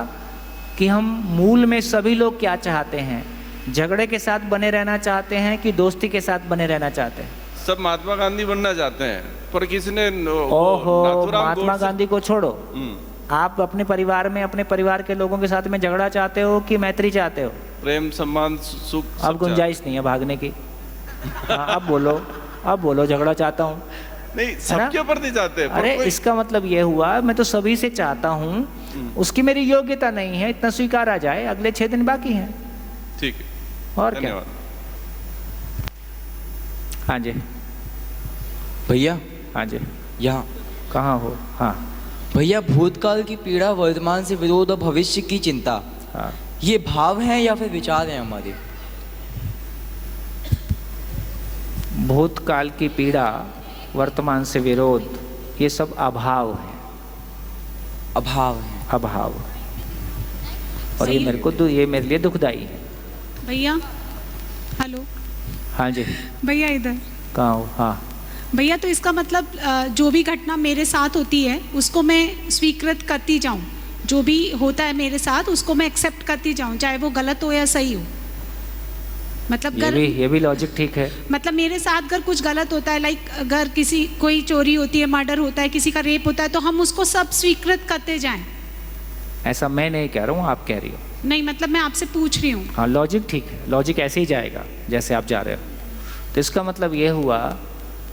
कि हम मूल में सभी लोग क्या चाहते हैं। झगड़े के साथ बने रहना चाहते हैं कि दोस्ती के साथ बने रहना चाहते हैं? सब महात्मा गांधी बनना चाहते हैं, पर किसी ने ओहो, महात्मा गांधी को छोड़ो, आप अपने परिवार में अपने परिवार के लोगों के साथ में झगड़ा चाहते हो कि मैत्री चाहते हो? प्रेम, सम्मान, सुख। अब गुंजाइश नहीं है भागने की। अब बोलो झगड़ा चाहता हूँ। नहीं, सबके प्रति चाहते हैं। अरे इसका मतलब ये हुआ मैं तो सभी से चाहता हूँ, उसकी मेरी योग्यता नहीं है, इतना स्वीकार आ जाए, अगले 6 दिन बाकी हैं। ठीक है, और क्या? हाँ जी भैया। हाँ जी, यहाँ कहाँ हो? हाँ भैया, भूतकाल की पीड़ा, वर्तमान से विरोध और भविष्य की चिंता, हाँ, ये भाव हैं या फिर विचार हैं हमारे? भूतकाल की पीड़ा, वर्तमान से विरोध, ये सब अभाव है। अभाव। और ये मेरे लिए दुखदाई है। भैया हेलो। हाँ जी भैया, इधर कहाँ हो? हाँ भैया, तो इसका मतलब जो भी घटना मेरे साथ होती है उसको मैं स्वीकृत करती जाऊं, जो भी होता है मेरे साथ उसको मैं एक्सेप्ट करती जाऊं, चाहे वो गलत हो या सही हो। मतलब ये भी लॉजिक ठीक है। मतलब मेरे साथ अगर कुछ गलत होता है, लाइक अगर कोई चोरी होती है, मर्डर होता है, किसी का रेप होता है, तो हम उसको सब स्वीकृत करते जाएं। ऐसा मैं नहीं कह रहा हूँ, आप कह रही हो। नहीं, मतलब मैं आपसे पूछ रही हूँ। हाँ, लॉजिक ठीक है, लॉजिक ऐसे ही जाएगा जैसे आप जा रहे हो। तो इसका मतलब ये हुआ,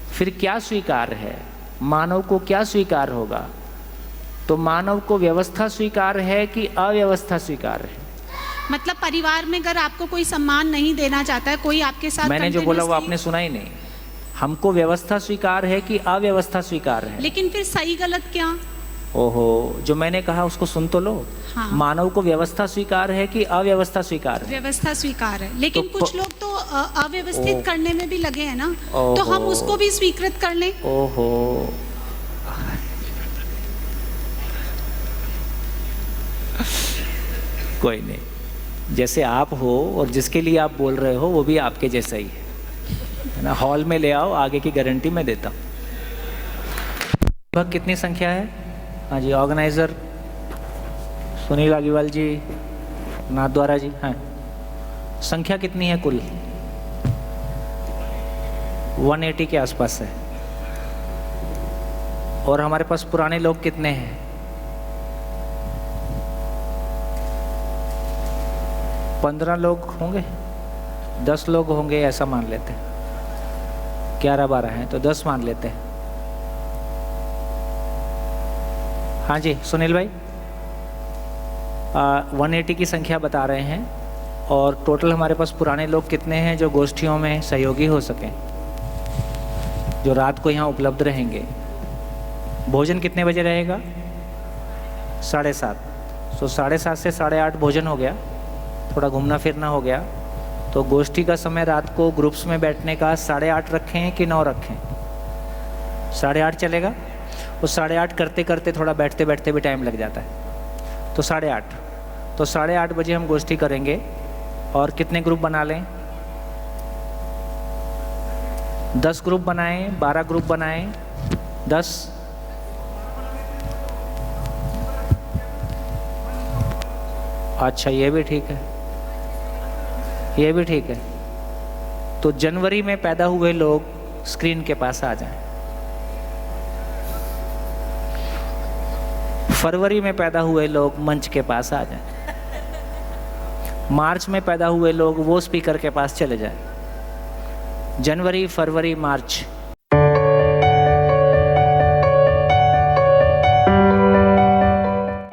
फिर क्या स्वीकार है? मानव को क्या स्वीकार होगा? तो मानव को व्यवस्था स्वीकार है कि अव्यवस्था स्वीकार है? मतलब परिवार में अगर आपको कोई सम्मान नहीं देना चाहता है, कोई आपके साथ, मैंने जो बोला वो आपने सुना ही नहीं। हमको व्यवस्था स्वीकार है कि अव्यवस्था स्वीकार है? लेकिन फिर सही गलत क्या? ओहो, जो मैंने कहा उसको सुन तो लो। हाँ। मानव को व्यवस्था स्वीकार है कि अव्यवस्था स्वीकार है? व्यवस्था स्वीकार है, लेकिन कुछ लोग तो अव्यवस्थित करने में भी लगे हैं ना, तो हम उसको भी स्वीकृत कर लें। ओहो, कोई नहीं, जैसे आप हो और जिसके लिए आप बोल रहे हो वो भी आपके जैसा ही है ना। हॉल में ले आओ, आगे की गारंटी मैं देता हूँ। कितनी संख्या है? हाँ जी, ऑर्गेनाइजर सुनील अग्रवाल जी, नाथद्वारा जी, हाँ, संख्या कितनी है कुल? 180 के आसपास है। और हमारे पास पुराने लोग कितने हैं? 15 लोग होंगे, 10 लोग होंगे, ऐसा मान लेते हैं। 11-12 हैं तो 10 मान लेते हैं। हाँ जी सुनील भाई, 180 की संख्या बता रहे हैं। और टोटल हमारे पास पुराने लोग कितने हैं जो गोष्ठियों में सहयोगी हो सकें, जो रात को यहाँ उपलब्ध रहेंगे? भोजन कितने बजे रहेगा? 7:30। तो 7:30 से 8:30 भोजन हो गया, थोड़ा घूमना फिरना हो गया। तो गोष्ठी का समय रात को ग्रुप्स में बैठने का 8:30 रखें कि 9 रखें? 8:30 चलेगा? वो 8:30 करते करते थोड़ा बैठते बैठते भी टाइम लग जाता है, तो 8:30। तो 8:30 बजे हम गोष्ठी करेंगे। और कितने ग्रुप बना लें? 10 ग्रुप बनाएं, 12 ग्रुप बनाएं, 10? अच्छा, ये भी ठीक है, ये भी ठीक है। तो जनवरी में पैदा हुए लोग स्क्रीन के पास आ जाएं। फरवरी में पैदा हुए लोग मंच के पास आ जाएं, मार्च में पैदा हुए लोग वो स्पीकर के पास चले जाएं, जनवरी फरवरी मार्च